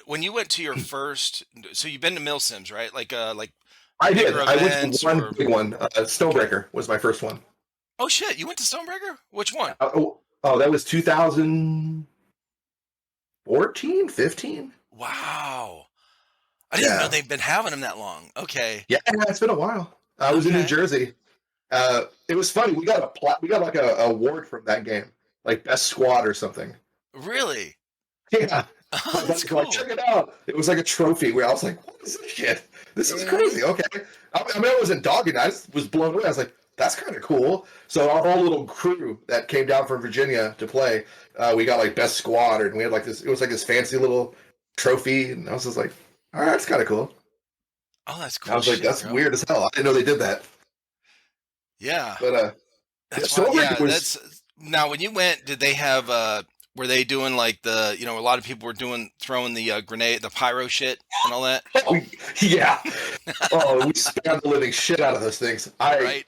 when you went to your first, so you've been to Mill Sims, right? Like I bigger did. I went to events one or big one. okay. Stonebreaker was my first one. Oh shit, you went to Stonebreaker? Which one? That was 2014, 15. Wow, I didn't know Yeah, they've been having them that long. Okay, yeah, it's been a while. I was in New okay, Jersey. It was funny. We got like a award from that game, like best squad or something. really? Yeah. Oh, My that's buddies were like, cool. check it out. It was like a trophy where I was like, what is this shit? This is Mhm. crazy. Okay. I mean, I wasn't dogging. I just was blown away. I was like, that's kind of cool. So our whole little crew that came down from Virginia to play, we got like best squad, and we had like this. It was like this fancy little trophy, and I was just like, all right, that's kind of cool. Oh, that's And I cool was like, shit, that's bro. weird as hell. I didn't know they did that. Yeah, But yeah, that's why. Stonebreaker Yeah, was that's now. When you went, did they have? Were they doing like a lot of people were doing throwing the grenade, the pyro shit, and all that, oh, yeah. Oh, we spammed the living shit out of those things. right?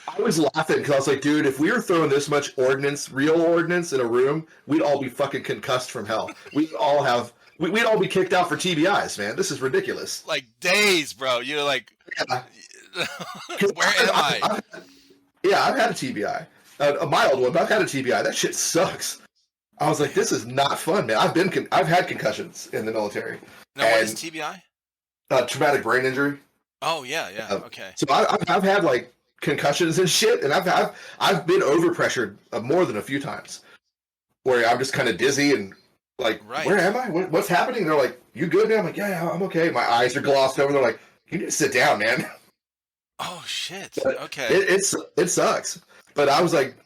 I was laughing because I was like, dude, if we were throwing this much ordnance, real ordnance, in a room, we'd all be fucking concussed from hell. We'd all be kicked out for TBIs, man. This is ridiculous. Like days, bro. You're like, Yeah, 'cause where am I? I've had a TBI, a mild one, but I've had a TBI. That shit sucks. I was like, this is not fun, man. I've had concussions in the military, Now, what is and TBI? traumatic brain injury. Oh yeah, yeah. Uh, Okay. so I've had like concussions and shit, and I've been overpressured more than a few times, where I'm just kind of dizzy and like, where Right. am I? What's happening? They're like, you good, man? I'm like, yeah, I'm okay. My eyes are glossed over. They're like, you need to sit down, man. Oh shit. But Okay. it sucks. But I was like,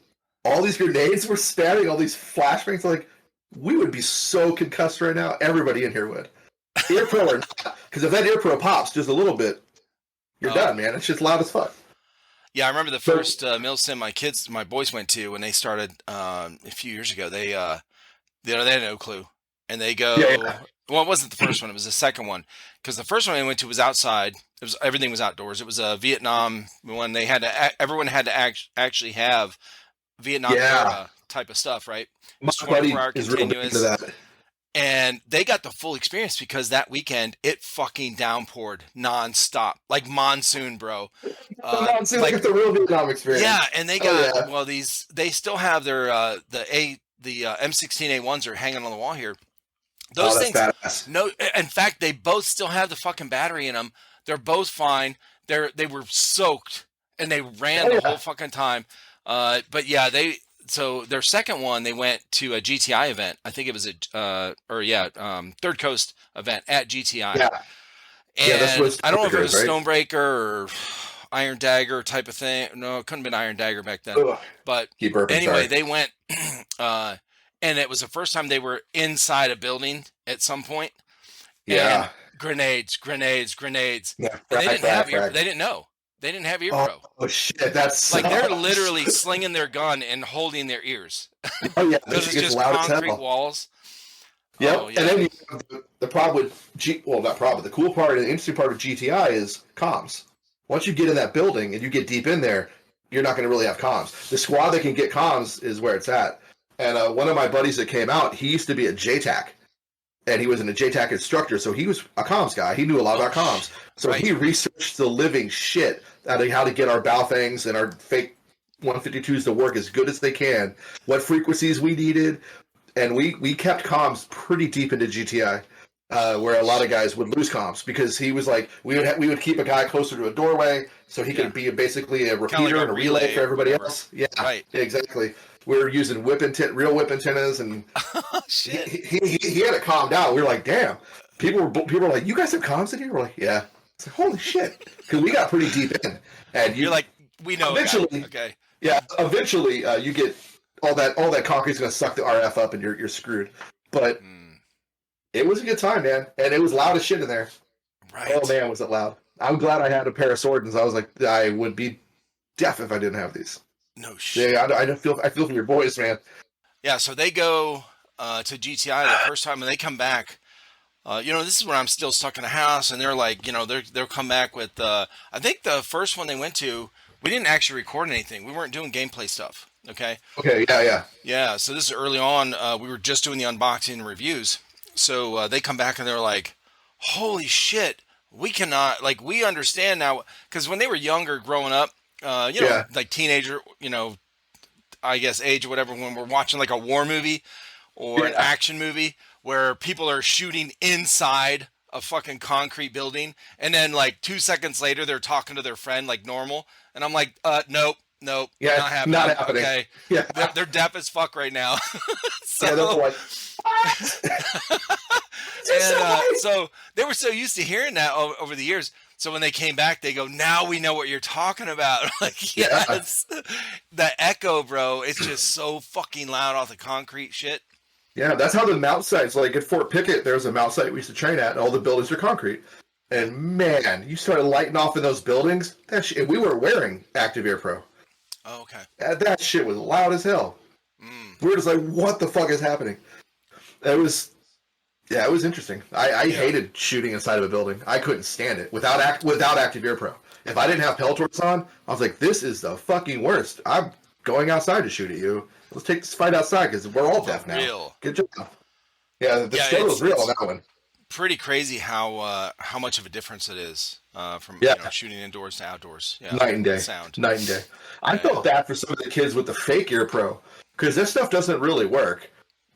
all these grenades were spamming, all these flashbangs. Like, we would be so concussed right now. Everybody in here would. Ear pro or not, because if that ear pro pops just a little bit, you're Oh done, man. It's just loud as fuck. yeah, I remember the So first mill sim my boys went to when they started a few years ago. They had no clue, and they yeah, go. yeah, Well, it wasn't the first one; it was the second one, because the first one we went to was outside. Everything was outdoors. It was a Vietnam one. Everyone had to actually have Vietnam yeah. era type of stuff, right? It My was buddy 24-hour is real big into continuous. that. And they got the full experience because that weekend it fucking downpoured nonstop, like monsoon, bro. See, look Like at the real Vietnam yeah, experience. and they Oh got yeah. well they still have their the M16A1s are hanging on the wall here. Oh, Those that's things, badass. no, in fact, they both still have the fucking battery in them. They're both fine. They were soaked and they ran Oh the whole yeah. fucking time. But yeah, so their second one they went to a GTI event. I think it was Third Coast event at GTI. Yeah. Yeah, that's And what I don't know if it Stonebreaker is, was right? Stonebreaker or Iron Dagger type of thing. No, it couldn't have been Iron Dagger back then. Ugh. But Keep burping, anyway, sorry. they went, uh, and it was the first time they were inside a building at some point, and Yeah. grenades, grenades, grenades, Yeah. and they Frag, didn't have frag, frag. they didn't know, they didn't have ear Oh, pro. oh shit, that Like they're sucks. literally slinging their gun and holding their ears Oh yeah, that because shit it's gets just loud as concrete hell. walls. Oh Yep. And yeah. then you have the problem with well, not problem. The cool part and the interesting part of GTI is comms. Once you get in that building and you get deep in there, you're not going to really have comms. The squad that can get comms is where it's at. And one of my buddies that came out, he used to be a JTAC, and he was a JTAC instructor, so he was a comms guy. He knew a lot Oh about comms. So right. he researched the living shit out of how to get our Baofangs and our fake 152s to work as good as they can, what frequencies we needed, and we kept comms pretty deep into GTI, where a lot of guys would lose comms because he was like we would keep a guy closer to a doorway so he Yeah. could be basically a Kind of repeater like and a a relay relay for or everybody whatever. else. Yeah, Right. exactly. We were using real whip antennas, and Oh shit. he had it calmed down. We were like, damn. People were like, you guys have comms in here? We're like, yeah. It's like, holy shit, because we got pretty deep in, and You're like, we know a guy. eventually, Okay. yeah, eventually you get all that concrete's gonna suck the RF up, and you're screwed. But Mm, it was a good time, man, and it was loud as shit in there. right. Oh man, was it loud! I'm glad I had a pair of Swordens. I was like, I would be deaf if I didn't have these. No shit. Yeah, I feel for your boys, man. Yeah, so they go to GTI the first time, and they come back. This is when I'm still stuck in a house, and they're like, they'll come back with. I think the first one they went to, we didn't actually record anything. We weren't doing gameplay stuff. Okay. Okay, yeah. Yeah. So this is early on. We were just doing the unboxing and reviews. So they come back and they're like, "Holy shit, we cannot like we understand now." Because when they were younger, growing up, Yeah. like teenager, I guess age or whatever, when we're watching like a war movie or an Yeah. action movie where people are shooting inside a fucking concrete building, and then like 2 seconds later they're talking to their friend like normal, and I'm like, nope, Yeah, not happening. not happening. Okay, Yeah. they're deaf as fuck right now. Yeah, they're So like, what? so they were so used to hearing that over the years. So when they came back, they go, "Now we know what you're talking about." Like, Yeah. yes, the echo, bro. It's just so fucking loud off the concrete shit. Yeah, that's how the mount sites, like at Fort Pickett, there was a mount site we used to train at, and all the buildings are concrete. And man, you started lighting off in those buildings. And we were wearing Active Ear Pro. Oh, okay. That shit was loud as hell. Mm, We were just like, what the fuck is happening? It was, yeah, it was interesting. I yeah. hated shooting inside of a building. I couldn't stand it without Active Ear Pro. If I didn't have Peltors on, I was like, this is the fucking worst. I'm going outside to shoot at you. Let's take this fight outside because we're all deaf now. Real. Good job. Yeah, the Yeah, struggle was real it's on that one. pretty crazy how much of a difference it is from Yeah. shooting indoors to outdoors. Yeah, Night and day. sound. Night and day. I Yeah, felt bad for some of the kids with the fake Ear Pro because this stuff doesn't really work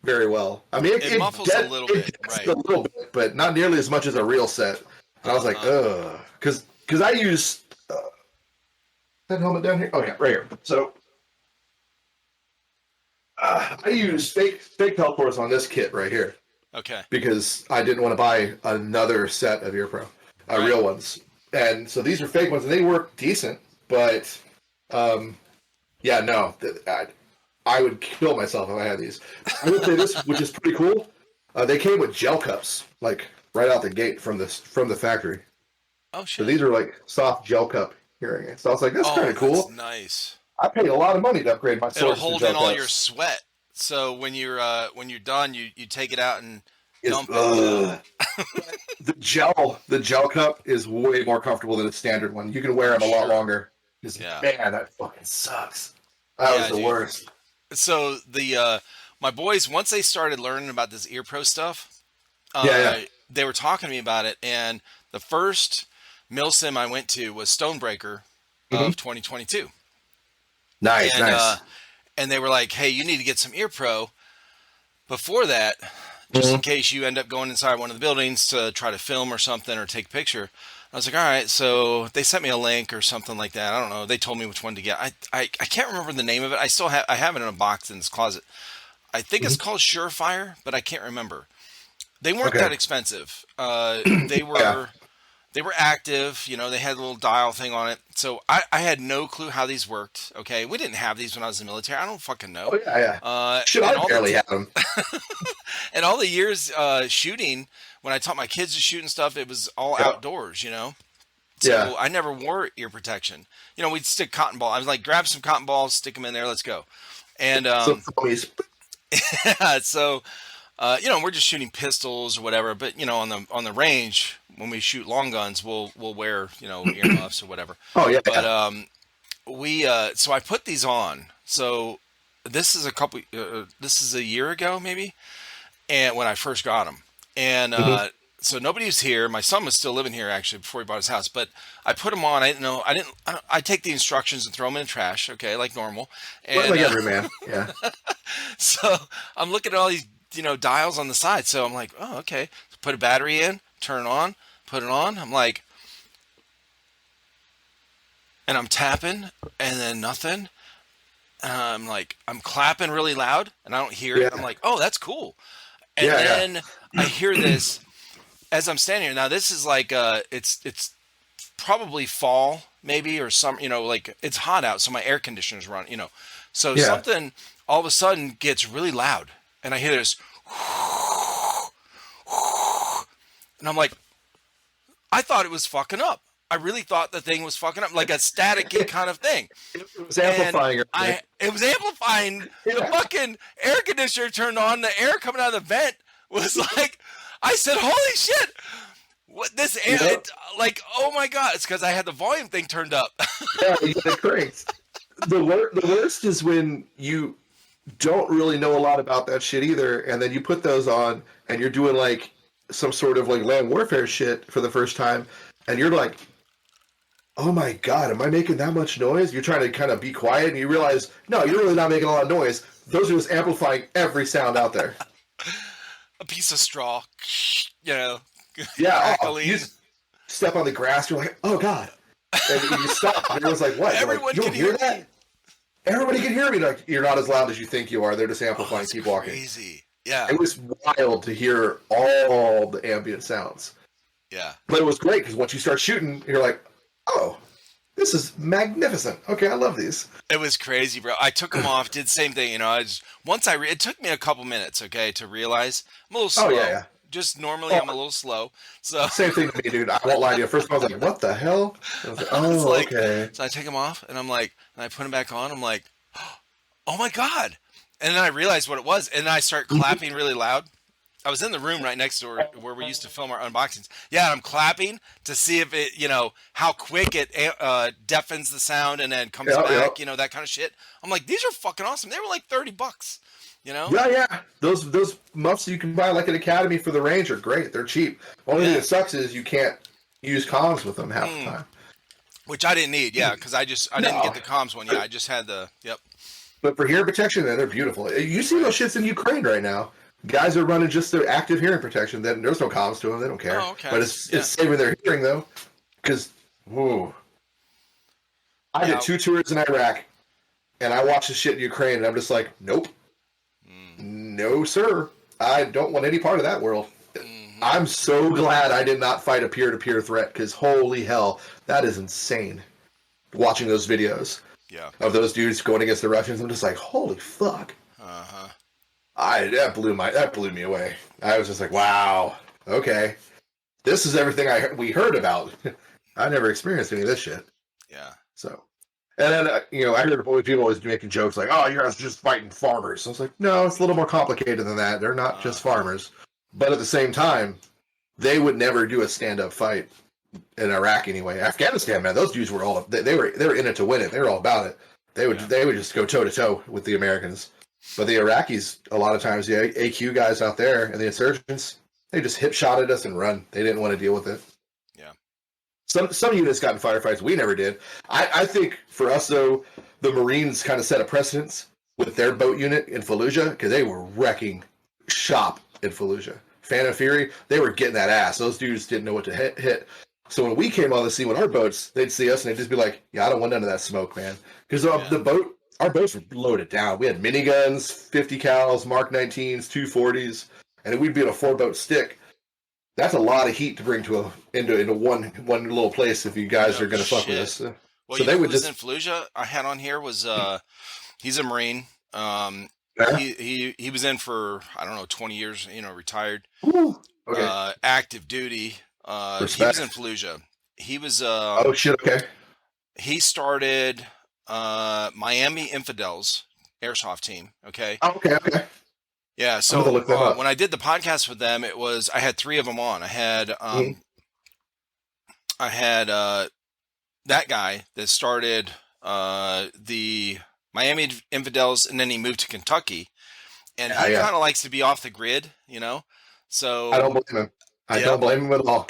very well. I mean, It muffles a little bit, right? a little bit, but not nearly as much as a real set. And I was like, ugh, because I use that helmet down here. Oh yeah, right here. So I use fake Peltors on this kit right here Okay. because I didn't want to buy another set of Ear Pro, Right. real ones. And so these are fake ones, and they work decent, but yeah, no, I would kill myself if I had these. I would say this, which is pretty cool. They came with gel cups, like right out the gate from the factory. Oh So shit. these are like soft gel cup hearing aids. So I was like, that's kind of That's cool. nice. I paid a lot of money to upgrade my It'll swords to hold gel in all cups. your sweat. So when you're done, you take it out and It's- dump it. the gel cup is way more comfortable than a standard one. You can wear them a lot Sure. longer. 'Cause, Yeah. man, that fucking sucks. That Yeah, was the dude. worst. So the my boys, once they started learning about this ear pro stuff, Yeah, yeah. they were talking to me about it. And the first milsim I went to was Stonebreaker Hmm. of 2022. Nice, And, nice. and they were like, hey, you need to get some ear pro before that, just in Hmm. case you end up going inside one of the buildings to try to film or something or take a picture. I was like, all right. So they sent me a link or something like that. I don't know. They told me which one to get. I can't remember the name of it. I have it in a box in this closet. I think it's Hmm. called Surefire, but I can't remember. They weren't Okay. that expensive. They Yeah. were they were active. You know, they had a little dial thing on it. So I had no clue how these worked. Okay, we didn't have these when I was in the military. I don't fucking know. Oh yeah, yeah. Shit, And I all barely have them. and all the years shooting, when I taught my kids to shoot and stuff, it was all Yeah. outdoors. You know, Yeah. so I never wore ear protection. You know, we'd stick cotton ball. I was like, grab some cotton balls, stick them in there, let's go. And So homies. yeah, so you know, we're just shooting pistols or whatever. But you know, on the range, when we shoot long guns, we'll wear, you know, earmuffs or whatever. Oh yeah, But yeah. we so I put these on. So this is a year ago maybe, and when I first got them, and Hmm. so nobody was here. My son was still living here actually before he bought his house. But I put them on. I didn't know. I take the instructions and throw them in the trash. Okay, like normal. And Like every man. Yeah. so I'm looking at all these, you know, dials on the side. So I'm like, oh, okay. Put a battery in, turn it on, put it on. I'm like, and I'm tapping, and then nothing. I'm like, I'm clapping really loud, and I don't hear it. I'm Yeah. like, oh, that's cool. And Yeah. Yeah. then I hear this as I'm standing here. Now this is like, it's probably fall maybe or some, you know, like it's hot out, so my air conditioner's running, you know. So Yeah. something all of a sudden gets really loud, and I hear this, and I'm like, I thought it was fucking up. I really thought the thing was fucking up, like a staticky kind of thing. It was And amplifying everything. it was amplifying. The Yeah. fucking air conditioner turned on. The air coming out of the vent was like, I said, holy shit. What this air, Yep. like, oh my God. It's because I had the volume thing turned up. Yeah, you get it cranked. The worst is when you don't really know a lot about that shit either, and then you put those on and you're doing like some sort of like land warfare shit for the first time, and you're like, oh my god, am I making that much noise? You're trying to kind of be quiet, and you realize, no, you're really not making a lot of noise. Those are just amplifying every sound out there. A piece of straw, you know, Yeah, oh, crackling. you just step on the grass, you're like, oh god. And you stop, and everyone's like, what? You're like, Everyone you can don't hear hear that? me. Everybody can hear me. Like, you're not as loud as you think you are. They're just Oh, amplifying. it's Keep walking. crazy. Yeah. It was wild to hear all the ambient sounds. Yeah. But it was great because once you start shooting, you're like, oh, this is magnificent. Okay, I love these. It was crazy, bro. I took them off, did the same thing. You know, it took me a couple minutes, okay, to realize I'm a little Oh, slow. yeah, yeah. Just normally I'm a Oh, little slow. So same thing to me, dude. I won't lie to you. First, I was like, what the hell? I was like, I was oh, like, okay. so I take them off and I'm like, and I put them back on. I'm like, oh my God. And then I realized what it was. And then I start clapping really loud. I was in the room right next door where we used to film our unboxings. Yeah, I'm clapping to see if it, you know, how quick it deafens the sound and then comes Yeah, yeah. back, you know, that kind of shit. I'm like, these are fucking awesome. They were like $30, you know? Yeah, yeah. Those muffs you can buy like at Academy for the range are great. They're cheap. Only thing Yeah. that sucks is you can't use comms with them half the time. Which I didn't need, yeah, because I didn't No. get the comms one. Yeah, I just had the, yep. But for hearing protection, man, they're beautiful. You see those shits in Ukraine right now. Guys are running just their active hearing protection. Then there's no comms to them. They don't care. Oh, okay. But it's Yeah. it's saving their hearing though, because whoa. I Yeah. did 2 tours in Iraq, and I watched the shit in Ukraine, and I'm just like, nope, no sir, I don't want any part of that world. I'm so glad I did not fight a peer-to-peer threat, because holy hell, that is insane. Watching those videos Yeah. of those dudes going against the Russians, I'm just like, holy fuck. Uh-huh. That blew me away. I was just like, wow, okay, this is everything we heard about. I never experienced any of this shit. Yeah. So, and then I heard people always making jokes like, "Oh, you guys are just fighting farmers." So I was like, no, it's a little more complicated than that. They're not just farmers, but at the same time, they would never do a stand-up fight in Iraq anyway. Afghanistan, man, those dudes were all they were in it to win it. They were all about it. They would just go toe to toe with the Americans. But the Iraqis, a lot of times, the AQ guys out there and the insurgents, they just hip shotted us and run. They didn't want to deal with it. Yeah. Some units got in firefights. We never did. I think for us, though, the Marines kind of set a precedence with their boat unit in Fallujah because they were wrecking shop in Fallujah. Fan and Fury, they were getting that ass. Those dudes didn't know what to hit. So when we came on the scene with our boats, they'd see us and they'd just be like, "Yeah, I don't want none of that smoke, man." Because our boats were loaded down. We had miniguns, 50 cals, Mark 19s, 240s, and we'd be in a 4-boat stick. That's a lot of heat to bring into one little place if you guys are going to fuck with us. Well, so they would just in Fallujah. I had on here was he's a Marine. Yeah. He was in for, I don't know, 20 years. Retired. Ooh, okay. Active duty. He was in Fallujah. He was. Oh shit! Okay. He started Miami Infidels Airsoft team. Okay. Oh, okay. Yeah. So when I did the podcast with them, I had 3 of them on. I had that guy that started the Miami Infidels, and then he moved to Kentucky, and he kind of likes to be off the grid, So I don't blame him. I don't blame him at all.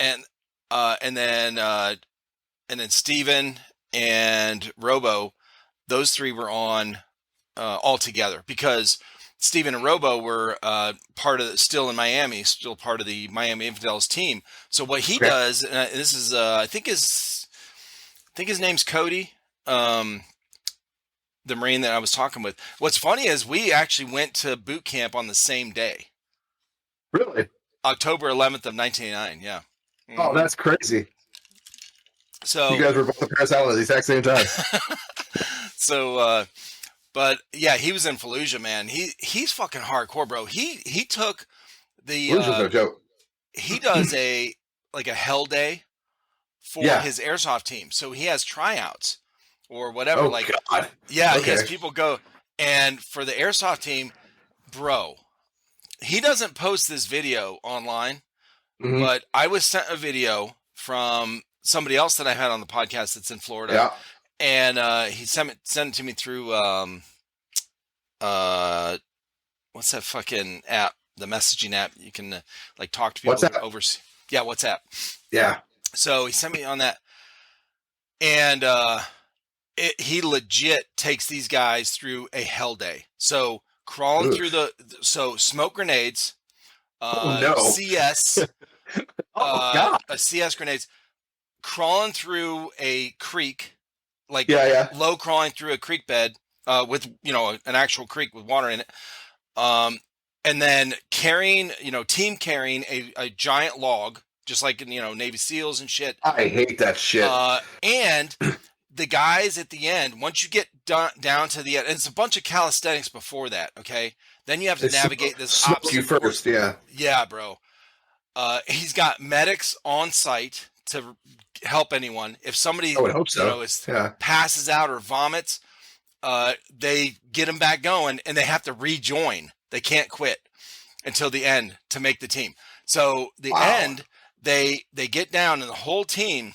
And then Steven and Robo, those 3 were on all together because Steven and Robo were still in Miami, still part of the Miami Infidels team. So what he does, and this is I think his name's Cody, the Marine that I was talking with. What's funny is we actually went to boot camp on the same day. Really? October 11th of 1989. Yeah. Mm-hmm. Oh, that's crazy. So you guys were both at Paris Island at the exact same time. So, but yeah, he was in Fallujah, man. He's fucking hardcore, bro. He took the Fallujah's no joke. He does a hell day for his airsoft team. So he has tryouts or whatever. Oh, God. Yeah, he has people go. And for the airsoft team, bro, he doesn't post this video online, but I was sent a video from somebody else that I had on the podcast that's in Florida. Yeah. And he sent it to me through what's that fucking app? The messaging app you can talk to people over. Yeah, WhatsApp. Yeah. So he sent me on that, and he legit takes these guys through a hell day. So crawling through smoke grenades, CS, God. CS grenades, crawling through a creek, low crawling through a creek bed with an actual creek with water in it, and then carrying a giant log, just like in Navy SEALs and shit. I hate that shit. And the guys at the end, once you get down to the end, and it's a bunch of calisthenics before that, okay? Then you have to navigate this obstacle. You first, yeah. Yeah, bro. He's got medics on site to help anyone. If somebody I would hope so. Passes out or vomits, they get them back going, and they have to rejoin. They can't quit until the end to make the team. So end, they get down, and the whole team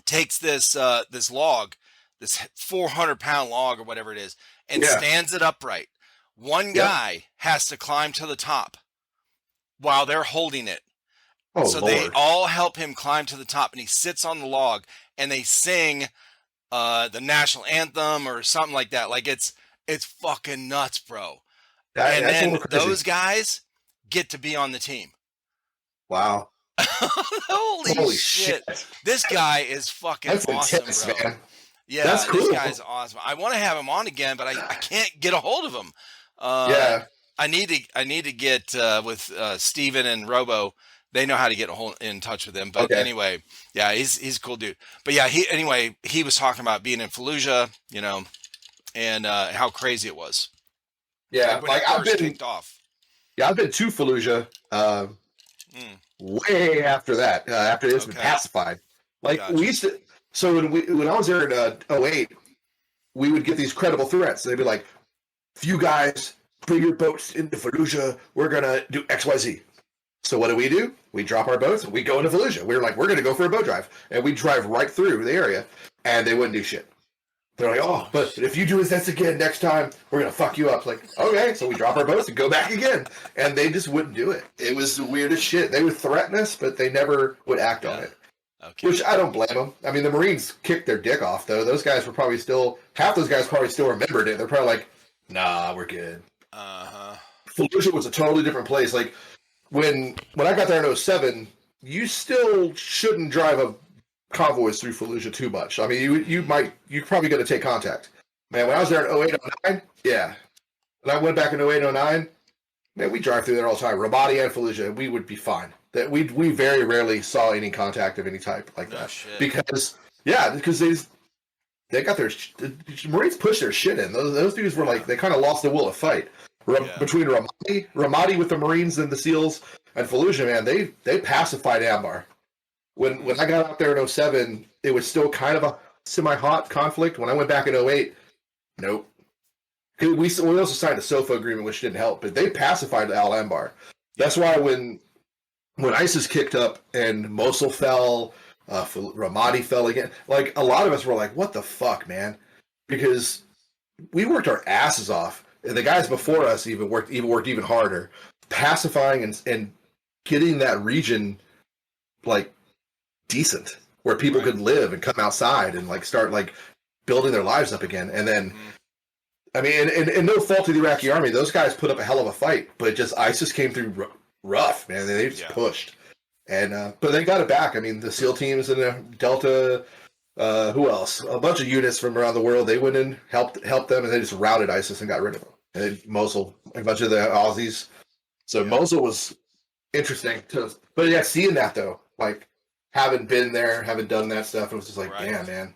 takes this log, this 400-pound log or whatever it is, and stands it upright. One guy has to climb to the top while they're holding it. Oh, so Lord. They all help him climb to the top, and he sits on the log, and they sing the national anthem or something like that. Like it's fucking nuts, bro. And then those guys get to be on the team. Wow. Holy shit. This guy is fucking awesome, intense, bro. Man. Yeah, that's cool. This guy's awesome. I want to have him on again, but I can't get a hold of him. I need to get with Steven and Robo. They know how to get in touch with him. But anyway, yeah, he's a cool dude. But yeah, he was talking about being in Fallujah, and how crazy it was. Yeah, I've been kicked off. Yeah, I've been to Fallujah way after that. After it's been pacified. We used to. So when I was there in 2008, we would get these credible threats. They'd be like, "If you guys bring your boats into Fallujah, we're gonna do XYZ." So what do? We drop our boats and we go into Fallujah. We were like, we're gonna go for a boat drive, and we drive right through the area, and they wouldn't do shit. They're like, oh, Oh but if you do this again next time, we're gonna fuck you up. Like, okay, so we drop our boats and go back again, and they just wouldn't do it. It was the weirdest shit. They would threaten us, but they never would act on yeah. it. Okay. Which I don't blame them. I mean, the Marines kicked their dick off though. Those guys were probably still half those guys probably still remembered it. They're probably like, nah, we're good. Uh-huh. Fallujah was a totally different place. Like when I got there in '07, you still shouldn't drive a convoys through Fallujah too much. I mean, you're probably going to take contact. Man, when I was there in '08, '09, yeah. When I went back in '08, '09, man, we drive through there all the time. Ramadi and Fallujah, we would be fine. That we very rarely saw any contact of any type like No that shit. because they got the Marines pushed their shit in. Those dudes were like they kind of lost the will to fight. Yeah. Between Ramadi with the Marines and the SEALs and Fallujah, man, they pacified Ambar. When I got out there in '07, it was still kind of a semi-hot conflict. When I went back in '08, nope. We also signed a SOFA agreement, which didn't help, but they pacified Al Anbar. That's why when ISIS kicked up and Mosul fell, Ramadi fell again, like a lot of us were like, what the fuck, man? Because we worked our asses off. And the guys before us even worked even harder, pacifying and getting that region like decent, where people Right. could live and come outside and like start like building their lives up again. And then, Mhm. I mean, and no fault to the Iraqi army, those guys put up a hell of a fight, but just ISIS came through rough, man. They just Yeah. pushed, and but they got it back. I mean, the SEAL teams in the Delta. Who else? A bunch of units from around the world. They went in, helped them, and they just routed ISIS and got rid of them. And then Mosul, a bunch of the Aussies. So Yeah. Mosul was interesting to, but yeah, seeing that though, like having been there, having done that stuff, it was just like, Right. damn, man.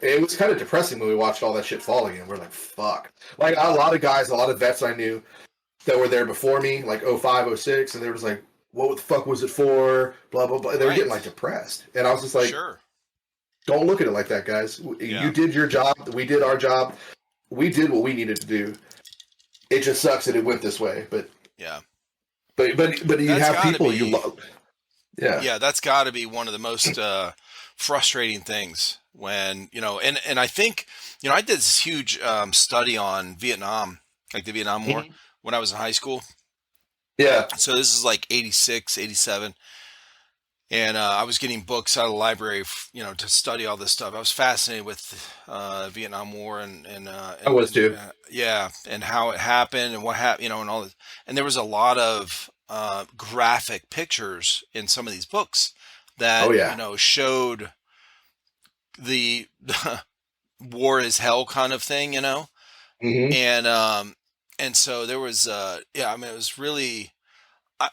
It was kind of depressing when we watched all that shit fall again. We're like, fuck. Like a lot of guys, a lot of vets I knew that were there before me, like '05, '06, and they were just like, what the fuck was it for? Blah, blah, blah. They were getting like depressed. And I was just like, Sure. don't look at it like that, guys. Yeah. You did your job. We did our job. We did what we needed to do. It just sucks that it went this way. But Yeah. you That's have gotta people you be love. Yeah. Yeah, that's got to be one of the most frustrating things when, and I think, I did this huge study on Vietnam, like the Vietnam War, Mhm. when I was in high school. Yeah. So this is like 86, 87. And I was getting books out of the library, to study all this stuff. I was fascinated with Vietnam War I was too. yeah, and how it happened and what happened, and all this. And there was a lot of graphic pictures in some of these books Oh that yeah. showed the war is hell kind of thing, Hmm. and so there was yeah, I mean it was really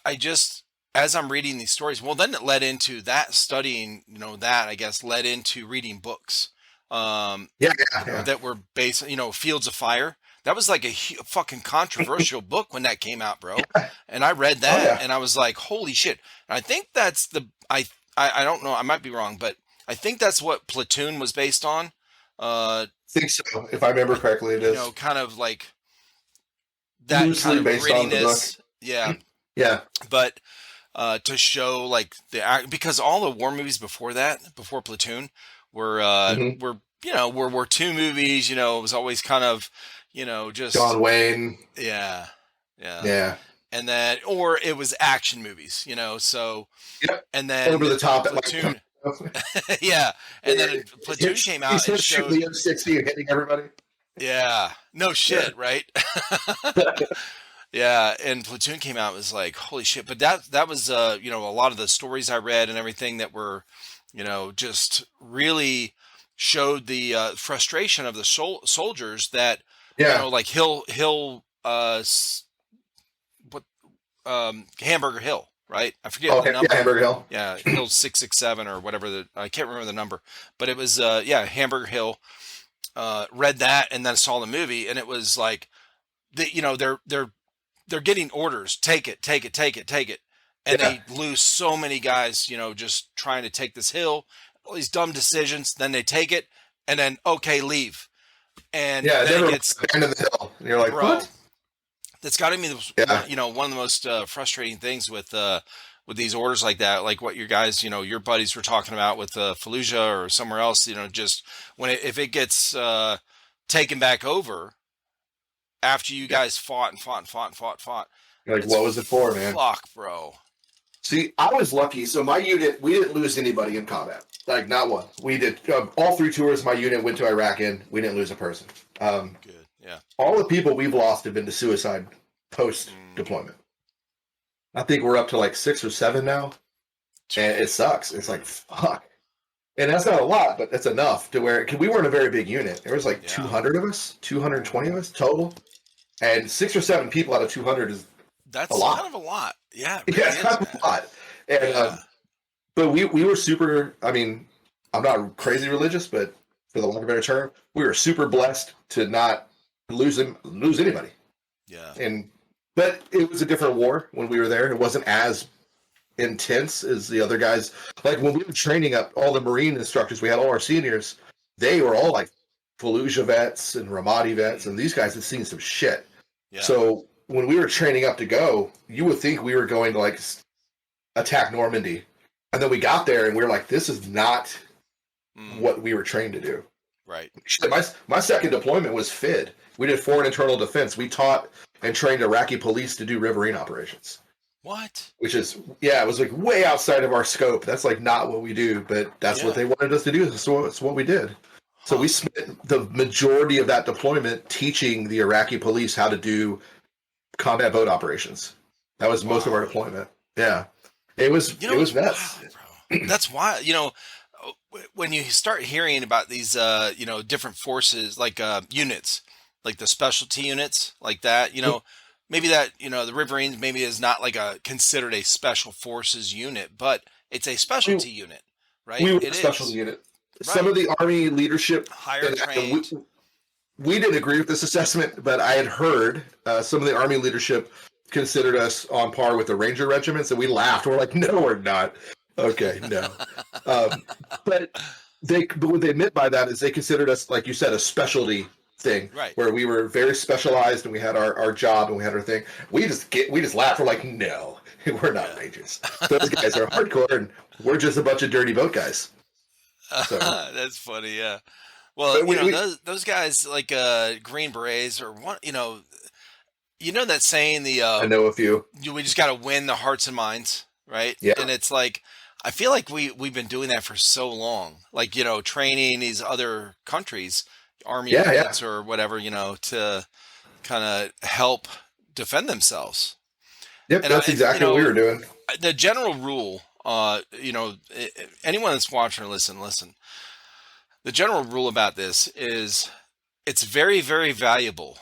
I just as I'm reading these stories, well, then it led into that studying, that I guess led into reading books, Yeah. Yeah. Yeah. that were based, Fields of Fire. That was like a fucking controversial book when that came out, bro. And I read Oh that yeah. and I was like, holy shit. And I think that's I don't know, I might be wrong, but I think that's what Platoon was based on. I think so. If I remember correctly, it is Kind of like that kind loosely of based on the book. grittiness. Yeah. Yeah. But to show like because all the war movies before that, before Platoon, were Hmm. World War II movies. It was always kind of just John Wayne. yeah, yeah, Yeah. and then or it was action movies. So Yep. and then Over the top. That like Platoon, yeah, and then Platoon came out he's and him shooting showed the M60 and hitting everybody. yeah, no Yeah. shit, right? Yeah, and Platoon came out, it was like holy shit. But that was a lot of the stories I read and everything that were just really showed the frustration of the soldiers that Yeah. like Hill what Hamburger Hill, right? I forget the Okay. Yeah. number. Hamburger Hill. Yeah, Hill 667 or whatever I can't remember the number, but it was yeah, Hamburger Hill. Read that and then saw the movie and it was like they're getting orders, take it, take it, take it, take it. And Yeah. they lose so many guys, just trying to take this hill, all these dumb decisions. Then they take it and then, okay, leave. And Yeah. then it Never gets, abandon the hill. And you're like, bro, what? that's got to be Yeah. one of the most frustrating things with with these orders like that, like what your guys, your buddies were talking about with Fallujah or somewhere else, just if it gets taken back over after you Yeah. guys fought and fought and fought and fought and fought, Like, it's what was it for, man? fuck, bro. See, I was lucky. So my unit, we didn't lose anybody in combat. Like, not one. We did all 3 tours. My unit went to Iraq in. We didn't lose a person. Good, yeah. All the people we've lost have been to suicide post deployment. I think we're up to like 6 or 7 now, and it sucks. It's like fuck, and that's not a lot, but that's enough to where cause we weren't a very big unit. There was like 200 of us, 220 of us total, and 6 or 7 people out of 200 is That's a lot. kind of a lot. Yeah, Yeah, it's kind of a lot. And but we were super. I mean, I'm not crazy religious, but for the lack of a better term, we were super blessed to not lose anybody. Yeah. But it was a different war when we were there. It wasn't as intense as the other guys. Like when we were training up all the Marine instructors, we had all our seniors. They were all like Fallujah vets and Ramadi vets, and these guys had seen some shit. Yeah. So when we were training up to go, you would think we were going to like attack Normandy, and then we got there and we were like, "This is not what we were trained to do." Right. My second deployment was FID. We did foreign internal defense. We taught and trained Iraqi police to do riverine operations. What? Which is, it was like way outside of our scope. That's like not what we do, but that's what they wanted us to do. So it's what we did. So we spent the majority of that deployment teaching the Iraqi police how to do combat boat operations. That was most of our deployment. Yeah. It was nuts. Wow, bro. That's why, when you start hearing about these, different forces, like units, like the specialty units, like that, maybe that, the Riverines maybe is not like considered a special forces unit, but it's a specialty unit, right? We were a specialty unit. Right. Some of the Army leadership higher trained. We didn't agree with this assessment, but I had heard some of the Army leadership considered us on par with the Ranger regiments, and we laughed. We're like, no, we're not. Okay, no. But what they meant by that is they considered us, like you said, a specialty thing, right? Where we were very specialized and we had our job and we had our thing. We just laughed. We're like, no, we're not Rangers. Those guys are hardcore, and we're just a bunch of dirty boat guys. So. That's funny, yeah. Well, those guys like Green Berets or one, that saying I know a few. We just got to win the hearts and minds, right? Yeah. And it's like I feel like we've been doing that for so long, like training these other countries, army units or whatever, to kind of help defend themselves. Yep, and that's exactly what we were doing. The general rule, anyone that's watching or listen. The general rule about this is it's very, very valuable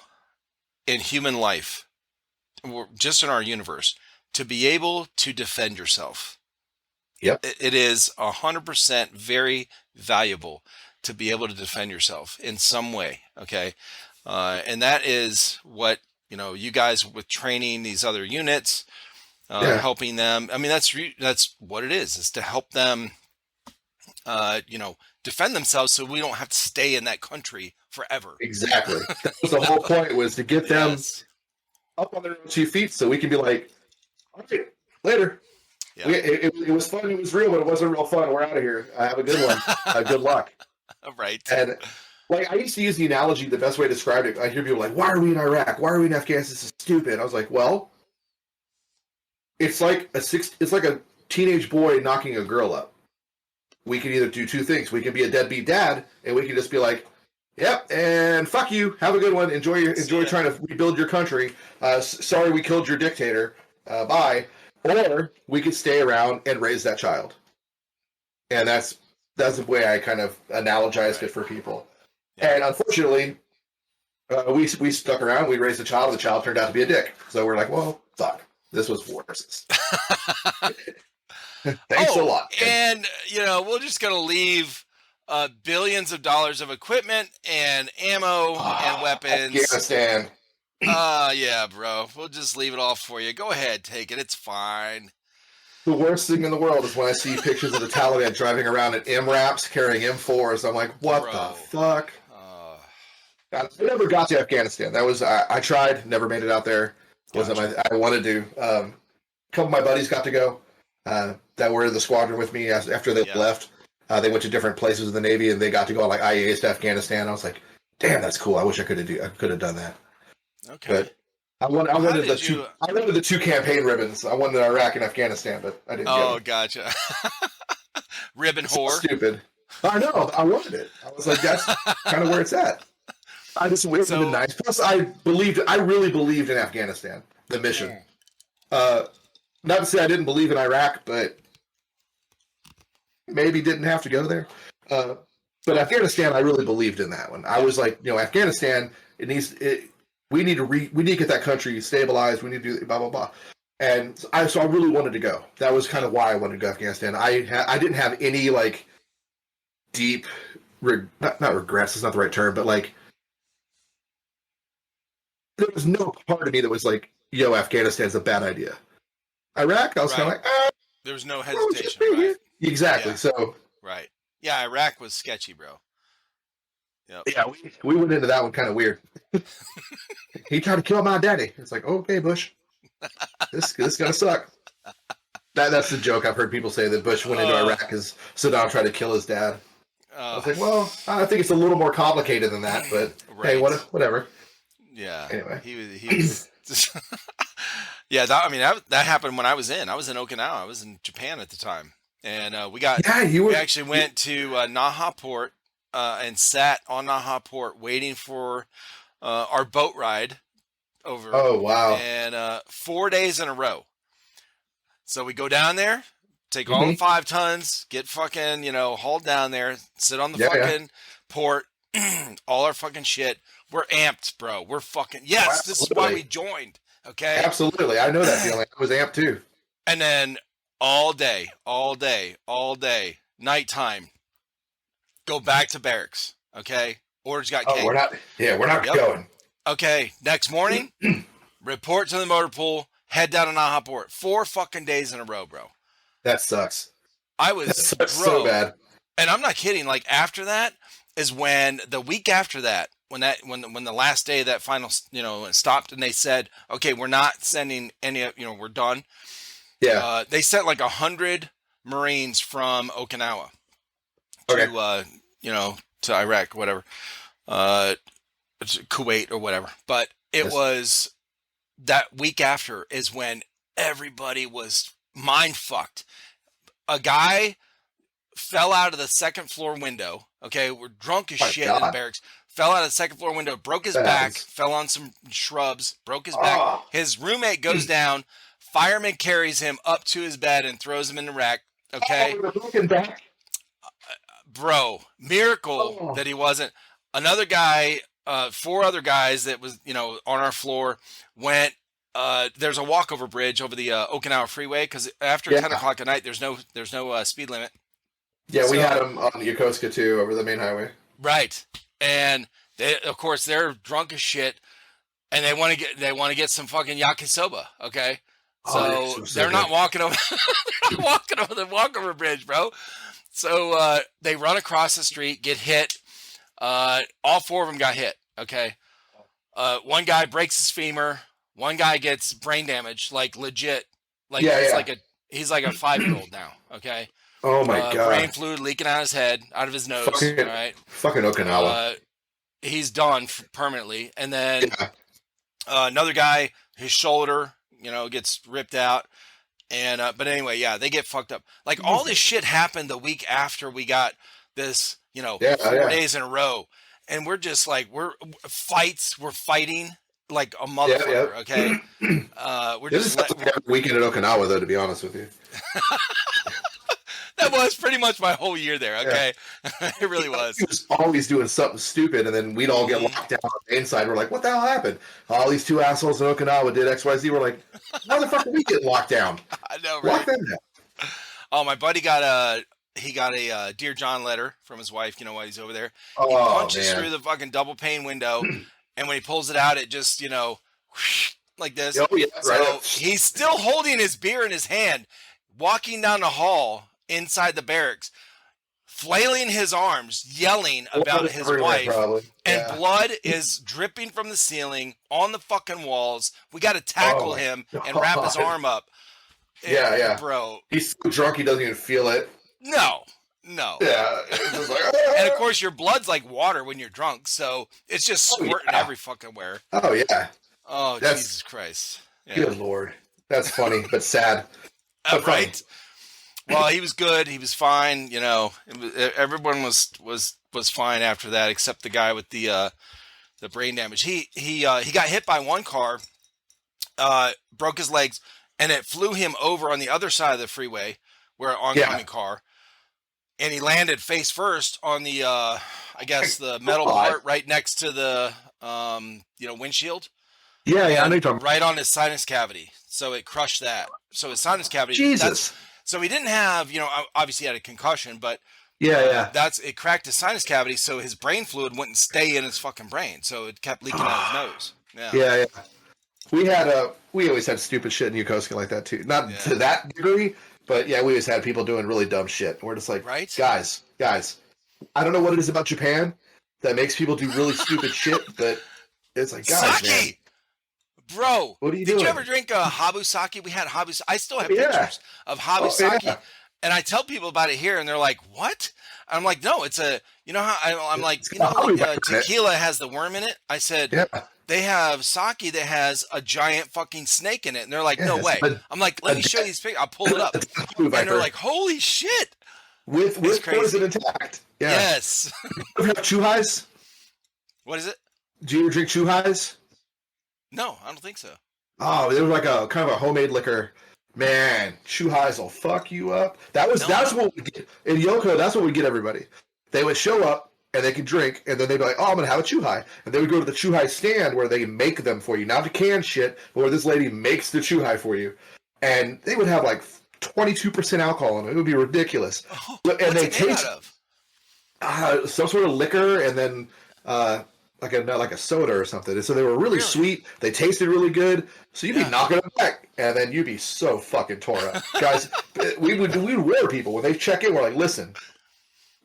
in human life, just in our universe, to be able to defend yourself. Yep. It is 100% very valuable to be able to defend yourself in some way. Okay. And that is what, you guys with training these other units, helping them. I mean, that's what it is to help them, defend themselves so we don't have to stay in that country forever. Exactly. That was the whole point, was to get them up on their own 2 feet so we can be like, okay, later. Yeah. It was fun. It was real, but it wasn't real fun. We're out of here. Have a good one. Good luck. Right. And like I used to use the analogy, the best way to describe it, I hear people like, why are we in Iraq? Why are we in Afghanistan? This is stupid. I was like, well, it's like a teenage boy knocking a girl up. We can either do 2 things. We can be a deadbeat dad, and we can just be like, yep, and fuck you. Have a good one. Enjoy trying to rebuild your country. Sorry we killed your dictator. Bye. Or we could stay around and raise that child. And that's the way I kind of analogized it for people. Yeah. And unfortunately, we stuck around. We raised a child. The child turned out to be a dick. So we're like, well, fuck. This was worse. Thanks a lot. And, we're just going to leave billions of dollars of equipment and ammo and weapons. Afghanistan. Yeah, bro. We'll just leave it all for you. Go ahead, take it. It's fine. The worst thing in the world is when I see pictures of the Taliban driving around in MRAPs carrying M4s. I'm like, what the fuck? I never got to Afghanistan. That was I tried, never made it out there. Wasn't I wanted to. A couple of my buddies got to go. that were in the squadron with me after they Yeah. left. They went to different places in the Navy, and they got to go on like IAs to Afghanistan. I was like, damn, that's cool. I wish I could have done that. Okay. But I Well, how wanted the did two. you? I wanted the two campaign ribbons. I wanted Iraq and Afghanistan, but I didn't get Oh, them. gotcha. Ribbon It's so whore. stupid. I know. I wanted it. I was like, that's kind of where it's at. I just it would have been So, nice. Plus, I really believed in Afghanistan, the mission. mm, Uh, Not to say I didn't believe in Iraq, but maybe didn't have to go there. But oh, for Afghanistan, I sure. really believed in that one. I Yeah. was like, Afghanistan, we need to get that country stabilized. We need to do blah blah blah. And so I really wanted to go. That was kind of why I wanted to go to Afghanistan. I didn't have any like deep, not regrets. It's not the right term, but like there was no part of me that was like, yo, Afghanistan's a bad idea. Iraq, I was kind Right. of like, There was no well, we should hesitation. be Right. here. Exactly. Yeah. So Right. Yeah. Iraq was sketchy, bro. Yep. yeah, we went into that one kind of weird. He tried to kill my daddy. It's like, okay, Bush, this gonna suck. That's the joke I've heard people say that Bush went into Uh, Iraq because Saddam tried to kill his dad. I uh, was like, well, I think it's a little more complicated than that, but hey, right. whatever. Yeah. Anyway, He was. Yeah. I mean, that happened when I was in. I was in Okinawa. I was in Japan at the time, and yeah, we actually went to Naha Port and sat on Naha Port waiting for our boat ride over, Oh wow. and 4 days in a row. So we go down there, take all the Mm-hmm. 5 tons, get fucking, hauled down there, sit on the Yeah, yeah. fucking port, all our fucking shit. We're amped, bro. We're fucking, Oh, yes, this is why we absolutely. joined. Okay. Absolutely. I know that feeling. I was amped too. And then all day, nighttime, go back to barracks. Okay. Orders got Oh, came. we're not Yep. going. Okay. Next morning, report to the motor pool, head down to Naha Port. 4 fucking days in a row, bro. That sucks. I That was, sucks so bro, bad. and I'm not kidding. Like after that is when the week after that, when the last day of that final, stopped, and they said, okay, we're not sending any, we're done. Yeah. They sent like 100 Marines from Okinawa Okay. to Iraq, whatever, Kuwait or whatever. But it Yes. was that week after is when everybody was mind fucked. A guy fell out of the second floor window. Okay, we're drunk as My shit in the God. barracks. Fell out of the second floor window, broke his That back, happens. fell on some shrubs, broke his back. Oh. His roommate goes down. Fireman carries him up to his bed and throws him in the rack. Okay, Oh, the broken back. bro, miracle Oh. that he wasn't. Another guy, 4 other guys that was on our floor went. There's a walkover bridge over the Okinawa Freeway because after Yeah. 10 o'clock at night, there's no speed limit. Yeah, we So- had them on Yokosuka too, over the main highway. Right, and of course they're drunk as shit, and they want to get some fucking yakisoba. Okay, so they're not walking over. They're not walking over the walkover bridge, bro. So they run across the street, get hit. All 4 of them got hit. Okay, one guy breaks his femur. One guy gets brain damage, like legit. Like Yeah, he's yeah. he's like a 5-year-old now. Okay. Oh my God. Brain fluid leaking out his head, out of his nose. Fucking- All right. Fucking Okinawa. He's done permanently. And then Yeah. another guy, his shoulder, gets ripped out. And but anyway, yeah, they get fucked up. Like all this shit happened the week after we got this, Yeah, 4 yeah. days in a row, and we're just like we're fighting like a motherfucker. yeah. Okay, we're This just is like every weekend at Okinawa, though, to be honest with you. that was pretty much my whole year there. Okay, it really was. He was always doing something stupid, and then we'd all get locked down on the inside. We're like, what the hell happened? All these 2 assholes in Okinawa did XYZ. We're like, why the fuck are we getting locked down? I know, Lock right? them down. Oh, my buddy got a Dear John letter from his wife. While he's over there, he Oh, punches man. through the fucking double pane window, and when he pulls it out, it just like this. Oh, yeah, So right. he's still holding his beer in his hand, walking down the hall inside the barracks, flailing his arms, yelling about his Everywhere, wife, probably. and Yeah. blood is dripping from the ceiling on the fucking walls. We got to tackle Oh, him and God. wrap his arm up. Yeah. Bro. He's so drunk he doesn't even feel it. No. Yeah. It's just like, And of course, your blood's like water when you're drunk, so it's just squirting every fucking where. Oh yeah. Oh, That's Jesus Christ! Yeah. good Lord. That's funny, but sad. But funny. Right. Well, he was good. He was fine. You know, everyone was fine after that, except the guy with the brain damage. He got hit by one car, broke his legs, and it flew him over on the other side of the freeway, where an oncoming car, and he landed face first on the I guess the metal part right next to the windshield. Yeah, I know you're talking. Right on his sinus cavity, so it crushed that. So his sinus cavity. Jesus. So he didn't have, obviously he had a concussion, but it cracked his sinus cavity, so his brain fluid wouldn't stay in his fucking brain, so it kept leaking out his nose. Yeah. We always had stupid shit in Yokosuka like that too. Not to that degree, but yeah, we always had people doing really dumb shit. We're just like, guys, I don't know what it is about Japan that makes people do really stupid shit, but it's like, guys, Sake! man. Bro, what are you doing? Did you ever drink Habu sake? We had Habu. I still have pictures of Habu sake, and I tell people about it here, and they're like, "What?" I'm like, "No, it's a. You know how I'm like, tequila has the worm in it." I said, "They have sake that has a giant fucking snake in it," and they're like, "No way." I'm like, "Let me show you these pictures. I'll pull it up," and they're like, "Holy shit!" With poison intact. Yeah. Yes. You ever have chuhais? What is it? Do you ever drink chuhais? No, I don't think so. Oh, they were like a kind of a homemade liquor. Man, chuhais will fuck you up. That's what we get in Yoko. That's what we get everybody. They would show up and they could drink, and then they'd be like, "Oh, I'm gonna have a chuhai," and they would go to the chuhai stand where they make them for you, not the canned shit, but where this lady makes the chuhai for you, and they would have like 22% alcohol in it. It would be ridiculous. Oh, and they taste of? some sort of liquor, and then like a soda or something. So they were really sweet. They tasted really good. So you'd be knocking them back, and then you'd be so fucking tore up, guys. we rare people when they check in. We're like, listen,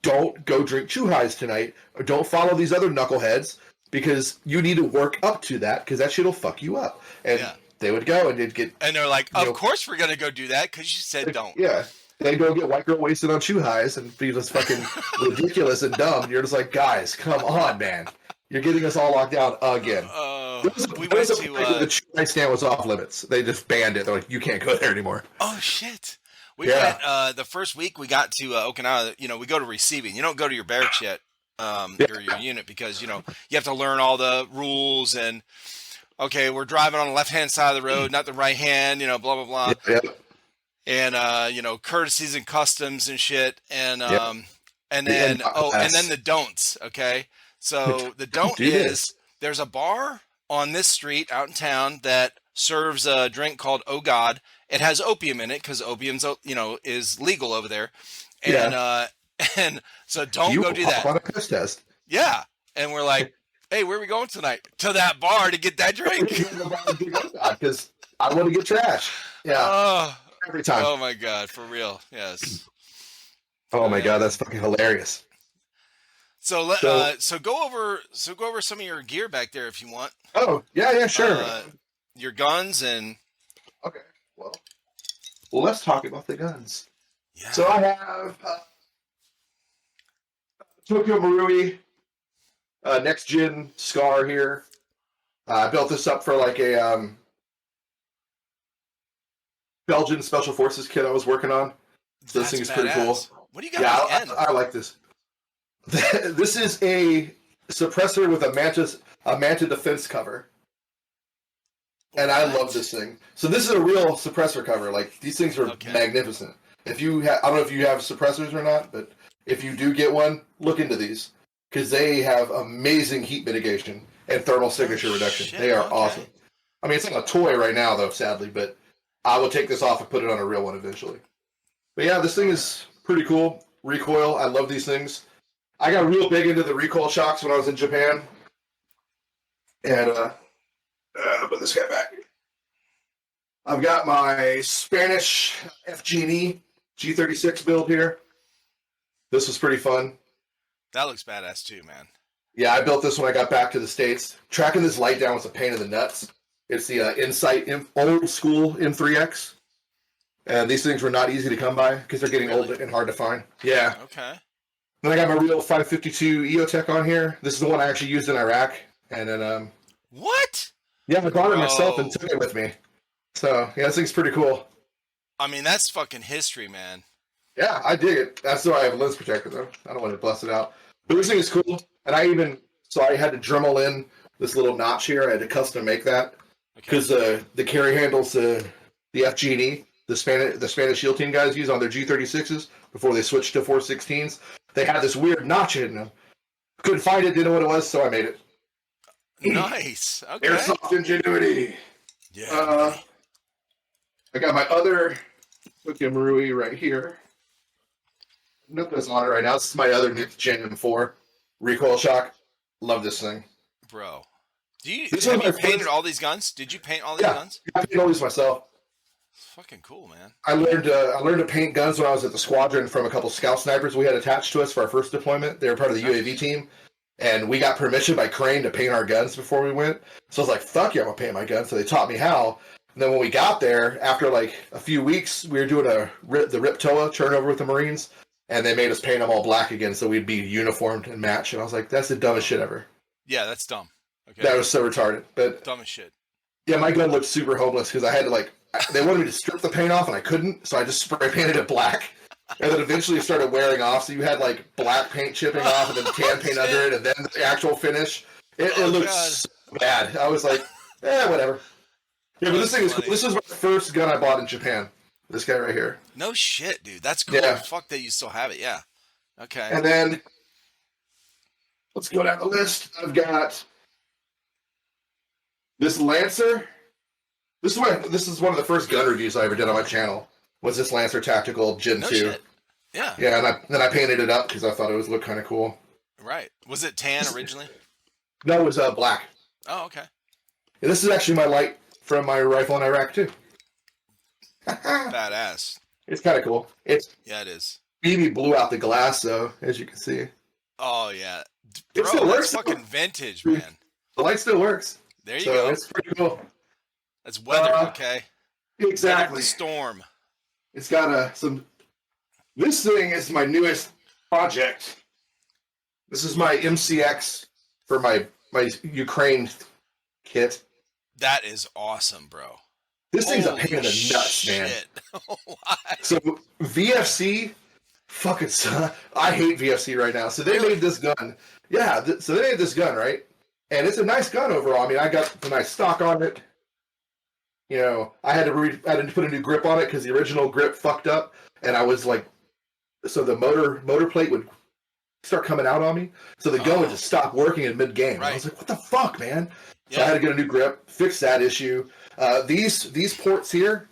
don't go drink chuhais tonight, or don't follow these other knuckleheads because you need to work up to that because that shit'll fuck you up. And they would go and they'd get, and they're like, of course we're gonna go do that because you said don't. Yeah. They go get white girl wasted on chuhais and be just fucking ridiculous and dumb. You're just like, guys, come on, man. You're getting us all locked down again. The chuhai stand was off limits. They just banned it. They're like, you can't go there anymore. Oh shit! We went the first week we got to Okinawa. We go to receiving. You don't go to your barracks yet, or your unit, because you have to learn all the rules and. Okay, we're driving on the left-hand side of the road, not the right hand. Blah blah blah. And courtesies and customs and shit, and then and then the don'ts. Okay. So the don't is there's a bar on this street out in town that serves a drink called Oh God. It has opium in it because opium's is legal over there, and so don't go do that. On a piss test. Yeah, and we're like, hey, where are we going tonight? To that bar to get that drink because I want to get trash. Yeah, every time. Oh my god, for real? Yes. Oh my god, that's fucking hilarious. So go over some of your gear back there if you want. Oh yeah, sure. Your guns and. Okay, well, let's talk about the guns. Yeah. So I have Tokyo Marui next gen Scar here. I built this up for like a Belgian Special Forces kit I was working on. So this thing is pretty cool. What do you got at the end? I like this. This is a suppressor with a manta defense cover. And I love this thing. So this is a real suppressor cover. Like, these things are magnificent. I don't know if you have suppressors or not, but if you do get one, look into these. Because they have amazing heat mitigation and thermal signature reduction. They are awesome. I mean, it's like a toy right now, though, sadly, but I will take this off and put it on a real one eventually. But yeah, this thing is pretty cool. Recoil, I love these things. I got real big into the recoil shocks when I was in Japan. And put this guy back. I've got my Spanish FG&E G36 build here. This was pretty fun. That looks badass too, man. Yeah, I built this when I got back to the States. Tracking this light down was a pain in the nuts. It's the Insight old school M3X. And these things were not easy to come by because they're getting old and hard to find. Yeah. Okay. Then I got my real 552 EOTech on here. This is the one I actually used in Iraq. And then, what? yeah, I bought it myself and took it with me. So, yeah, this thing's pretty cool. I mean, that's fucking history, man. Yeah, I dig it. That's why I have a lens protector, though. I don't want to bust it out. But this thing is cool. And I had to Dremel in this little notch here. I had to custom make that. Because the carry handles, the FG&E, the Spanish SEAL team guys use on their G36s before they switched to 416s. They had this weird notch in them. Couldn't find it, didn't know what it was, so I made it. Nice. Okay. Airsoft ingenuity. Yeah. I got my other Marui right here. Nothing's on it right now. This is my other Gen M4 recoil shock. Love this thing, bro. Have you painted all these guns? Did you paint all these guns? I painted all these myself. It's fucking cool, man. I learned to paint guns when I was at the squadron from a couple scout snipers we had attached to us for our first deployment. They were part of the UAV team, and we got permission by Crane to paint our guns before we went. So I was like, "Fuck yeah, I'm gonna paint my guns." So they taught me how. And then when we got there, after like a few weeks, we were doing the RIP TOA turnover with the Marines, and they made us paint them all black again so we'd be uniformed and matched. And I was like, "That's the dumbest shit ever." Yeah, that's dumb. Okay. That was so retarded. But dumb as shit. Yeah, my gun looked super homeless because I had to they wanted me to strip the paint off and I couldn't, so I just spray painted it black. And then eventually it started wearing off, so you had like black paint chipping off and then tan paint under it and then the actual finish. It looked so bad. I was like, whatever. Yeah, but this thing is cool. This is my first gun I bought in Japan. This guy right here. No shit, dude. That's cool. Yeah. Fuck that you still have it. Yeah. Okay. And then let's go down the list. I've got this Lancer. This is one of the first gun reviews I ever did on my channel. Was this Lancer Tactical Gen 2? Shit. Yeah. Yeah, and then I painted it up because I thought it would look kind of cool. Right. Was it tan originally? No, it was black. Oh, okay. Yeah, this is actually my light from my rifle in Iraq too. Badass. It's kind of cool. Yeah, it is. BB blew out the glass though, as you can see. Oh yeah, it still works. Fucking vintage, man. The light still works. There you go. It's pretty cool. That's weather, okay? Exactly. The storm. It's got some. This thing is my newest project. This is my MCX for my Ukraine kit. That is awesome, bro. This thing's a pain in the nuts, man. Why? So VFC, fucking son, I hate VFC right now. So they made this gun. Yeah, so they made this gun, right? And it's a nice gun overall. I mean, I got the nice stock on it. You know, I had to put a new grip on it because the original grip fucked up, and I was like, so the motor plate would start coming out on me, so the gun would just stop working in mid game. Right. I was like, what the fuck, man? So I had to get a new grip, fix that issue. These ports here,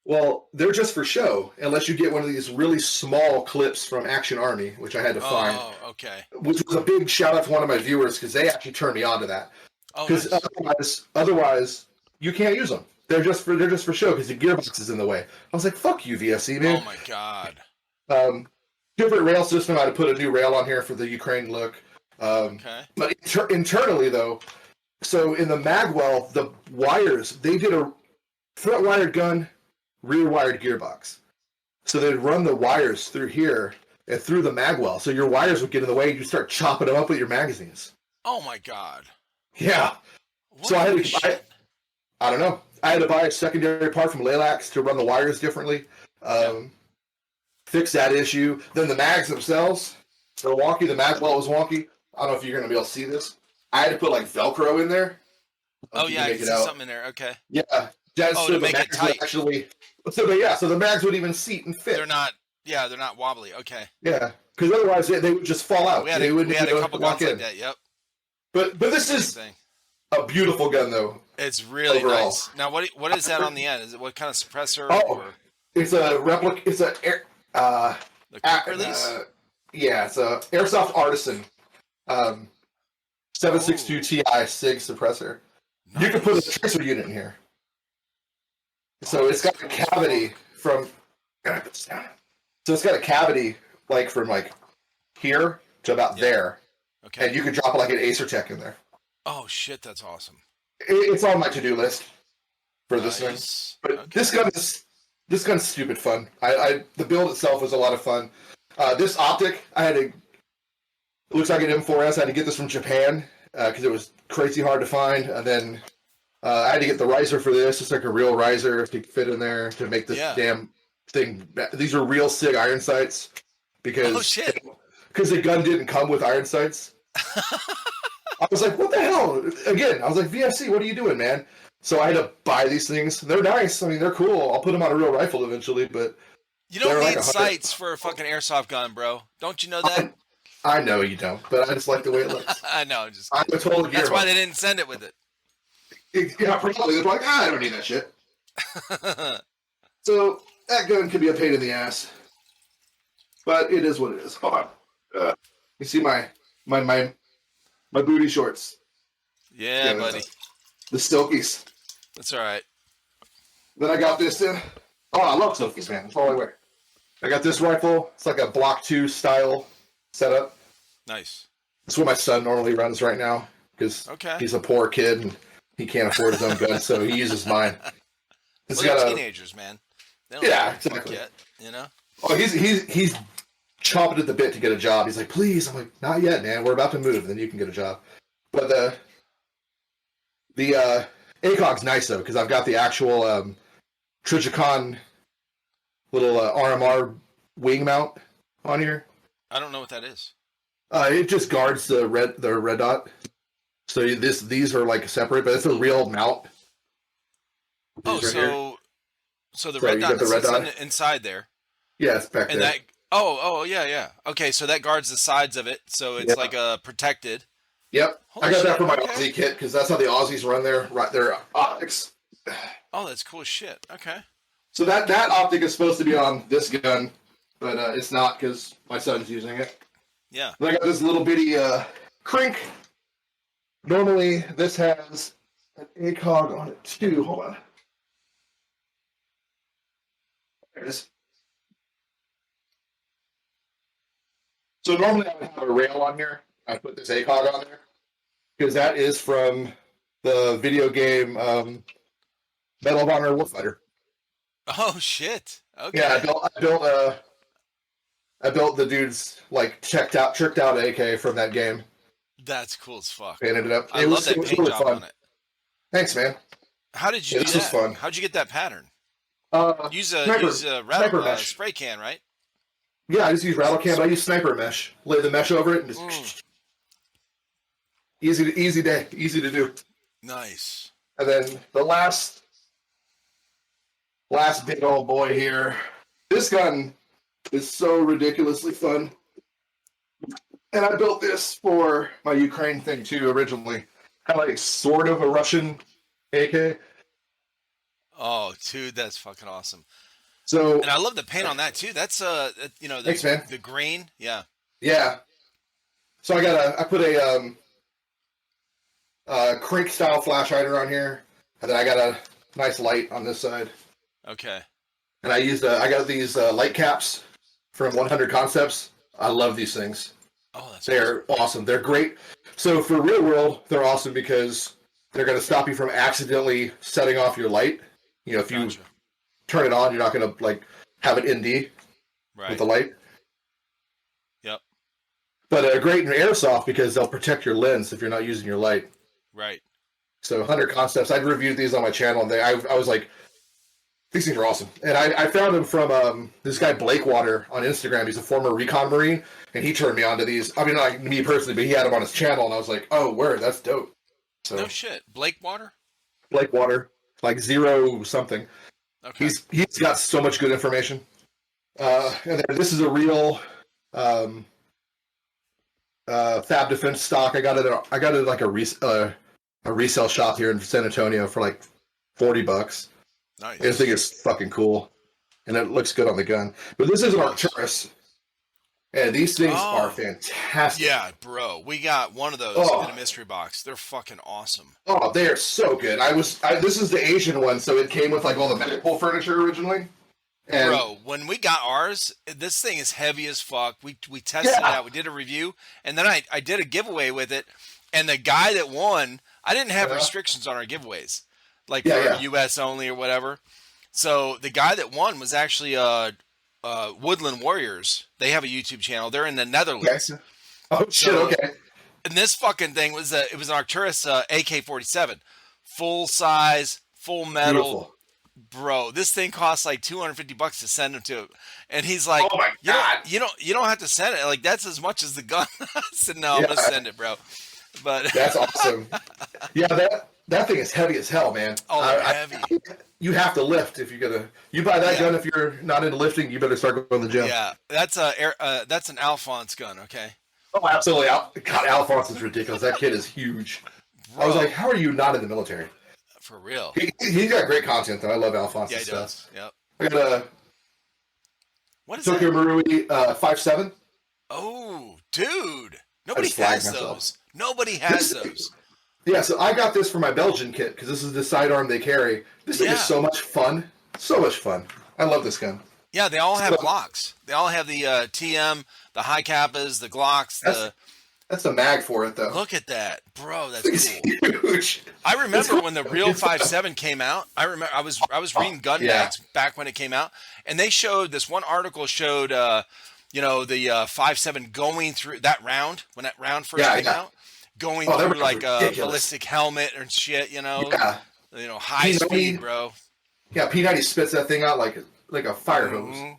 well, they're just for show, unless you get one of these really small clips from Action Army, which I had to find. Oh, okay. Which was a big shout out to one of my viewers because they actually turned me on to that. Because otherwise, you can't use them. They're just for show because the gearbox is in the way. I was like, "Fuck you, VFC, man!" Oh my god. Different rail system. I had to put a new rail on here for the Ukraine look. Okay. But internally, though, so in the magwell, the wires they did a front wired gun, rear wired gearbox. So they'd run the wires through here and through the magwell. So your wires would get in the way. You start chopping them up with your magazines. Oh my god. Yeah. What so I had to. I don't know. I had to buy a secondary part from Laylax to run the wires differently. Fix that issue. Then the mags themselves, they're wonky. The magwell was wonky. I don't know if you're going to be able to see this. I had to put like Velcro in there. Oh yeah, I can see something in there. Okay. Yeah. To make it tight. Actually, so the mags would even seat and fit. They're not wobbly. Okay. Yeah, because otherwise they would just fall out. We had a couple guns like that. Yep. But this is a beautiful gun though. It's really nice. Now what is that on the end? Is it what kind of suppressor? It's a replica. It's a the quick release. Yeah, it's a Airsoft Artisan 762 Ti SIG suppressor. Nice. You can put a tracer unit in here. So it's got a cavity from. So it's got a cavity like from like here to about there. Okay. And you can drop like an Acer Tech in there. Oh shit, that's awesome. It's on my to-do list for this thing. Nice. But Okay. this gun's stupid fun. The build itself was a lot of fun. This optic, it looks like an M4S. I had to get this from Japan because it was crazy hard to find. And then I had to get the riser for this. It's like a real riser to fit in there to make this damn thing. These are real SIG iron sights because the gun didn't come with iron sights. I was like, what the hell? Again, I was like, VFC, what are you doing, man? So I had to buy these things. They're nice. I mean, they're cool. I'll put them on a real rifle eventually, but you don't need sights for a fucking airsoft gun, bro. Don't you know that? I know you don't, but I just like the way it looks. I know. Just I'm a total That's why they didn't send it with it. Yeah, probably. They're like, I don't need that shit. So that gun could be a pain in the ass, but it is what it is. Hold on. You see my booty shorts? Yeah, buddy. The Stokies. That's all right. Then I got this. I love Stokies, man. That's all I wear. I got this rifle. It's like a Block 2 style setup. Nice. That's what my son normally runs right now because he's a poor kid and he can't afford his own gun, so he uses mine. They're teenagers, man. They don't exactly. Yet, you know? Oh, he's chomping at the bit to get a job. He's like, please. I'm like, not yet, man. We're about to move, then you can get a job. But the ACOG's nice though because I've got the actual Trijicon little RMR wing mount on here. I don't know what that is. It just guards the red dot. So these are like separate, but it's a real mount. So the red dot is inside there. Yeah, it's back there. Yeah. Okay, so that guards the sides of it, so it's like a protected. Yep. I got that for my Aussie kit because that's how the Aussies run their optics. Oh, that's cool as shit. Okay. So that optic is supposed to be on this gun, but it's not because my son's using it. Yeah. And I got this little bitty crank. Normally, this has an ACOG on it too. Hold on. There it is. So normally I would have a rail on here. I put this ACOG on there because that is from the video game Medal of Honor Warfighter. Oh shit! Okay. Yeah, I built the dude's like tricked out AK from that game. That's cool as fuck. Painted it up. I love that paint job on it. Thanks, man. How did you do that? This was fun. How'd you get that pattern? Use a sniper mesh. Spray can, right? Yeah, I just use rattle can, but I use sniper mesh. Lay the mesh over it and just easy to do. Nice. And then the last big old boy here. This gun is so ridiculously fun. And I built this for my Ukraine thing too originally. Kind of like sort of a Russian AK. Oh, dude, that's fucking awesome. So, and I love the paint on that too. That's thanks, man. The green, yeah. Yeah. So I put a crank style flash hider on here, and then I got a nice light on this side. Okay. And I got these light caps from 100 Concepts. I love these things. Oh, they're awesome. They're great. So for real world, they're awesome because they're going to stop you from accidentally setting off your light. You know, if you turn it on, you're not going to like have it ND with the light. Yep. But great in airsoft because they'll protect your lens if you're not using your light. Right. So 100 Concepts. I'd reviewed these on my channel, and I was like, these things are awesome. And I found them from this guy Blakewater on Instagram. He's a former recon Marine, and he turned me on to these. I mean, not like me personally, but he had them on his channel, and I was like, oh, word, that's dope. So, no shit. Blakewater, like 0 something. Okay. He's got so much good information. And then this is a real Fab Defense stock. I got it at like a resale shop here in San Antonio for like $40. Nice. This thing is fucking cool, and it looks good on the gun. But this is an Arcturus, and these things are fantastic. Yeah, bro, we got one of those in a mystery box. They're fucking awesome. Oh, they are so good. This is the Asian one, so it came with like all the medical furniture originally. And bro, when we got ours, this thing is heavy as fuck. We tested it out. We did a review, and then I did a giveaway with it. And the guy that won, I didn't have restrictions on our giveaways. like Yeah, for yeah. U.S. only or whatever. So the guy that won was actually Woodland Warriors. They have a YouTube channel. They're in the Okay. Netherlands. Oh shit. So Okay. and this fucking thing was it was an Arcturus AK-47, full size, full metal. Beautiful. Bro, this thing costs like $250 to send him to, and he's like, Oh my god. you don't have to send it. Like that's as much as the gun. I said, no, I'm Yeah, gonna send it, bro. But that's awesome. Yeah, that thing is heavy as hell, man. oh, they're heavy. You have to lift if you're gonna. You buy that Yeah, gun if you're not into lifting. You better start going to the gym. yeah. That's an Alphonse gun, okay, Oh, absolutely. God, Alphonse is ridiculous. That kid is huge. I was like, bro, how are you not in the military? for real. He's got great content though. I love Alphonse's Yeah, he stuff. does. Yep. I got a What is Tokyo that? Marui 5.7. Oh, dude, I nobody just flagged has myself. those. Nobody has those. Yeah, so I got this for my Belgian kit because this is the sidearm they carry. This thing is Yeah, so much fun. So much fun. I love this gun. yeah. They all have So Glocks. They all have the TM, the high Kappas, the Glocks. that's The that's the mag for it though. look at that, bro. That's It's cool. huge. I It's remember cool. when the real 5.7 came out. I remember I was reading gun Yeah. mags back when it came out, and they showed this one article showed the 5.7 going through that round when that round first Yeah, came yeah. out, going Oh, that through was like a ridiculous. ballistic helmet and shit. Yeah. High speed, P90, bro. yeah, P90 spits that thing out like a fire hose. Hmm.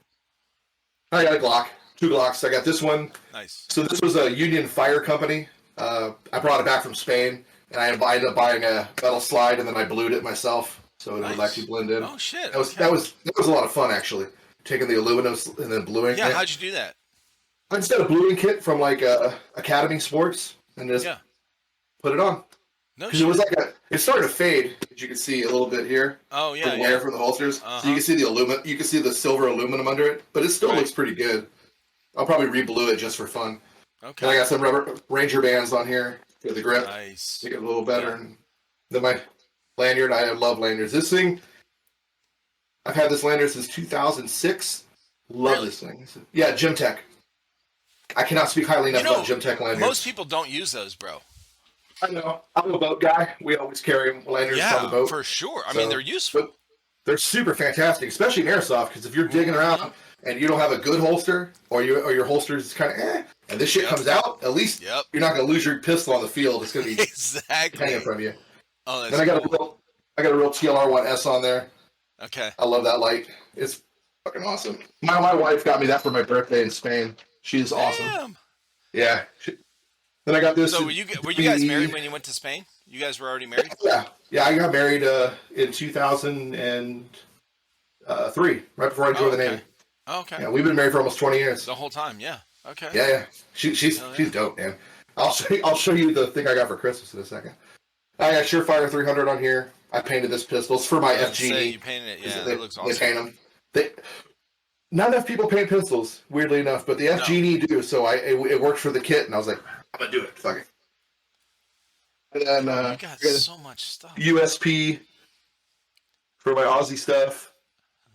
I got a Glock, 2 Glocks. I got this one. Nice. So this was a Union Fire Company. I brought it back from Spain, and I ended up buying a metal slide, and then I blued it myself, so it would Nice. actually blend in. Oh shit. That was Okay. that was a lot of fun actually. Taking the aluminum and then bluing Yeah. it. How'd you do that? I just got a bluing kit from like Academy Sports, and just Yeah. put it on No because it was shit. like it started to fade, as you can see a little bit here. Oh From yeah. the wear Yeah. from the holsters. Uh So you huh. can see the you can see the silver aluminum under it, but it still Right. looks pretty good. I'll probably re-blue it just for fun. And I Okay. got some rubber Ranger bands on here for the grip, Nice. make it a little better. Yeah. And then my lanyard, I love lanyards. This thing, I've had this lanyard since 2006. Love Really? this thing. Yeah, Gym Tech. I cannot speak highly enough You know, about Gym Tech lanyards. most people don't use those, bro. I know. I'm a boat guy. We always carry lanyards on the Yeah, boat. for sure. I mean, So, they're useful. but they're super fantastic, especially in airsoft. Because if you're digging Mhm. around and you don't have a good holster, or your holster is kind of and this shit Yep. comes out, at least Yep. you're not gonna lose your pistol on the field. It's gonna be hanging Exactly. from you. Oh, Then that's cool. I got a real TLR1S on there. Okay. I love that light. It's fucking awesome. My wife got me that for my birthday in Spain. She's awesome. Damn. Yeah. Then I got this. So were you guys married when you went to Spain? You guys were already married? Yeah. I got married in 2003, right before I Oh, joined the okay. Navy. Oh, okay. Yeah, we've been married for almost 20 years. The whole time, yeah. Okay. Yeah. She's Hell yeah. she's dope, man. I'll show you the thing I got for Christmas in a second. I got Surefire 300 on here. I painted this pistol. It's for my I was gonna say, FG. you painted it. Yeah, They, that looks they awesome. paint them. Not enough people paint pistols, weirdly enough, but the No. FGD do. So it worked for the kit, and I was like, I'm gonna do it. Fuck it. And then You got so much stuff. USP for my Aussie stuff.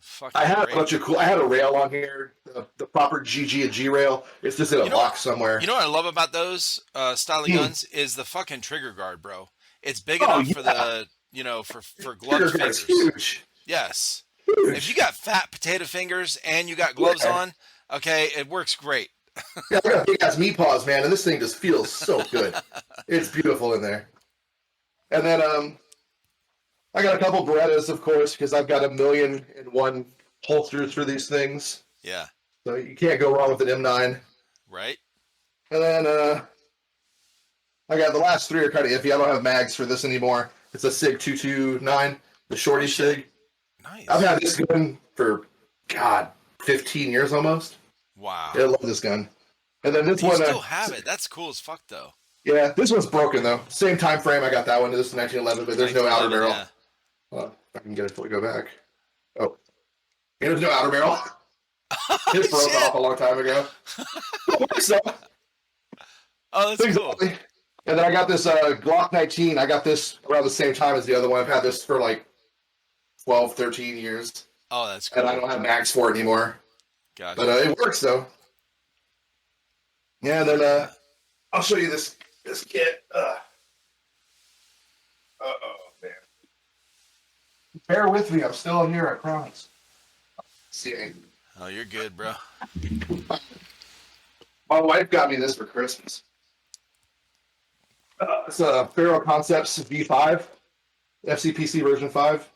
Fucking I had great. a bunch of cool. I had a rail on here, the proper GG and G rail. It's just in a You know box somewhere. You know what I love about those style of Hmm. guns is the fucking trigger guard, bro. It's big Oh, enough for yeah. the for Trigger gloved guard's fingers. huge. Yes. Huge. If you got fat potato fingers and you got gloves Yeah. on, okay, it works great. Yeah, I got big ass meat paws, man, and this thing just feels so good. It's beautiful in there. And then I got a couple Berettas, of course, because I've got 1,000,001 holsters for these things. Yeah. So you can't go wrong with an M9. Right? And then I got the last three are kind of iffy. I don't have mags for this anymore. It's a SIG 229, the shorty Oh, shit. SIG. Nice. I've had this gun for, God, 15 years almost. Wow. I love this gun. And then this You one, still have it. That's cool as fuck though. yeah, this one's broken though. Same time frame I got that one. This is 1911, but there's no outer 1911, barrel. Well, if I can get it till we go back. Oh, and there's no outer barrel. Yeah. It broke Shit. off a long time ago. So, Oh, that's cool. exactly. And then I got this Glock 19. I got this around the same time as the other one. I've had this for like 12, 13 years. Oh, that's cool. And I don't have mags for it anymore. Gotcha. But it works though. Yeah, and then I'll show you this kit. Oh man. Bear with me. I'm still here. I promise. See, Oh, you're good, bro. my wife got me this for Christmas. It's a Faro Concepts V5, FCPC version 5.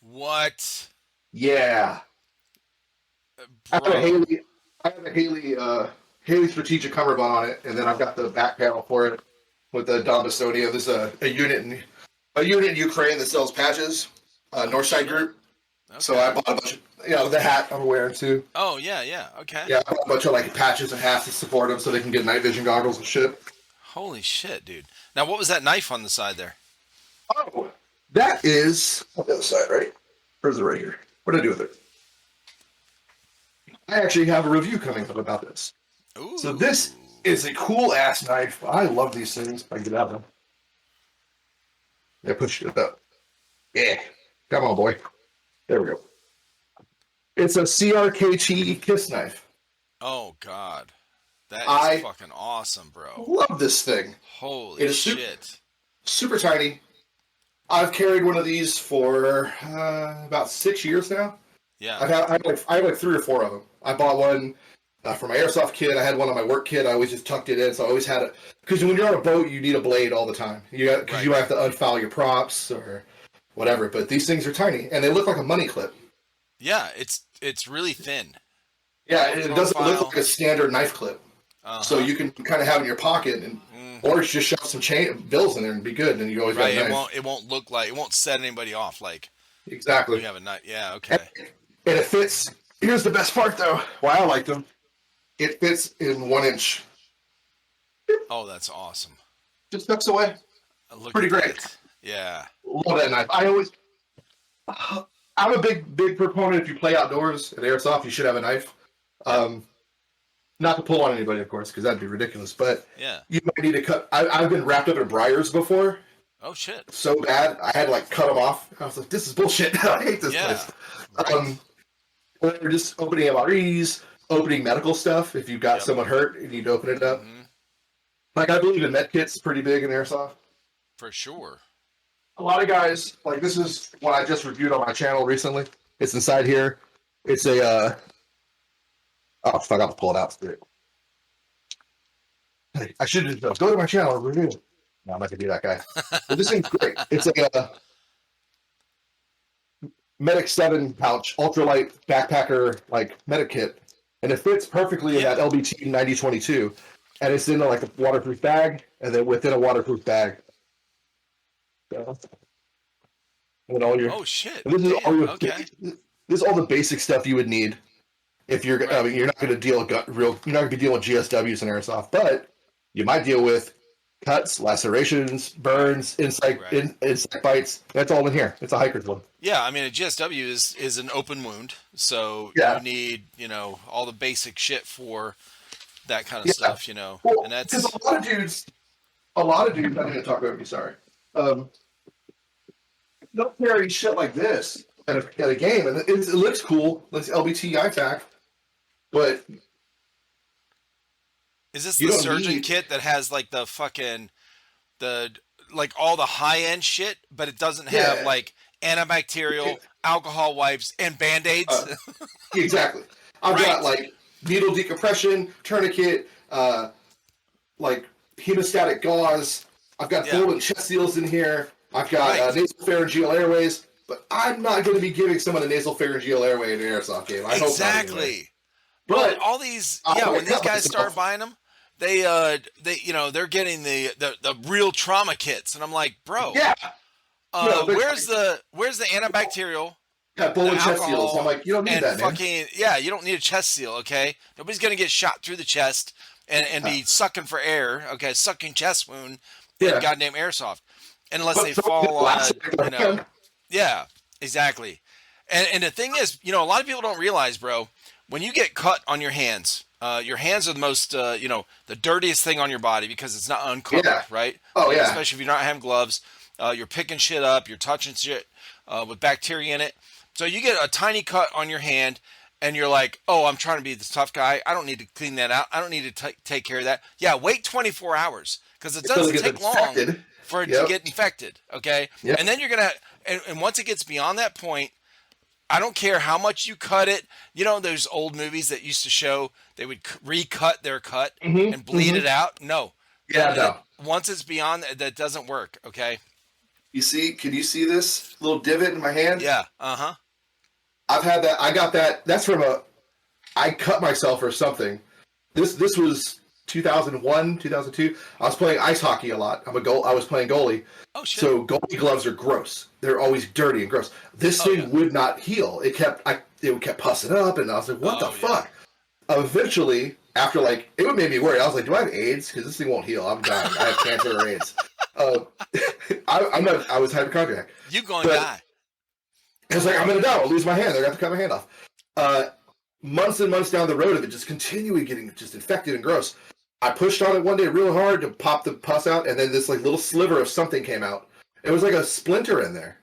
What, Yeah. I have a bro? Haley. I have a Haley Strategic cummerbund on it, and then I've got the back panel for it with the Don Bastodia. There's a unit in Ukraine that sells patches, Northside Group. So I Okay. bought a bunch of the hat I'm wearing too. Oh, yeah, yeah. Okay. Yeah, I bought a bunch of like patches and hats to support them so they can get night vision goggles and shit. Holy shit, dude. Now, what was that knife on the side there? Oh, that is on the other side, right? Where's it right here? What did I do with it? I actually have a review coming up about this. So Ooh. this is a cool ass knife. I love these things. If I can get out of them. Yeah, push it up. Yeah. Come on, boy. There we go. It's a CRKT kiss knife. Oh, God. That is I fucking awesome, bro. love this thing. Holy It is shit. super tiny. I've carried one of these for about 6 years now. Yeah. I have like 3 or 4 of them. I bought one for my airsoft kit. I had one on my work kit. I always just tucked it in, so I always had it. Because when you're on a boat, you need a blade all the time. Because you have to unfile your props or whatever. But these things are tiny, and they look like a money clip. Yeah, it's really thin. Yeah, it doesn't look Profile. like a standard knife clip. So you can kind of have it in your pocket, and or just shove some bills in there and be good, and you always got a knife. It won't look like, it won't set anybody off like Exactly. you have a knife. Yeah, okay. And it fits. Here's the best part, though. Why I like them. It fits in 1 inch. Oh, that's awesome. Just tucks away. Look Pretty at great. that. Yeah. Love that knife. I'm a big proponent. If you play outdoors at airsoft, you should have a knife. Not to pull on anybody, of course, because that'd be ridiculous. But Yeah. you might need to cut. I've been wrapped up in briars before, Oh shit. so bad I had to like cut them off. I was like, "This is bullshit. I hate this Yeah. place." Right. Or just opening MREs, opening medical stuff. If you've got someone hurt, you need to open it up. Mhm. Like I believe in med kits, pretty big in airsoft. For sure. A lot of guys like this is what I just reviewed on my channel recently. It's inside here. It's a oh fuck, I'll pull it out. I should just go to my channel and review it. No, I'm not gonna be that guy. But this thing's great. It's a Medic 7 pouch, ultralight backpacker like medic kit, and it fits perfectly in that LBT 9022. And it's in like a waterproof bag, and then within a waterproof bag. So, and all your Oh shit. this is all your, Okay. this is all the basic stuff you would need if you're. I mean, you're not going to deal with You're not going to be dealing with GSWs and airsoft, but you might deal with cuts, lacerations, burns, insect bites. That's all in here. It's a hiker's one. Yeah, I mean a GSW is an open wound, so Yeah. you need, all the basic shit for that kind of stuff, Well, and that's because a lot of dudes. I'm going to talk over you. Sorry. Don't carry shit like this at a game, and it looks cool. Looks LBT IFAC, but is this you the don't surgeon need- kit that has like the fucking like all the high end shit, but it doesn't have Yeah. like antibacterial, alcohol wipes, and band-aids? Exactly. I've got like needle decompression, tourniquet, like hemostatic gauze. I've got golden chest seals in here. I've got nasopharyngeal airways, but I'm not going to be giving someone a nasopharyngeal airway in an airsoft game. I hope not anyway. Exactly. But all these, I when these cut guys start myself. buying them, they're getting the real trauma kits, and I'm like, bro, Yeah. No, but- where's the antibacterial? Got golden chest alcohol, seals. I'm like, you don't need and that, man. fucking you don't need a chest seal, okay? Nobody's gonna get shot through the chest and be sucking for air, okay? Sucking chest wound in goddamn airsoft, unless they fall on yeah, exactly. And the thing is, a lot of people don't realize, bro, when you get cut on your hands are the most, the dirtiest thing on your body because it's not uncovered, right? Oh, yeah. Especially if you're not having gloves. You're picking shit up, you're touching shit with bacteria in it. So you get a tiny cut on your hand, and you're like, oh, I'm trying to be this tough guy. I don't need to clean that out. I don't need to take care of that. Yeah, wait 24 hours because it doesn't take long for it to get infected, okay? Yep. And then you're going to And once it gets beyond that point, I don't care how much you cut it. You know, those old movies that used to show they would recut their cut and bleed it out. No, Yeah, no. once it's beyond that, that doesn't work. Okay. You see? Can you see this little divot in my hand? Yeah. Uh huh. I've had that. I got that. That's from I cut myself or something. This was 2001, 2002. I was playing ice hockey a lot. I was playing goalie. Oh shit. So goalie gloves are gross. They're always dirty and gross. This thing would not heal. It kept pussing up, and I was like, what the fuck? Eventually, after it would make me worry. I was like, do I have AIDS? Because this thing won't heal. I'm dying. I have cancer or AIDS. I was hypochondriac. You gonna die. I was like, I'm gonna die. I'll lose my hand. They're gonna have to cut my hand off. Months and months down the road of it just continually getting just infected and gross. I pushed on it one day real hard to pop the pus out, and then this little sliver of something came out. It was like a splinter in there.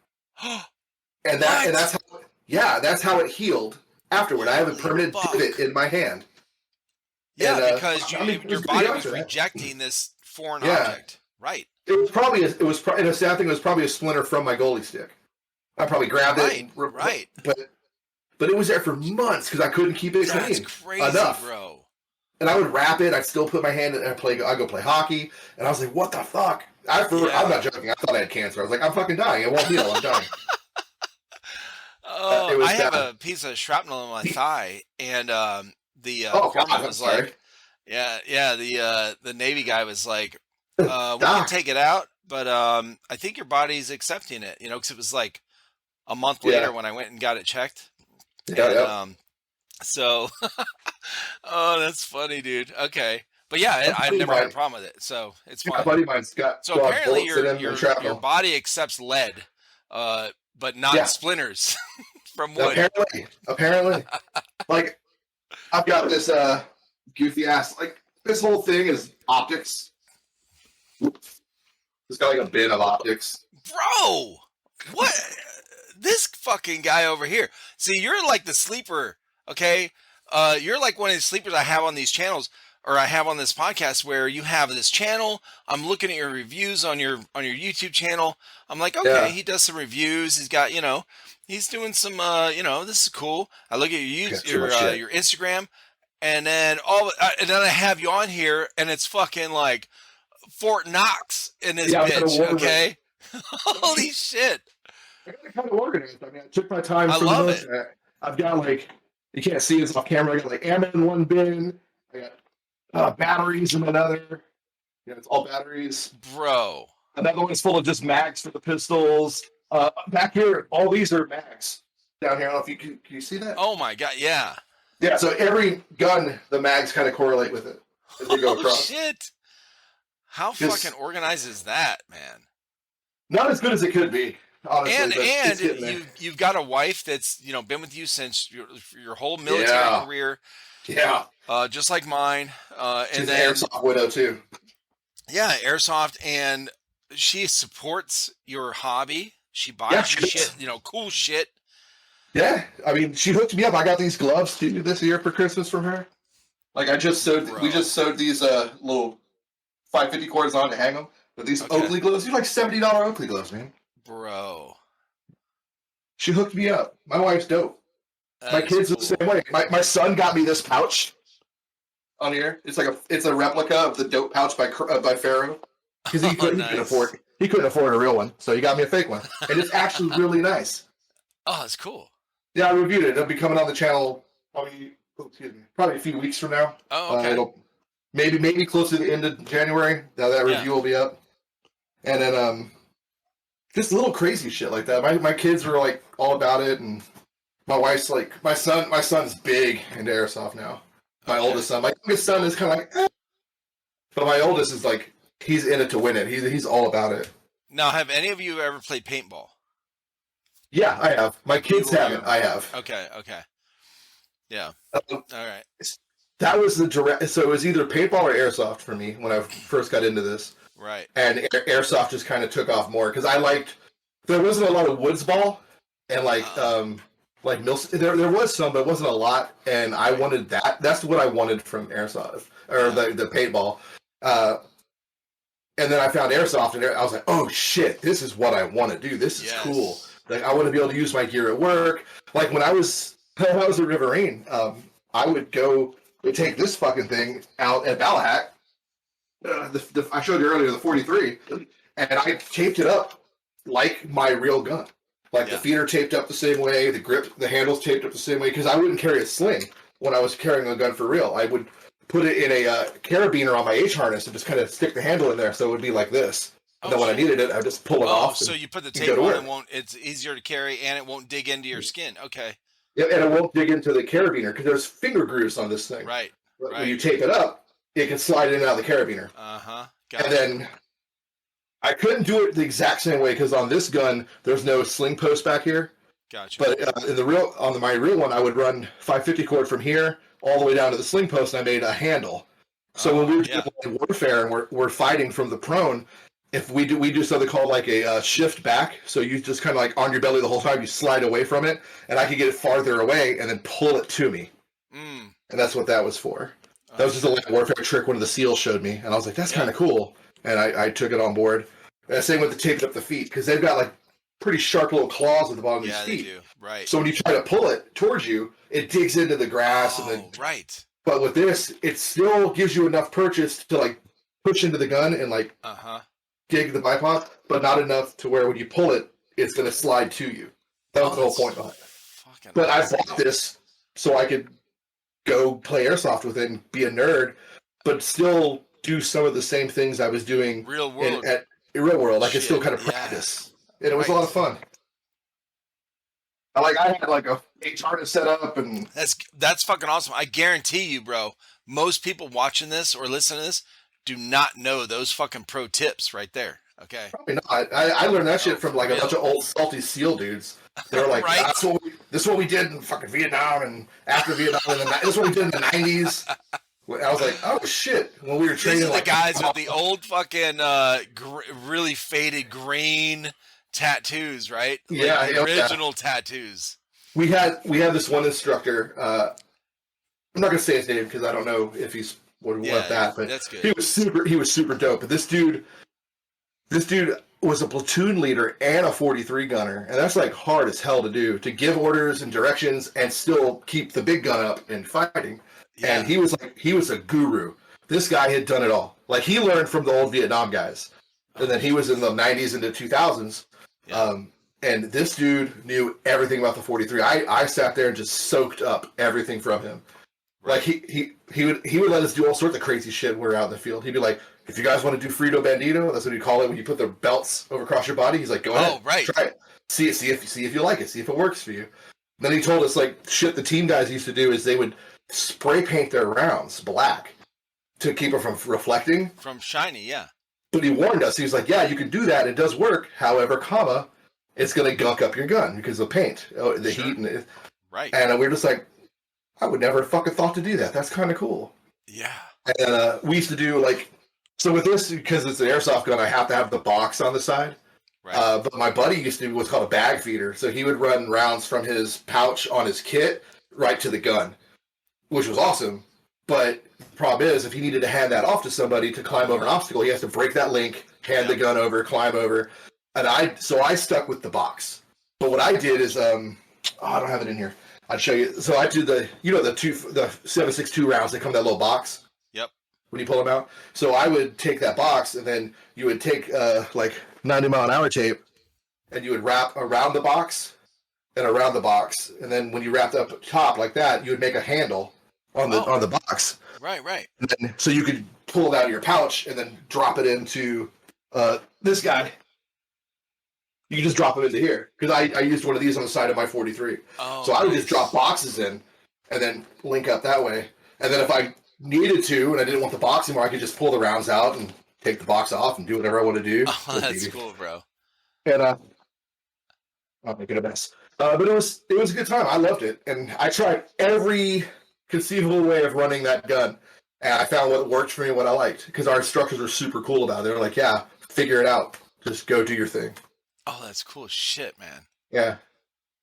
And that's how it healed afterward. I have a permanent divot in my hand. Yeah, and, because your body was rejecting this foreign object. Right. It was probably and the sad thing was probably a splinter from my goalie stick. I probably grabbed it. Right. But it was there for months because I couldn't keep it clean enough. Bro. And I would wrap it. I'd still put my hand in and I'd go play hockey. And I was like, what the fuck? I'm not joking. I thought I had cancer. I was like, I'm fucking dying. It won't heal. I'm dying. I have a piece of shrapnel in my thigh. And the corpsman was like, the Navy guy was like, we can take it out, but I think your body's accepting it, because it was like a month later when I went and got it checked. So, oh, that's funny, dude. Okay. But yeah, I've never had a problem with it, so it's fine. My buddy mine's got so apparently your body accepts lead, but not splinters from wood. Apparently. Like, I've got this goofy ass, this whole thing is optics. It's got a bin of optics. Bro! What? This fucking guy over here. See, you're like the sleeper, okay? You're like one of the sleepers I have on these channels, or I have on this podcast, where you have this channel. I'm looking at your reviews on your YouTube channel. I'm like, okay, he does some reviews. He's got, he's doing some, this is cool. I look at your Instagram, and then and then I have you on here, and it's fucking like Fort Knox in this bitch, okay? Holy shit. I got it kind of organized. I mean, I took my time. I love it. I've got you can't see this off camera. I got ammo in one bin. I got batteries in another. Yeah, it's all batteries. Bro. Another one's full of just mags for the pistols. Back here, all these are mags. Down here, I don't know if can you see that? Oh my god, yeah. Yeah, so every gun, the mags kind of correlate with it as they go across. Shit. How fucking organized is that, man? Not as good as it could be. Honestly, and you've got a wife that's been with you since your whole military career. Yeah. Just like mine. She's and then an Airsoft widow too. Yeah, Airsoft, and she supports your hobby. She buys you shit, cool shit. Yeah, I mean, she hooked me up. I got these gloves too this year for Christmas from her. I just sewed. We just sewed these little 550 cords on to hang them. But these Oakley gloves, they're like $70 Oakley gloves, man. Bro. She hooked me up. My wife's dope. My kids are the same way. My son got me this pouch on here. It's a replica of the dope pouch by Pharaoh. Because he couldn't afford a real one. So he got me a fake one. And it's actually really nice. Oh, that's cool. Yeah, I reviewed it. It'll be coming on the channel probably a few weeks from now. Oh, okay. It'll maybe close to the end of January. That review will be up. And then just little crazy shit like that. My kids were all about it, and my wife's my son's big into Airsoft now. My oldest son. My youngest son is kind of eh. But my oldest is he's in it to win it. He's all about it. Now, have any of you ever played paintball? Yeah, I have. My kids haven't. I have. Okay. Yeah. All right. That was so it was either paintball or Airsoft for me when I first got into this. Right. And Airsoft just kind of took off more because there wasn't a lot of woods ball and there was some, but it wasn't a lot. And I wanted that. That's what I wanted from Airsoft or the paintball. And then I found Airsoft and I was like, oh shit, this is what I want to do. This is cool. Like I want to be able to use my gear at work. Like when I was at Riverine, I would take this fucking thing out at Ballahat. I showed you earlier the 43, and I taped it up like my real gun. Like the feeder taped up the same way, the grip, the handles taped up the same way, because I wouldn't carry a sling when I was carrying a gun for real. I would put it in a carabiner on my H harness and just kind of stick the handle in there, so it would be like this. And then when I needed it, I would just pull it off. So you put the tape on, it's easier to carry, and it won't dig into your skin. Okay. Yeah, and it won't dig into the carabiner because there's finger grooves on this thing. Right. When you tape it up, it can slide in and out of the carabiner. And then I couldn't do it the exact same way because on this gun there's no sling post back here. Gotcha. But my real one, I would run 550 cord from here all the way down to the sling post, and I made a handle. So when we were doing warfare and we're fighting from the prone, if we do something called like a shift back, so you just kind of like on your belly the whole time, you slide away from it, and I could get it farther away and then pull it to me. And that's what that was for. That was just a light warfare trick one of the SEALs showed me, and I was like, that's kind of cool. And I took it on board. And same with the taped up the feet, because they've got like pretty sharp little claws at the bottom of these feet. They do. Right. So when you try to pull it towards you, it digs into the grass. And then, right. But with this, it still gives you enough purchase to like push into the gun and like dig the bipod, but not enough to where when you pull it, it's going to slide to you. That was the whole point behind it. But I bought this so I could go play airsoft with it and be a nerd, but still do some of the same things I was doing real world. At real world. I could still kind of practice. And it was a lot of fun. I had like a H harness set up, and that's fucking awesome. I guarantee you, bro, most people watching this or listening to this do not know those fucking pro tips right there. Okay. Probably not. I learned that shit from like a bunch of old salty SEAL dudes. They were like, this is what we did in fucking Vietnam and after Vietnam. This is what we did in the 90s. I was like, oh shit! When we were training, these are the guys with the old fucking really faded green tattoos, right? Like the original tattoos. We had this one instructor. I'm not gonna say his name because I don't know if he's would want that, but that's good. He was super dope. But this dude was a platoon leader and a 43 gunner, and that's like hard as hell to do, to give orders and directions and still keep the big gun up and fighting. Yeah. And he was a guru. This guy had done it all. Like he learned from the old Vietnam guys, and then he was in the 90s into 2000s. Yeah. And this dude knew everything about the 43. I sat there and just soaked up everything from him. Right. Like he would let us do all sorts of crazy shit when we were out in the field. He'd be like, if you guys want to do Frito Bandito, that's what we call it when you put the belts over across your body. He's like, go ahead, try it, see if you like it, see if it works for you. Then he told us like shit the team guys used to do is they would spray paint their rounds black to keep it from reflecting. From shiny, yeah. But he warned us. He was like, yeah, you can do that. It does work. However, it's going to gunk up your gun because of the paint, the heat. And right. And we're just like, I would never fucking thought to do that. That's kind of cool. Yeah. And we used to do like, so with this, because it's an airsoft gun, I have to have the box on the side. Right. But my buddy used to do what's called a bag feeder. So he would run rounds from his pouch on his kit right to the gun, which was awesome. But the problem is, if he needed to hand that off to somebody to climb over an obstacle, he has to break that link, hand the gun over, climb over. And I stuck with the box. But what I did is, I don't have it in here. I'd show you. So I do the 7.62 rounds that come in that little box. Yep. When you pull them out. So I would take that box, and then you would take like 90-mile-an-hour tape, and you would wrap around the box and around the box. And then when you wrapped up top like that, you would make a handle on the box. Right. And then, so you could pull it out of your pouch and then drop it into this guy. You can just drop them into here. Because I used one of these on the side of my 43. Oh, so I would just drop boxes in and then link up that way. And then if I needed to and I didn't want the box anymore, I could just pull the rounds out and take the box off and do whatever I want to do. Oh, that's cool, bro. And I'm making a mess. But it was a good time. I loved it. And I tried every conceivable way of running that gun. And I found what worked for me and what I liked. Because our instructors were super cool about it. They were like, yeah, figure it out. Just go do your thing. Oh, that's cool shit, man. Yeah.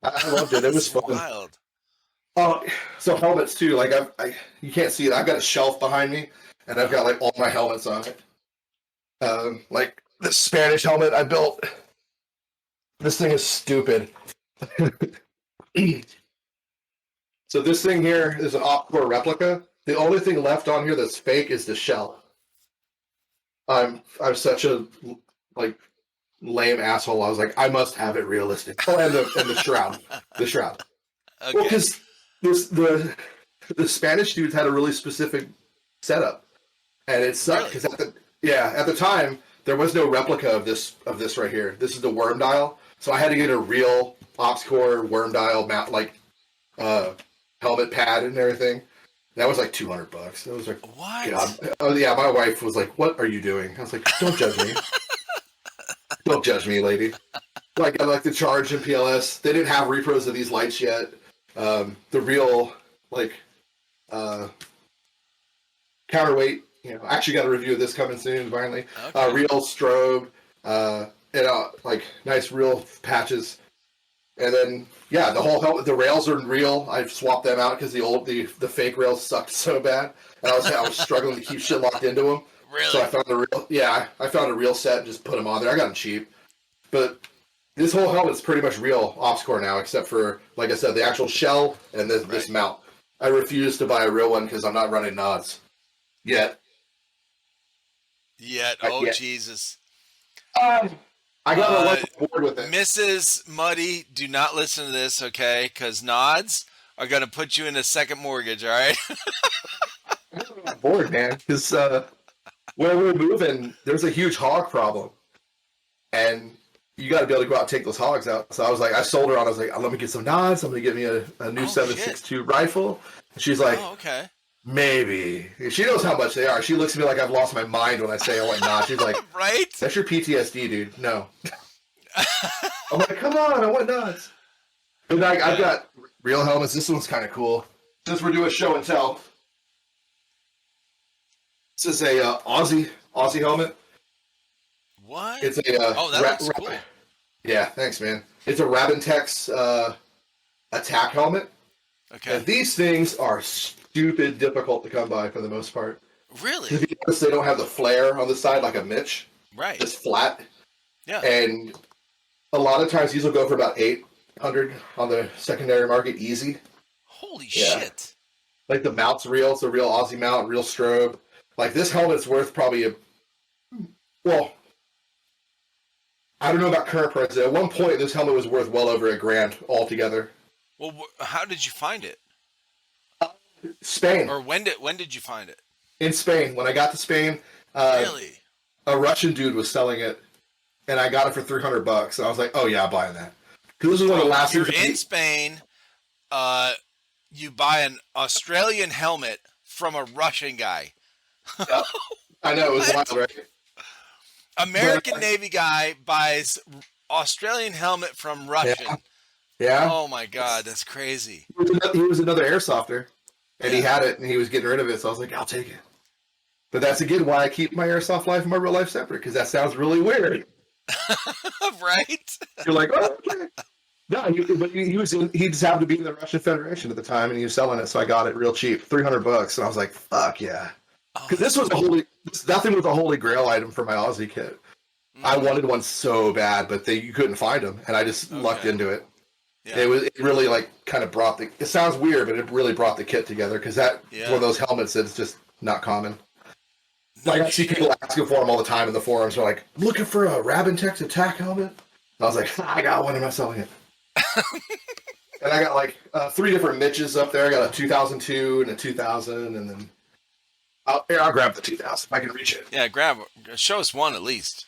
I loved it. It was fun. Wild. Oh, so helmets too. Like you can't see it. I've got a shelf behind me, and I've got like all my helmets on it. Like the Spanish helmet I built This thing is stupid. So this thing here is an off-core replica. The only thing left on here that's fake is the shell. I'm such a like lame asshole. I was like, I must have it realistic. Oh, and the shroud, the shroud. Okay. Well, because the Spanish dudes had a really specific setup, and it sucked because at the time there was no replica of this right here. This is the worm dial, so I had to get a real ox-core worm dial mount helmet pad and everything. That was like $200. It was like, what? God. Oh yeah, my wife was like, "What are you doing?" I was like, "Don't judge me, don't judge me, lady." Like I like the Charge and PLS. They didn't have repros of these lights yet. The real counterweight. I actually got a review of this coming soon. Finally, Okay. Real strobe. Like nice real patches. And then, yeah, the whole helmet, the rails are real. I've swapped them out because the fake rails sucked so bad, and I was struggling to keep shit locked into them. Really? So I found I found a real set and just put them on there. I got them cheap, but this whole helmet's pretty much real off-core now, except for, like I said, the actual shell and this mount. I refuse to buy a real one because I'm not running nods yet. Oh, yet. Jesus. I got a lot bored with it. Mrs. Muddy, do not listen to this, okay? Because nods are going to put you in a second mortgage, all right? I'm bored, man. Because where we're moving, there's a huge hog problem. And you got to be able to go out and take those hogs out. So I sold her on, I was like, let me get some nods. I'm going to get me a new 7.62 rifle. And she's like, okay. Maybe. She knows how much they are. She looks at me like I've lost my mind when I say I want nods. She's like, right? That's your PTSD, dude. No. I'm like, come on, I want nods. But I've got real helmets. This one's kind of cool. Since we're doing show and tell, this is a Aussie helmet. What? It's a that looks cool. Yeah, thanks, man. It's a Rabintex attack helmet. Okay. And these things are stupid difficult to come by for the most part. Really? If you notice, they don't have the flare on the side like a Mitch. Right. It's flat. Yeah. And a lot of times these will go for about $800 on the secondary market easy. Holy shit. Like the mount's real. It's a real Aussie mount, real strobe. Like this helmet's worth probably I don't know about current prices. At one point, this helmet was worth well over $1,000 altogether. Well, how did you find it? Spain. Or when did you find it? In Spain. When I got to Spain, really? A Russian dude was selling it, and I got it for $300. And I was like, "Oh yeah, I'm buying that." Because this is one of the last. You're in Spain. You buy an Australian helmet from a Russian guy. Yep. I know, it was wild, right? American Navy guy buys Australian helmet from Russian. Yeah. Oh my God, that's crazy. He was another airsofter, and he had it, and he was getting rid of it. So I was like, I'll take it. But that's again why I keep my airsoft life and my real life separate, because that sounds really weird. Right? You're like, oh, okay. No, he just happened to be in the Russian Federation at the time, and he was selling it, so I got it real cheap, $300, and I was like, fuck yeah. Because nothing was a holy grail item for my Aussie kit. I wanted one so bad, but you couldn't find them, and I just lucked into it. Yeah. It really like kind of brought it sounds weird, but it really brought the kit together, because one of those helmets that's just not common. Like I see people asking for them all the time in the forums. They're like, I'm looking for a Rabintex attack helmet. I was like, I got one. I'm not selling it. And I got like 3 different Mitches up there. I got a 2002 and a 2000, and then I'll grab the 2000 if I can reach it. Yeah, show us one at least.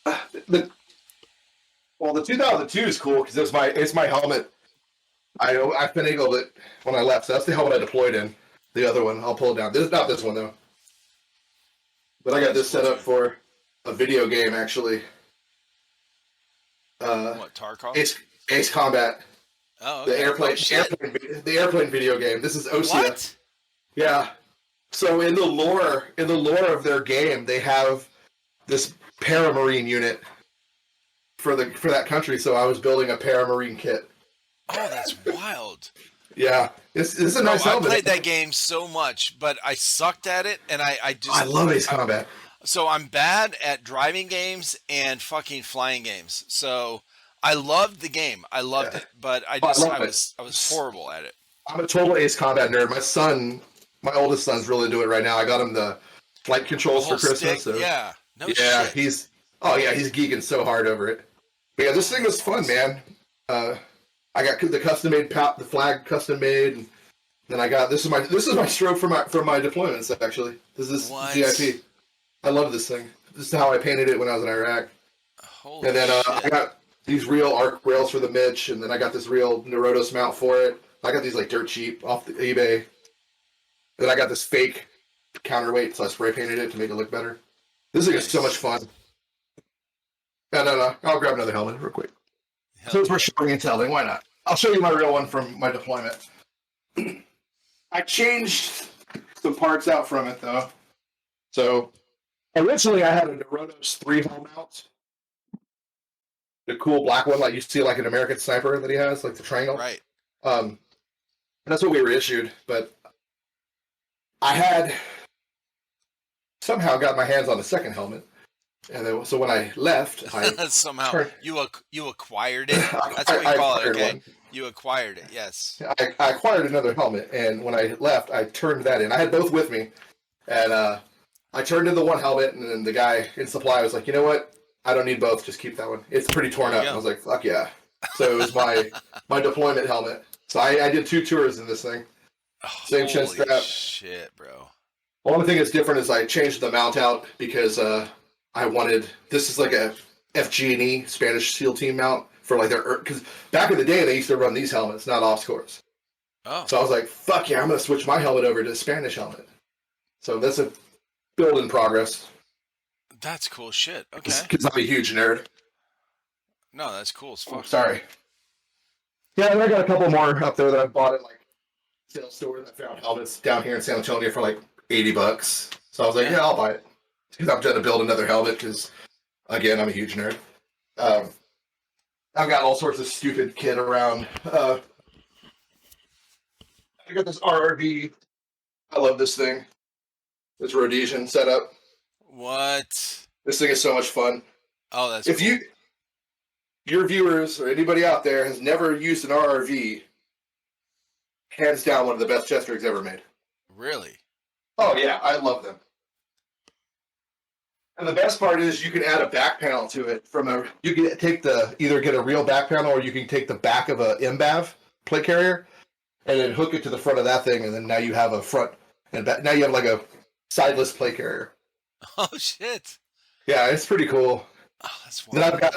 The 2002 is cool because it's my helmet. I finagled it when I left. So that's the helmet I deployed in. The other one, I'll pull it down. Not this one though. But I got this set up for a video game actually. What, Tarkov? Ace Combat. Oh, okay. The airplane video game. This is OSEA. What? Yeah. So in the lore of their game, they have this paramarine unit for that country. So I was building a paramarine kit. Oh, that's wild. Yeah, this is a nice helmet. I played that game so much, but I sucked at it, and I love Ace Combat. So I'm bad at driving games and fucking flying games. So I loved the game. I loved Yeah. it, but I Oh, I just love it. I was horrible at it. I'm a total Ace Combat nerd. My oldest son's really into it right now. I got him the flight The controls for whole Christmas. stick, So yeah. No yeah, shit. he's geeking so hard over it. But yeah, this Oh, thing that's was fun, awesome. man. Uh, I got the custom made the flag custom made, and then I got this is my stroke for my deployments actually. This is What? VIP. I love this thing. This is how I painted it when I was in Iraq. And Holy then I shit. got these real arc rails for the Mitch, and then I got this real Neurotos mount for it. I got these like dirt cheap off the eBay. Then I got this fake counterweight, so I spray painted it to make it look better. This thing is so much Nice. fun. And then I'll grab another helmet real quick. Hell Since we're yeah. showing and telling, why not? I'll show you my real one from my deployment. I changed some parts out from it though. So originally I had a Neurotos 3-hole mount. The cool black one, like you see like an American Sniper that he has, like the triangle. Right. And that's what we were issued, but I had somehow got my hands on a second helmet. And then, so when I left, I Somehow turned, you acquired it. That's what we I call it, acquired okay? one. You acquired it. Yes. I acquired another helmet, and when I left, I turned that in. I had both with me, and I turned in the one helmet, and then the guy in supply was like, "You know what? I don't need both. Just keep that one. It's pretty torn There up." you And I go. was like, "Fuck yeah!" So it was my deployment helmet. So I did 2 tours in this thing. Same chin Holy strap. shit, bro. Only thing that's different is I changed the mount out because I wanted this is like a FG&E Spanish SEAL team mount for like their because back in the day they used to run these helmets, not off scores. Oh, So I was like, fuck yeah, I'm gonna switch my helmet over to a Spanish helmet. So that's a build in progress that's cool shit. Okay. because I'm a huge nerd. No, that's cool as Oh, fuck. sorry. Yeah, and I got a couple more up there that I bought at like sales stores. I found helmets down here in San Antonio for like $80. So I was like, Yeah. yeah, I'll buy it because I'm trying to build another helmet because again, I'm a huge nerd. Um, I've got all sorts of stupid kit around. I got this RRV. I love this thing. This Rhodesian setup. What? This thing is so much fun. Oh, that's If cool. your viewers or anybody out there has never used an RRV, hands down one of the best chest rigs ever made. Really? Oh yeah, I love them. And the best part is you can add a back panel to it you can take either get a real back panel or you can take the back of a MBAV plate carrier and then hook it to the front of that thing, and then now you have a front and back, now you have like a sideless plate carrier. Oh shit. Yeah, it's pretty cool. Oh, that's Then wild, man.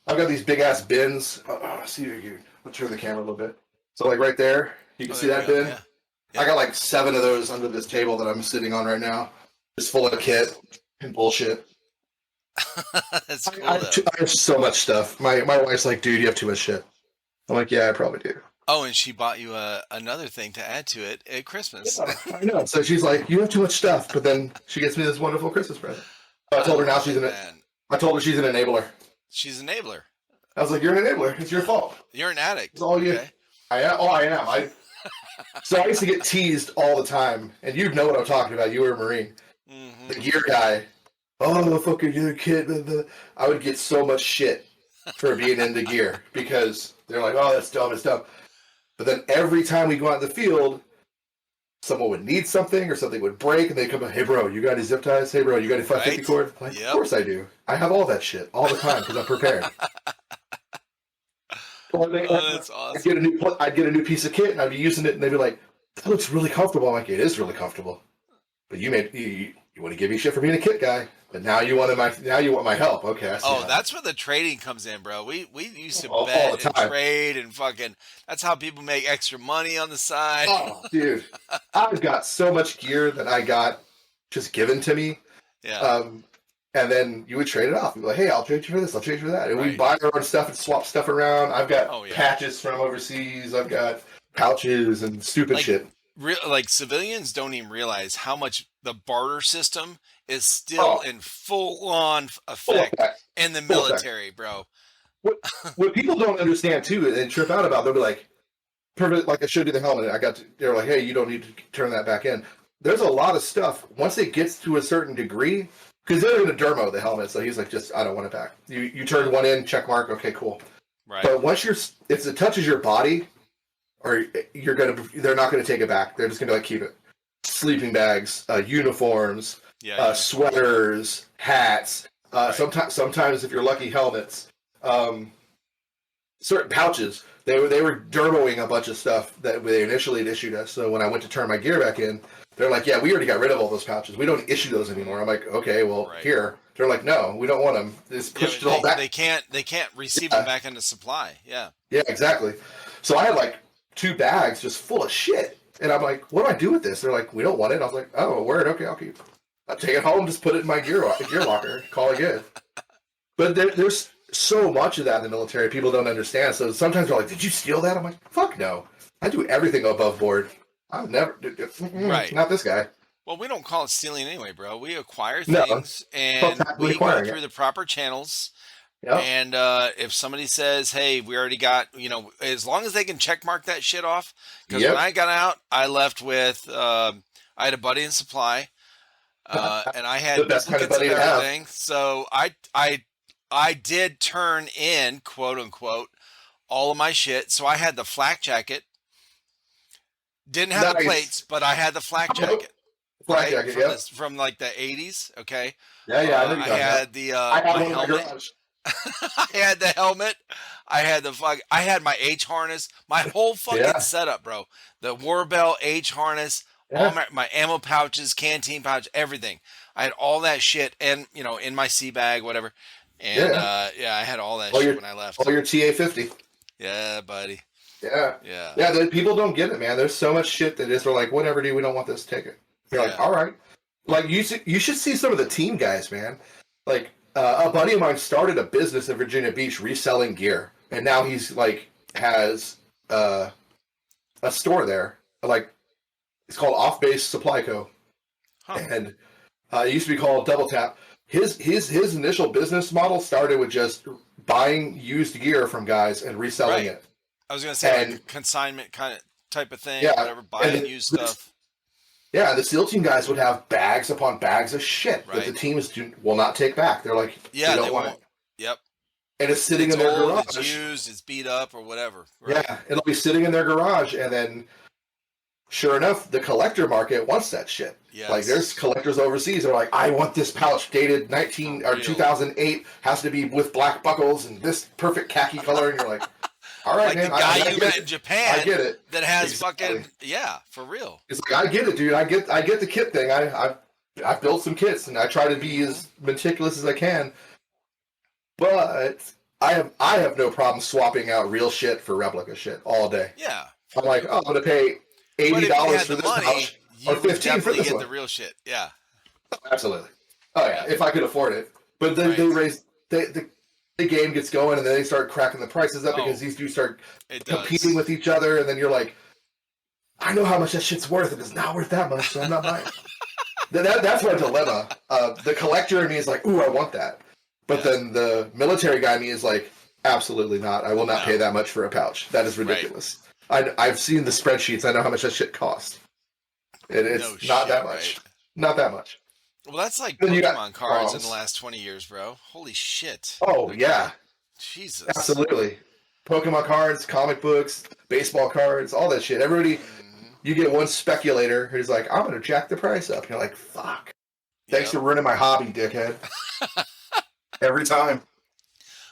I've got these big ass bins. See you. I'll turn the camera a little bit. So like right there, you can Oh, see there that we go. bin. Yeah. I got like 7 of those under this table that I'm sitting on right now, just full of kit and bullshit. That's cool I though. have so much stuff. My wife's like, dude, you have too much shit. I'm like, yeah, I probably do. Oh, and she bought you another thing to add to it at Christmas. Yeah, I know. So she's like, you have too much stuff. But then she gets me this wonderful Christmas present. I I told her now love it, man. I told her she's an enabler. She's an enabler. I was like, you're an enabler. It's your fault. You're an addict. It's all you. Okay. I am. Oh, I am. So I used to get teased all the time, and you know what I'm talking about. You were a Marine, the Mm-hmm. gear guy. Oh, fucking you're a kid. Blah, blah. I would get so much shit for being into gear because they're like, oh, that's dumb. It's dumb. But then every time we go out in the field, someone would need something or something would break, and they come, hey, bro, you got any zip ties? Hey, bro, you got any 550 Right? cord? Like, Yep. of course I do. I have all that shit all the time because I'm prepared. Or Oh, that's I'd awesome. get a new piece of kit, and I'd be using it, and they'd be like, that looks really comfortable. I'm like, it is really comfortable. But you want to give me shit for being a kit guy, but now you want my help. Okay, I see. Oh, how. that's where the trading comes in, bro. We used to all bet the and time. trade and fucking. That's how people make extra money on the side. Oh, dude, I've got so much gear that I got just given to me. Yeah. And then you would trade it off. You'd be like, hey, I'll trade you for this, I'll trade you for that. And Right. we'd buy our own stuff and swap stuff around. I've got Oh, yeah. patches from overseas. I've got pouches and stupid Like, shit. Like civilians don't even realize how much the barter system is still in full on Full effect effect. in the Full effect. military, bro. What people don't understand too and trip out about, they'll be like, perfect, like I showed you the helmet. They're like, hey, you don't need to turn that back in. There's a lot of stuff. Once it gets to a certain degree, because they're going to dermo the helmet. So he's like, just I don't want it back. You turn one in, check mark, okay, cool. Right. But once if it touches your body, or they're not going to take it back. They're just going to like keep it. Sleeping bags, uniforms, sweaters, hats. Right. Sometimes if you're lucky, helmets. Certain pouches. They were dermoing a bunch of stuff that they initially had issued us. So when I went to turn my gear back in, they're like, yeah, we already got rid of all those pouches. We don't issue those anymore. I'm like, okay, well, here. They're like, no, we don't want them. Just pushed it all back. They can't receive them back into supply. Yeah. Yeah, exactly. So I had like 2 bags just full of shit. And I'm like, what do I do with this? They're like, we don't want it. I was like, oh, word, okay, I'll keep it. I'll take it home, just put it in my gear locker, call it good. But there's so much of that in the military people don't understand. So sometimes they're like, did you steal that? I'm like, fuck no. I do everything above board. I've never, not this guy. Well, we don't call it stealing anyway, bro. We acquire things and we go through the proper channels. Yep. And if somebody says, hey, we already got, as long as they can check mark that shit off. Because when I got out, I left with, I had a buddy in supply. And I had the best kind of buddy to have. So I did turn in, quote unquote, all of my shit. So I had the flak jacket. Didn't have the plates, but I had the flak jacket. Flak jacket, from like the 80s, okay? Yeah, I know you got I had the my helmet. I had the helmet. I had my H harness. My whole fucking setup, bro. The war belt, H harness, all my ammo pouches, canteen pouch, everything. I had all that shit, and in my sea bag, whatever. And I had all that shit when I left. All your TA-50. Yeah, buddy. Yeah. People don't get it, man. There's so much shit that is. They're like, whatever, dude. We don't want this ticket. You're like, all right. Like you should see some of the team guys, man. Like a buddy of mine started a business in Virginia Beach reselling gear, and now he's like has a store there. Like it's called Off Base Supply Co. And it used to be called Double Tap. His initial business model started with just buying used gear from guys and reselling it. I was gonna say like a consignment kind of type of thing. Whatever, buying used stuff. Yeah, the SEAL team guys would have bags upon bags of shit that the teams will not take back. They're like, they don't want it. Yep. And it's sitting in their garage. It's used, it's beat up, or whatever. Right? Yeah, it'll be sitting in their garage, and then, sure enough, the collector market wants that shit. Yes. Like, there's collectors overseas that are like, I want this pouch dated 2008, has to be with black buckles and this perfect khaki color, and you're like, all right, like man. The guy you met in Japan, I get it. That has fucking for real. It's like I get it, dude. I get the kit thing. I've built some kits and I try to be as meticulous as I can. But I have no problem swapping out real shit for replica shit all day. Yeah. I'm like, I'm gonna pay $80 for this pouch or $15 for this one. The real shit. Yeah. Absolutely. Oh yeah, if I could afford it. But then they raise the game gets going, and then they start cracking the prices up because these dudes start competing with each other, and then you're like, I know how much that shit's worth, and it's not worth that much, so I'm not buying it. That's my dilemma. The collector in me is like, ooh, I want that. But then the military guy in me is like, absolutely not. I will not pay that much for a pouch. That is ridiculous. Right. I've seen the spreadsheets. I know how much that shit costs. It's not that much. Right. Not that much. Well, that's like Pokemon cards in the last 20 years, bro. Holy shit. Oh, yeah. Jesus. Absolutely. Pokemon cards, comic books, baseball cards, all that shit. Everybody, you get one speculator who's like, I'm going to jack the price up. And you're like, fuck. Thanks for ruining my hobby, dickhead. Every time.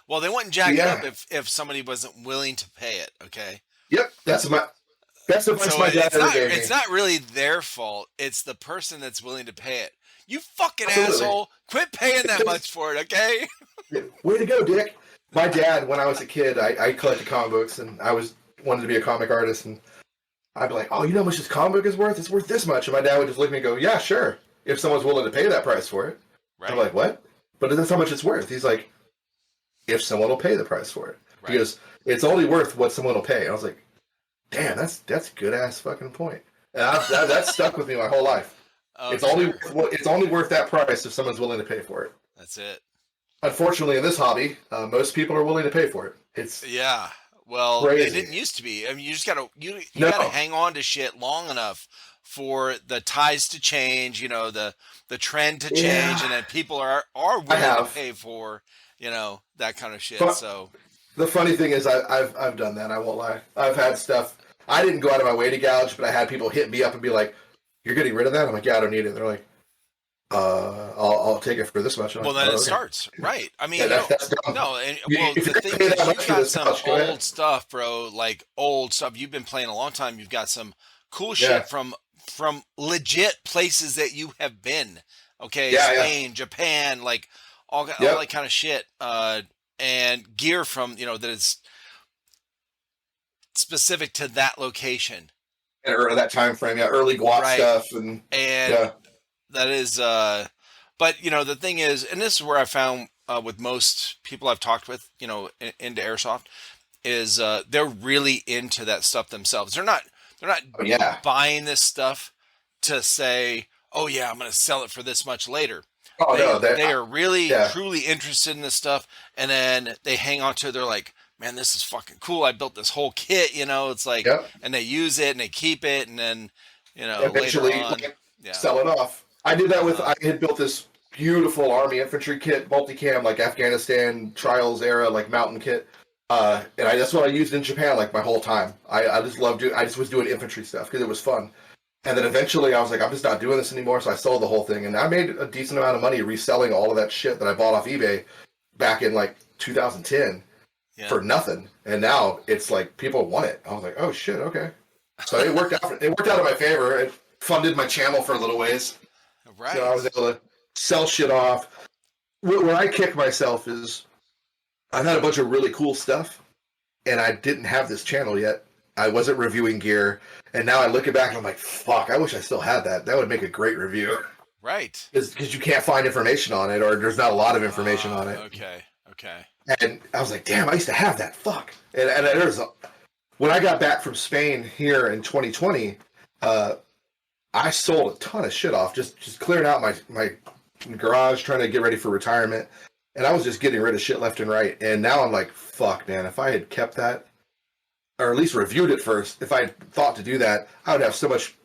Well, they wouldn't jack it up if somebody wasn't willing to pay it, okay? Yep. That's the advice my dad ever gave me. It's not really their fault. It's the person that's willing to pay it. You fucking asshole. Quit paying that much for it, okay? Way to go, Dick. My dad, when I was a kid, I collected comic books, and I wanted to be a comic artist, and I'd be like, oh, you know how much this comic book is worth? It's worth this much. And my dad would just look at me and go, yeah, sure, if someone's willing to pay that price for it. Right. I'm like, what? But that's how much it's worth. He's like, if someone will pay the price for it. Right. Because it's only worth what someone will pay. And I was like, damn, that's a good-ass fucking point. And that's stuck with me my whole life. Oh, it's only worth that price if someone's willing to pay for it. That's it. Unfortunately, in this hobby, most people are willing to pay for it. Well, they Crazy. didn't used to be. I mean, you just gotta you gotta No. hang on to shit long enough for the tides to change, the trend to change, Yeah, and then people are I willing to have. pay for, that kind of shit. But So the funny thing is, I've done that. I won't lie. I've had stuff. I didn't go out of my way to gouge, but I had people hit me up and be like, "You're getting rid of that?" I'm like, "Yeah, I don't need it." They're like, I'll take it for this much." I'm well, like, then "Oh, it okay." starts, right? I Yeah, mean, that's dumb. no, and well, If the you're gonna thing pay is, that you've much for got this some couch, go ahead. old stuff, bro. Like old stuff. You've been playing a long time. You've got some cool Yeah, shit from legit places that you have been. Okay, yeah, yeah. Spain, Japan, like all that Yep. kind of shit. And gear from that is specific to that location, Or that time frame, yeah, early GWAT right? stuff, and And yeah, that is but the thing is, and this is where I found with most people I've talked with, into airsoft, is they're really into that stuff themselves. They're not oh yeah, buying this stuff to say, oh yeah, I'm going to sell it for this much later. oh they no, that they are really yeah, truly interested in this stuff, and then they hang on to it. They're like, man, this is fucking cool. I built this whole kit, it's like, yep. and they use it and they keep it, and then later Eventually, on, like, yeah. sell it off. I did that with. Uh-huh. I had built this beautiful Army infantry kit, multicam, like Afghanistan trials era, like mountain kit. And that's what I used in Japan like my whole time. I just loved it. I just was doing infantry stuff because it was fun. And then eventually I was like, I'm just not doing this anymore. So I sold the whole thing. And I made a decent amount of money reselling all of that shit that I bought off eBay back in like 2010 Yeah. for nothing. And now it's like people want it. I was like, oh shit, okay. So it worked out. It worked out in my favor. It funded my channel for a little ways. So I was Right. able to sell shit off. Where I kick myself is I've had a bunch of really cool stuff, and I didn't have this channel yet. I wasn't reviewing gear, and now I look it back and I'm like, fuck, I wish I still had that. That would make a great review. Right. Because you can't find information on it, or there's not a lot of information on it. Okay. Okay. And I was like, damn, I used to have that. Fuck. And when I got back from Spain here in 2020, I sold a ton of shit off, just clearing out my garage, trying to get ready for retirement. And I was just getting rid of shit left and right. And now I'm like, fuck, man, if I had kept that, or at least reviewed it first, if I had thought to do that, I would have so much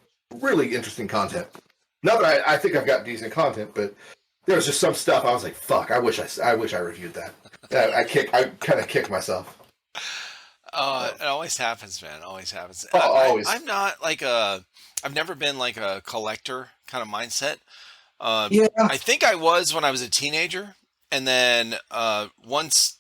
really interesting content. Not that I think I've got decent content, but there was just some stuff I was like, fuck, I wish I reviewed that. I kind of kick myself. It always happens, man. Always happens. Oh, always. I'm not I've never been like a collector kind of mindset. Yeah. I think I was when I was a teenager, and then once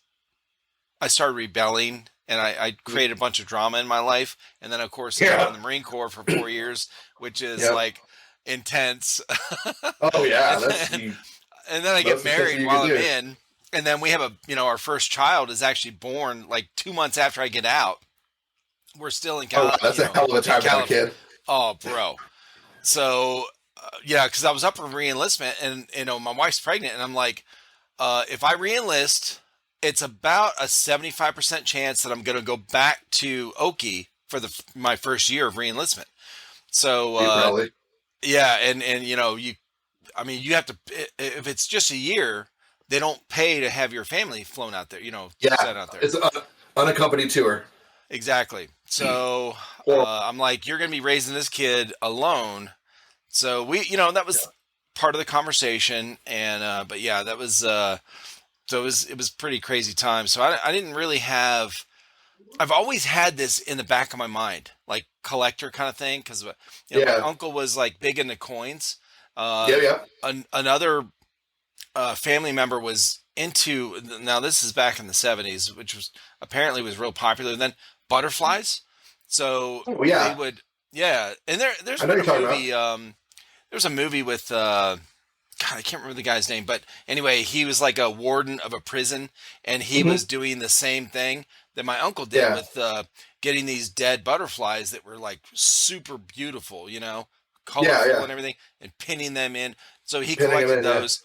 I started rebelling, and I created a bunch of drama in my life, and then of course I got in Yeah. the Marine Corps for 4 years, which is Yep. like intense. Oh yeah, and that's then, the and then I get most expensive married you while can I'm do. in, and then we have our first child is actually born like 2 months after I get out. We're still in Oh wow, that's a hell of a in time to have a California. kid. Oh, bro. So yeah, because I was up for reenlistment, and my wife's pregnant, and I'm like, if I reenlist, it's about a 75% chance that I'm going to go back to Oki for my first year of reenlistment. So You probably. yeah, and I mean, you have to, if it's just a year, they don't pay to have your family flown out there, Yeah, sent out there. it's an unaccompanied tour. Exactly. So Or I'm like, you're going to be raising this kid alone. So that yeah, was part of the conversation, and but yeah, that was so it was pretty crazy time. So I didn't really have. I've always had this in the back of my mind, like collector kind of thing, because my yeah, uncle was like big into coins. yeah, Uh, yeah. another family member was into. Now this is back in the '70s, which was apparently was real popular. And then butterflies. So Oh they yeah, would, yeah. And there's I know been you're a talking about. movie. There's a movie with God, I can't remember the guy's name, but anyway, he was like a warden of a prison, and he Hmm. was doing the same thing that my uncle did Yeah, with getting these dead butterflies that were like super beautiful, yeah, colorful yeah. and everything, and pinning them in. So he Pinning him collected in. Yeah. those.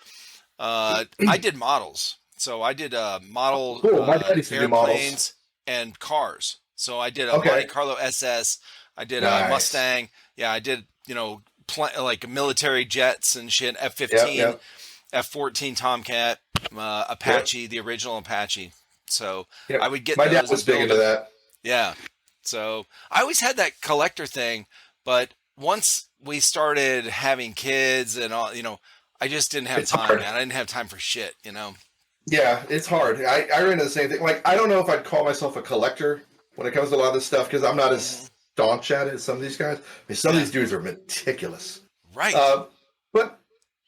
I did models, so I did model Cool. My dad used to do models. airplanes and cars. So I did a Monte Okay. Carlo SS. I did a Nice. Mustang. Yeah, I did like military jets and shit. Yep. F-15, Yep. F-14 Tomcat, Yep. Apache, the original Apache. So I Yep. would get My dad those was and big build into them. that. Yeah. So I always had that collector thing, but once we started having kids and all, I just didn't have It's time, hard. man. I didn't have time for shit, Yeah, it's hard. I ran into the same thing. Like, I don't know if I'd call myself a collector when it comes to a lot of this stuff because I'm not Hmm. as staunch at it as some of these guys. I mean, some of Yeah. these dudes are meticulous. Right. Uh, but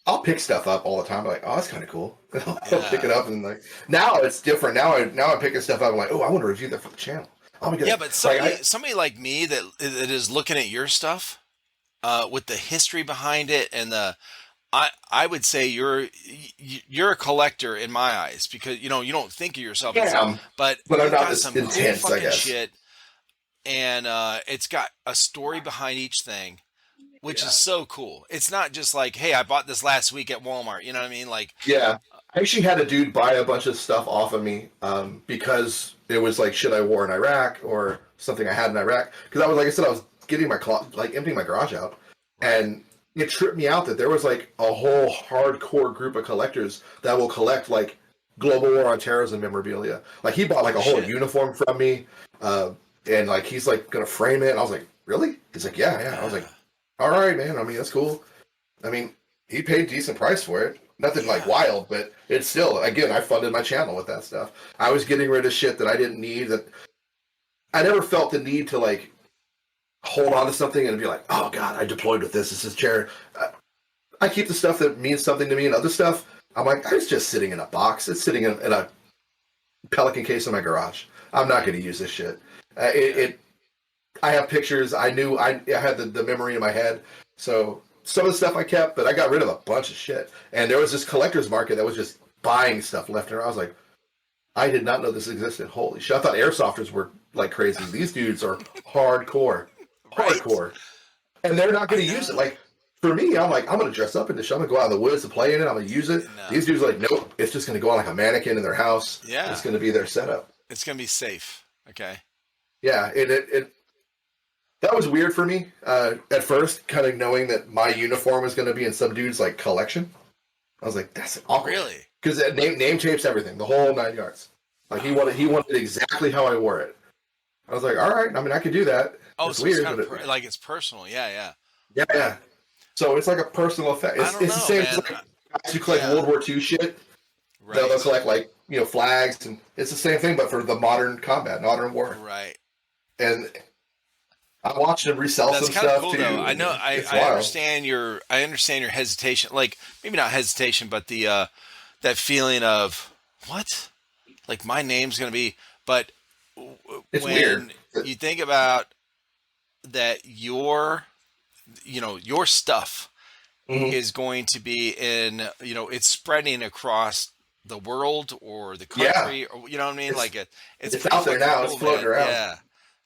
I'll pick stuff up all the time. Like, oh, that's kind of cool. I'll pick Yeah. it up and like now it's different. Now I'm picking stuff up. I'm like, oh, I want to review that for the channel. I'm Yeah, gonna but like somebody like me that is looking at your stuff, with the history behind it and I would say you're a collector in my eyes because you don't think of yourself as am, but but I'm you've not got as some cool intense, I fucking guess. shit, and it's got a story behind each thing, which is Yeah. so cool. It's not just like, hey, I bought this last week at Walmart. You know what I mean? Like, Yeah. I actually had a dude buy a bunch of stuff off of me because it was like shit I wore in Iraq or something I had in Iraq. Because I was, like I said, I was getting like emptying my garage out, right? and it tripped me out that there was like a whole hardcore group of collectors that will collect like Global War on Terrorism memorabilia. Like he bought like Oh a whole shit! uniform from me, uh, and like he's like gonna frame it. And I was like, really? He's like, yeah, yeah. I was Yeah, like, all right, man. I mean, that's cool. I mean, he paid decent price for it. Nothing like yeah, wild, but it's still, again, I funded my channel with that stuff. I was getting rid of shit that I didn't need. That I never felt the need to like hold on to something and be like, oh god, I deployed with this. This is chair. I keep the stuff that means something to me, and other stuff, I'm like, it's just sitting in a box. It's sitting in a Pelican case in my garage. I'm not going to use this shit. yeah. I have pictures. I had the memory in my head. So some of the stuff I kept, but I got rid of a bunch of shit. And there was this collector's market that was just buying stuff left and right. I was like, I did not know this existed. Holy shit! I thought airsofters were like crazy. These dudes are hardcore, Right? hardcore, and they're not going I to use it. know. Like for me, I'm like, I'm going to dress up in this shit. I'm going to go out in the woods to play in it. I'm going to use it. No. These dudes are like, nope. It's just going to go on like a mannequin in their house. It's Yeah, going to be their setup. it's gonna be safe. Okay. Yeah, it that was weird for me at first, kind of knowing that my uniform was going to be in some dude's like collection. I was like, that's awkward Really? because name tapes everything, the whole 9 yards. Like he Oh. wanted exactly how I wore it. I was like, all right, I mean, I could do that. Oh, It's so it's weird, kind but of like it's personal. Yeah, yeah. yeah, Right. yeah. So it's like a personal effect. I don't It's the know, same as man. like guys who collect Yeah. World War II shit. They'll Right. collect like flags, and it's the same thing, but for the modern combat, modern war. Right. And I watched him resell That's some kind of stuff cool though. too, I know and it's I wild. understand your hesitation. Like maybe not hesitation, but the that feeling of what? Like my name's going to be but It's weird. when you think about that your stuff Mhm. is going to be in, it's spreading across the world or the Yeah, country or you know what I mean? it's Like it's it's pretty out there fucking now. It's cool, floating man. around, Yeah.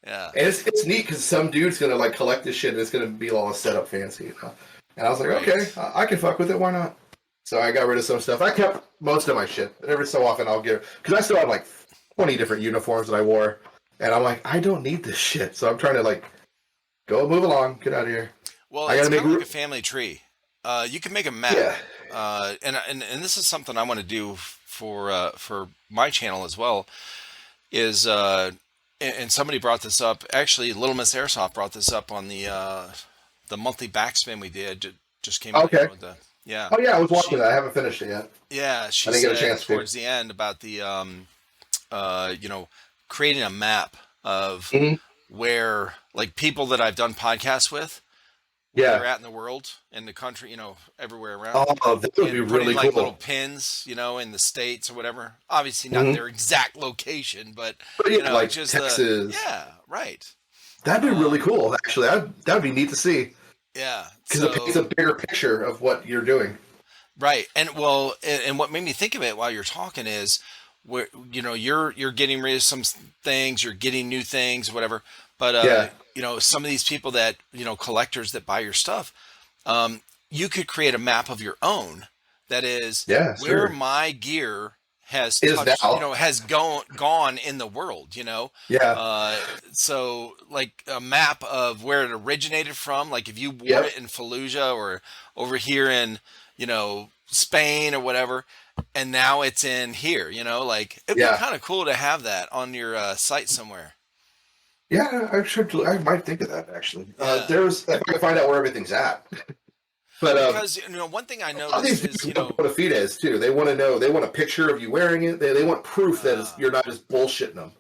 Yeah. and it's neat because some dude's gonna like collect this shit, and it's gonna be all set up fancy. And I was like, Right. okay, I can fuck with it. Why not? So I got rid of some stuff. I kept most of my shit, but every so often I'll give because I still have like 20 different uniforms that I wore, and I'm like, I don't need this shit. So I'm trying to like go move along, get out of here. Well, I it's gotta make kind of like a room. family tree. You can make a map, Yeah, and this is something I want to do for my channel as well. Is and somebody brought this up. Actually, Little Miss Airsoft brought this up on the monthly backspin we did. Just came out, okay. the yeah. Oh yeah, I was watching She that. I haven't finished it yet. yeah I she didn't get a said chance to. towards the end about the creating a map of Mhm. where like people that I've done podcasts with where they're Yeah. at in the world, in the country, everywhere around, Oh, that would be and putting really like little cool. pins, in the states or whatever. Obviously, not Hmm. their exact location, but But yeah, like just Texas. yeah, right. That'd be really Um, cool. Actually, that'd be neat to see yeah. because it paints a So bigger picture of what you're doing. right, and well, and what made me think of it while you're talking is where you're getting rid of some things, you're getting new things, whatever. But Yeah. some of these people that collectors that buy your stuff, um, you could create a map of your own that is Yeah. where Sure. my gear has Is touched, now. has gone in the world. Yeah. Uh, so like a map of where it originated from, like if you wore Yep. it in Fallujah or over here in, Spain or whatever, and now it's in here, like it'd be Yeah. kind of cool to have that on your site somewhere. Yeah, I should. I might think of that actually. Yeah. There's if I can find out where everything's at. But Because one thing I a lot of these noticed is, dudes want bona fides too. They want to know. They want a picture of you wearing it. They want proof that uh, you're not just bullshitting them.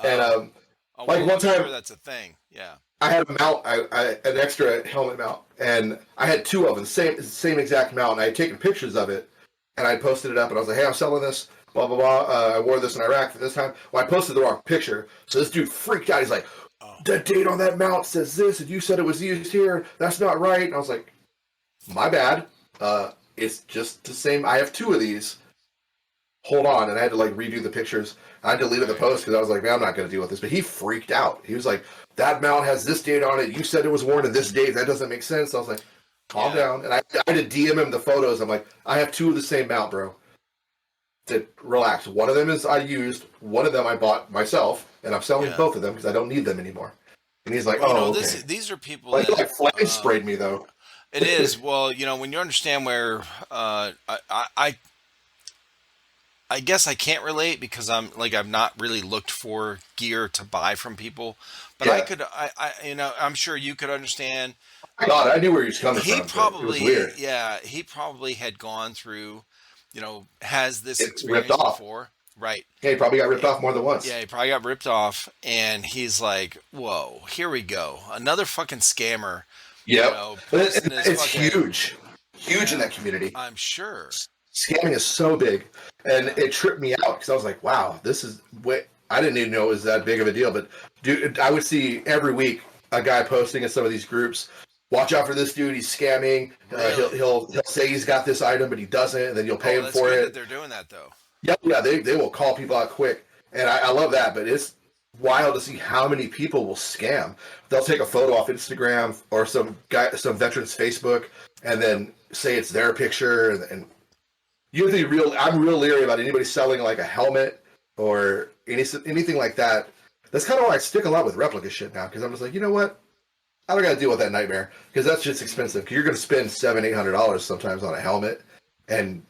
And oh, oh, like well, one I'm sure time, that's a thing. Yeah. I had a mount, an extra helmet mount, and I had two of them, same exact mount. And I had taken pictures of it, and I posted it up, and I was like, "Hey, I'm selling this." Blah blah blah. I wore this in Iraq for this time. Well, I posted the wrong picture, so this dude freaked out. He's like, Oh, "The date on that mount says this, and you said it was used here. That's not right." And I was like, "My bad. It's just the same. I have two of these. Hold on." And I had to like redo the pictures. I deleted the right. post because I was like, "Man, I'm not going to deal with this." But he freaked out. He was like, "That mount has this date on it. You said it was worn in this date. That doesn't make sense." I was like, "Calm Yeah. down." And I had to DM him the photos. I'm like, "I have two of the same mount, bro. To relax. One of them is I used. One of them I bought myself, and I'm selling Yeah. both of them because I don't need them anymore." And he's like, Well, "Oh, this okay." these are people Like, he that like flame sprayed me though. it is. Well, when you understand where I guess I can't relate because I've not really looked for gear to buy from people, but I Yeah. could I'm sure you could understand. God, I knew where he was coming He from, but it was probably, weird. yeah, he probably had gone through, has this It ripped experience off. before, right? Yeah, he probably got ripped off more than once. Yeah, he probably got ripped off, and he's like, "Whoa, here we go, another fucking scammer." Yep. Posting this It's fucking, huge in yeah, that community. I'm sure. Scamming is so big, and Yeah, it tripped me out because I was like, "Wow, this is what I didn't even know it was that big of a deal." But dude, I would see every week a guy posting in some of these groups. Watch out for this dude. He's scamming. really. He'll say he's got this item, but he doesn't, and then you'll pay Oh, him that's for good that it. they're doing that though. Yeah, they will call people out quick, and I love that. But it's wild to see how many people will scam. They'll take a photo off Instagram or some veteran's Facebook, and then say it's their picture, and you have to be real. I'm real leery about anybody selling like a helmet or anything like that. That's kind of why I stick a lot with replica shit now because I'm just like, you know what? I don't got to deal with that nightmare because that's just expensive. Because you're going to spend $700-800 sometimes on a helmet, and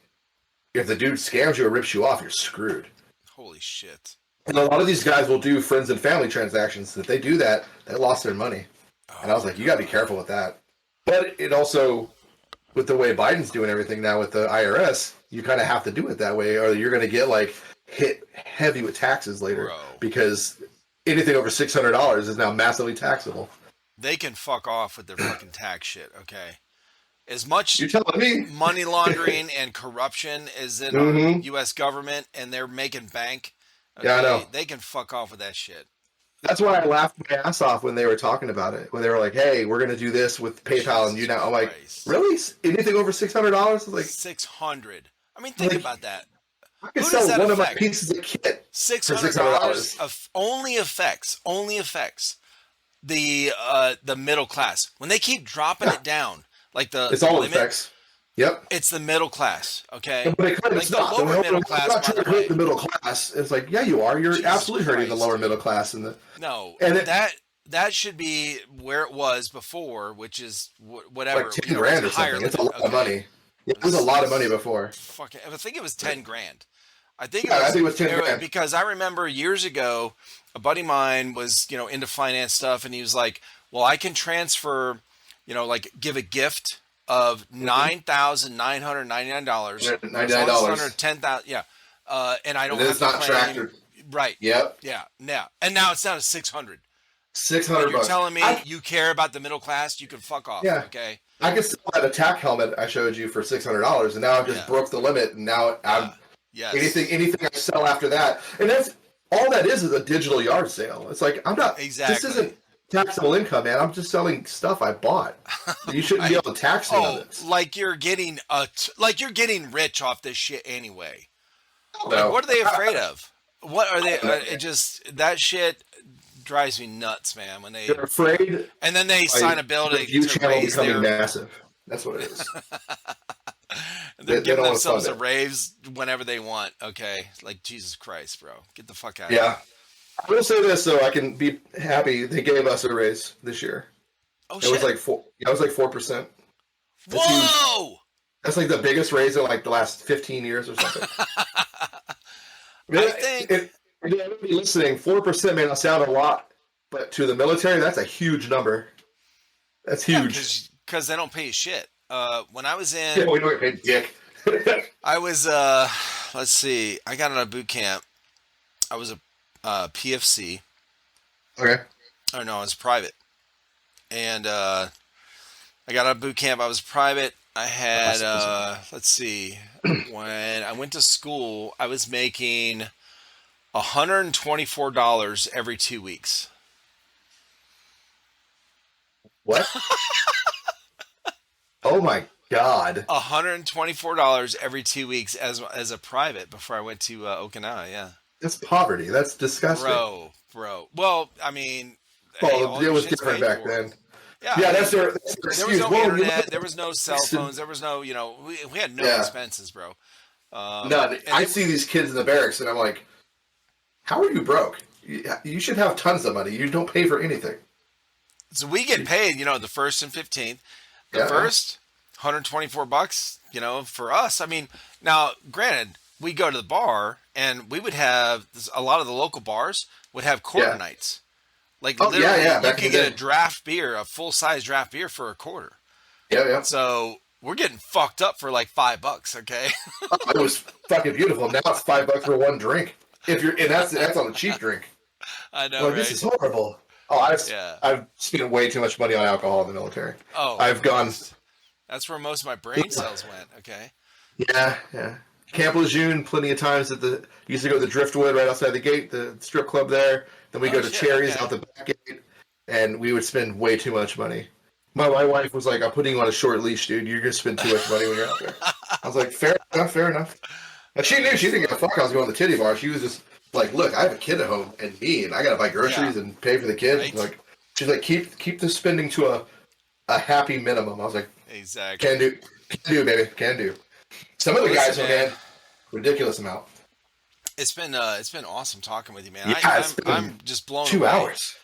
if the dude scams you or rips you off, you're screwed. Holy shit. And a lot of these guys will do friends and family transactions. If they do that, they lost their money. And I Oh was like, you got to be god. careful with that. But it also, with the way Biden's doing everything now with the IRS, you kind of have to do it that way, or you're going to get like hit heavy with taxes later Bro, because anything over $600 is now massively taxable. they can fuck off with their fucking tax shit, okay? As much You telling me? money laundering and corruption is in our Mm-hmm. U.S. government and they're making bank, Yeah, I okay, know. they can fuck off with that shit. That's why I laughed my ass off when they were talking about it. When they were like, "Hey, we're going to do this with PayPal and you Jesus now." I'm like, Christ. "Really? Anything over $600?" Like, 600. I mean, think like about that. I could Who does sell that one of my affect? pieces of kit for $600 $600. of only affects the middle class. When they keep dropping Yeah, it down, like the it's the all in limit, effects. Yep. it's the middle class, okay? But it's Like the not. lower middle I'm class, not by trying the to hurt way. the middle class. It's like, yeah, you are. You're Jesus absolutely hurting the Christ, lower middle dude. class, No, and it that should be where it was before, which is like whatever, 10 it was grand or higher something. It's a limit, lot of okay? money. Yeah, It it was a was lot of money before. fucking, I think it was 10 grand. I think it Yeah, I was think it was 10 grand. because I remember years ago, a buddy of mine was, into finance stuff, and he was like, "Well, I can transfer, like give a gift of Mm-hmm. $9,999 as long as it's under $99, 10,000, yeah, and I and don't then have it's to not tracked. claim." Right? Yep, Yeah, yeah, and now it's down to 600. six And hundred you're bucks. telling me you care about the middle class? You can fuck off, Yeah, okay? I could sell that attack helmet I showed you for $600, and now I've just Yeah, broke the limit, and now yeah, I'm yes, anything I sell after that, and that's all that is a digital yard sale. It's like I'm not. This exactly. isn't taxable income, man. I'm just selling stuff I bought. You shouldn't be Right. able to tax me on Oh, this. like you're getting rich off this shit anyway. Like, No, what are they afraid of? What are they? I don't know. It just that shit drives me nuts, man. When They're they afraid and then they sign a bill the view to channel raise becoming their, massive. That's what it is. they're They giving don't want to fund themselves a it. raise whenever they want. Okay, like Jesus Christ, bro, get the fuck out of here. Yeah. I will say this though, I can be happy they gave us a raise this year. Oh It was shit! like four. It was like 4%. That's huge. Whoa! That's like the biggest raise in like the last 15 years or something. I Man, think if everybody listening, 4% may not sound a lot, But to the military, that's a huge number. That's Yeah, huge. because they don't pay you shit. When I was Yeah, in, we don't get paid dick. I was let's see, I got out of boot camp. I was a PFC. Okay. Or no, I was private, and I got out of boot camp. I was private. I had let's see, when I went to school, I was making $124 every 2 weeks. What? Oh my God. $124 every 2 weeks as a private before I went to Okinawa. Yeah, That's poverty. That's disgusting. bro. Well, I mean, hey, Well, all it your was shit's different paid back for. then. Yeah, Yeah, I mean, that's their there was excuse. no Well, you look internet, at there was no cell phones, there was no, we had no yeah, expenses, bro. none. And I it see these kids in the barracks, and I'm like, how are you broke? You should have tons of money. You don't pay for anything. So we get paid, the first and 15th. The Yeah, first, $124, for us. I mean, now granted, we go to the bar and we would have a lot of the local bars would have quarter yeah. nights. Like Oh, yeah, literally, yeah. you Back in could the get a day. draft beer, a full size draft beer for a quarter. Yeah, yeah. So we're getting fucked up for like $5. Okay. Oh, it was fucking beautiful. Now it's $5 for one drink. If you're, and that's on a cheap drink. I I'm know, like, this right? is horrible. Oh, I've Yeah. I've spent way too much money on alcohol in the military. Oh, I've gone. that's where most of my brain cells went. Okay. Yeah, yeah. Camp Lejeune, plenty of times at the used to go to the Driftwood right outside the gate, the strip club there. Then we Oh go to shit. Cherries Okay. out the back gate, and we would spend way too much money. My wife was like, "I'm putting you on a short leash, dude. You're gonna spend too much money when you're out there." I was like, "Fair enough, fair enough." And she knew she That's didn't give a funny. fuck. I was going to the titty bar. She was just like, "Look, I have a kid at home, and I gotta buy Yeah. groceries and pay for the kid." Right. Like, she's like, "Keep the spending to a happy minimum." I was like, Exactly. can do, baby, can do." Some of Well, the listen, guys, oh man. man, ridiculous amount. It's been awesome talking with you, man. Yeah, it's I'm been just blown 2 away, hours.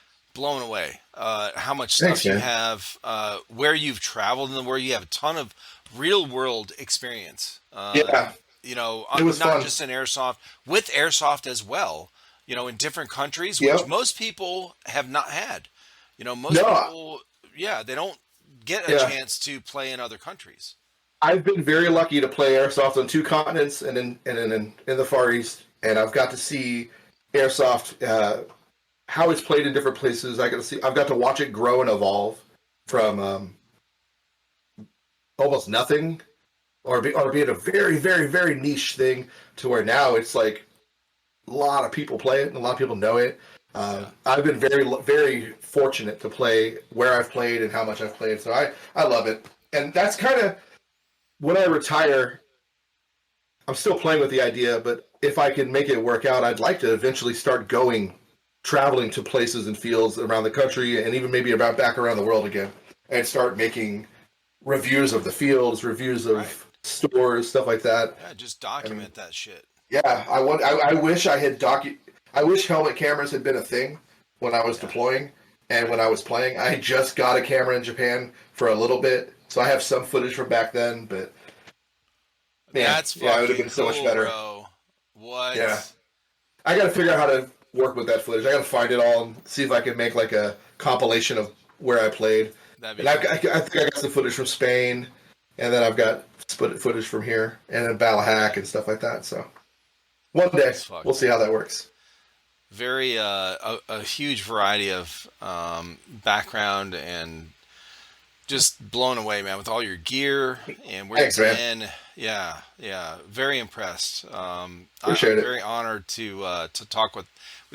how much Thanks, stuff you man. have, where you've traveled, and where you have a ton of real world experience. Yeah, it was Not fun. just in airsoft, with airsoft as well. In different countries, which Yep. most people have not had. Most No, people, yeah, they don't get a yeah. chance to play in other countries. I've been very lucky to play airsoft on two continents and in the Far East, and I've got to see airsoft how it's played in different places. I've got to watch it grow and evolve from almost nothing, or being a very, very, very niche thing to where now it's like a lot of people play it and a lot of people know it. Yeah. I've been very, very fortunate to play where I've played and how much I've played, so I love it. And that's kind of when I retire. I'm still playing with the idea, but if I can make it work out, I'd like to eventually start traveling to places and fields around the country, and even maybe about back around the world again, and start making reviews of the fields, reviews Right. of stores, stuff like that. Yeah, just I mean, document that shit. yeah, I wish I had I wish helmet cameras had been a thing when I was Yeah. deploying and when I was playing. I just got a camera in Japan for a little bit, so I have some footage from back then. But man, That's yeah, it would have fucking been so much cool, better. bro. What? Yeah, I got to figure out how to work with that footage. I got to find it all and see if I can make like a compilation of where I played. That'd be And funny. I think I got some footage from Spain, and then I've got footage from here, and then Ballahack and stuff like that. So one day That's fucked. we'll see how that works. Very a huge variety of background, and just blown away, man, with all your gear and where Thanks, you've man. been. Yeah, yeah, very impressed. Appreciate I'm it. very honored to talk with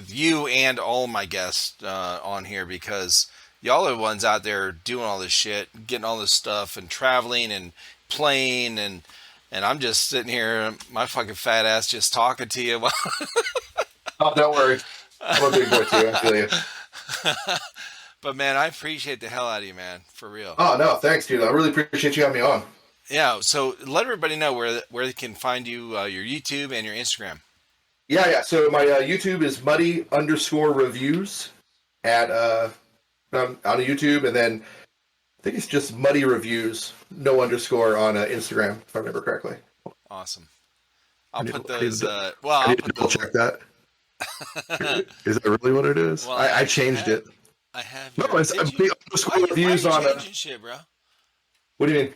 you and all my guests on here, because y'all are the ones out there doing all this shit, getting all this stuff, and traveling and playing, and I'm just sitting here, my fucking fat ass, just talking to you. Oh, don't worry. I'm a big boy too. I feel you. But man, I appreciate the hell out of you, man, for real. Oh no, thanks, dude. I really appreciate you having me on. Yeah, so let everybody know where they can find you, your YouTube and your Instagram. Yeah, yeah. So my YouTube is muddy_reviews at on YouTube, and then I think it's just muddy reviews, no underscore on Instagram, if I remember correctly. Awesome. I I'll need put to, I need those. to, Well, I I'll need to put double the check that. Is that really what it is? Well, I changed it. I have No, your. it's Did you? the underscore Why are reviews you on. changing shit, bro? What do you mean?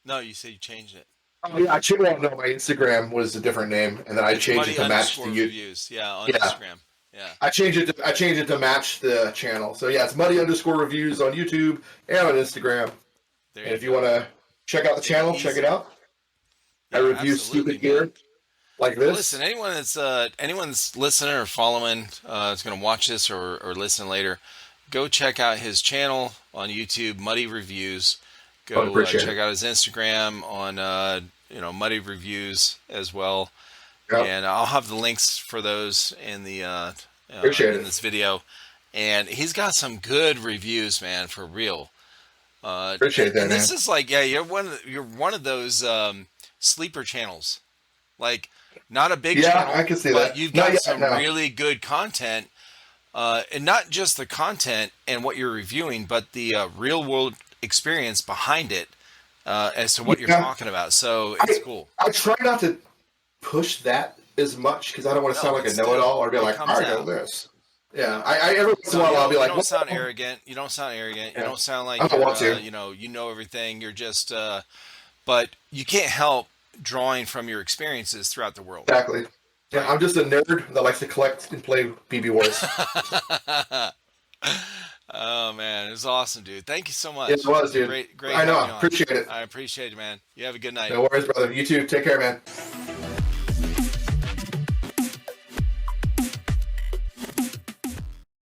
No, you said you changed it. Oh yeah, I changed. Well, no, my Instagram was a different name, and then I It's changed it muddy to match underscore the you. reviews. Yeah, on Yeah, Instagram. Yeah, I changed it to match the channel. So yeah, it's muddy underscore reviews on YouTube and on Instagram. there And you if you go. want to check out the Make it channel, check it easy. out. I Yeah, review absolutely, stupid man. gear like Well, listen, this. anyone's listening or following, is going to watch this or listen later. Go check out his channel on YouTube, Muddy Reviews. I would Go appreciate check it. out his Instagram on Muddy Reviews as well. Yeah, And I'll have the links for those appreciate in it. this video. And he's got some good reviews, man, for real. And, Appreciate that, and this man. is like, yeah, you're one of those sleeper channels. Like, not a big Yeah, I channel, can see but that. you've Not got yet, some no. really good content, and not just the content and what you're reviewing, but the real world experience behind it as to what you're Yeah, talking about. So I it's cool. I try not to push that as much because I don't want to No, sound like but a know-it-all still, or be it like, comes I know out. this. Yeah, Yeah. I every once in a No, while I'll be you like, don't sound well, arrogant. You don't sound arrogant. You yeah, don't sound I like don't you're want to. you know everything. You're just but you can't help drawing from your experiences throughout the world. Exactly. Yeah, Right. I'm just a nerd that likes to collect and play BB Wars. Oh man, it was awesome, dude. Thank you so It much. was, dude. Great I know. having you on. Appreciate it. I appreciate it, man. You have a good night. No worries, brother. You too. Take care, man.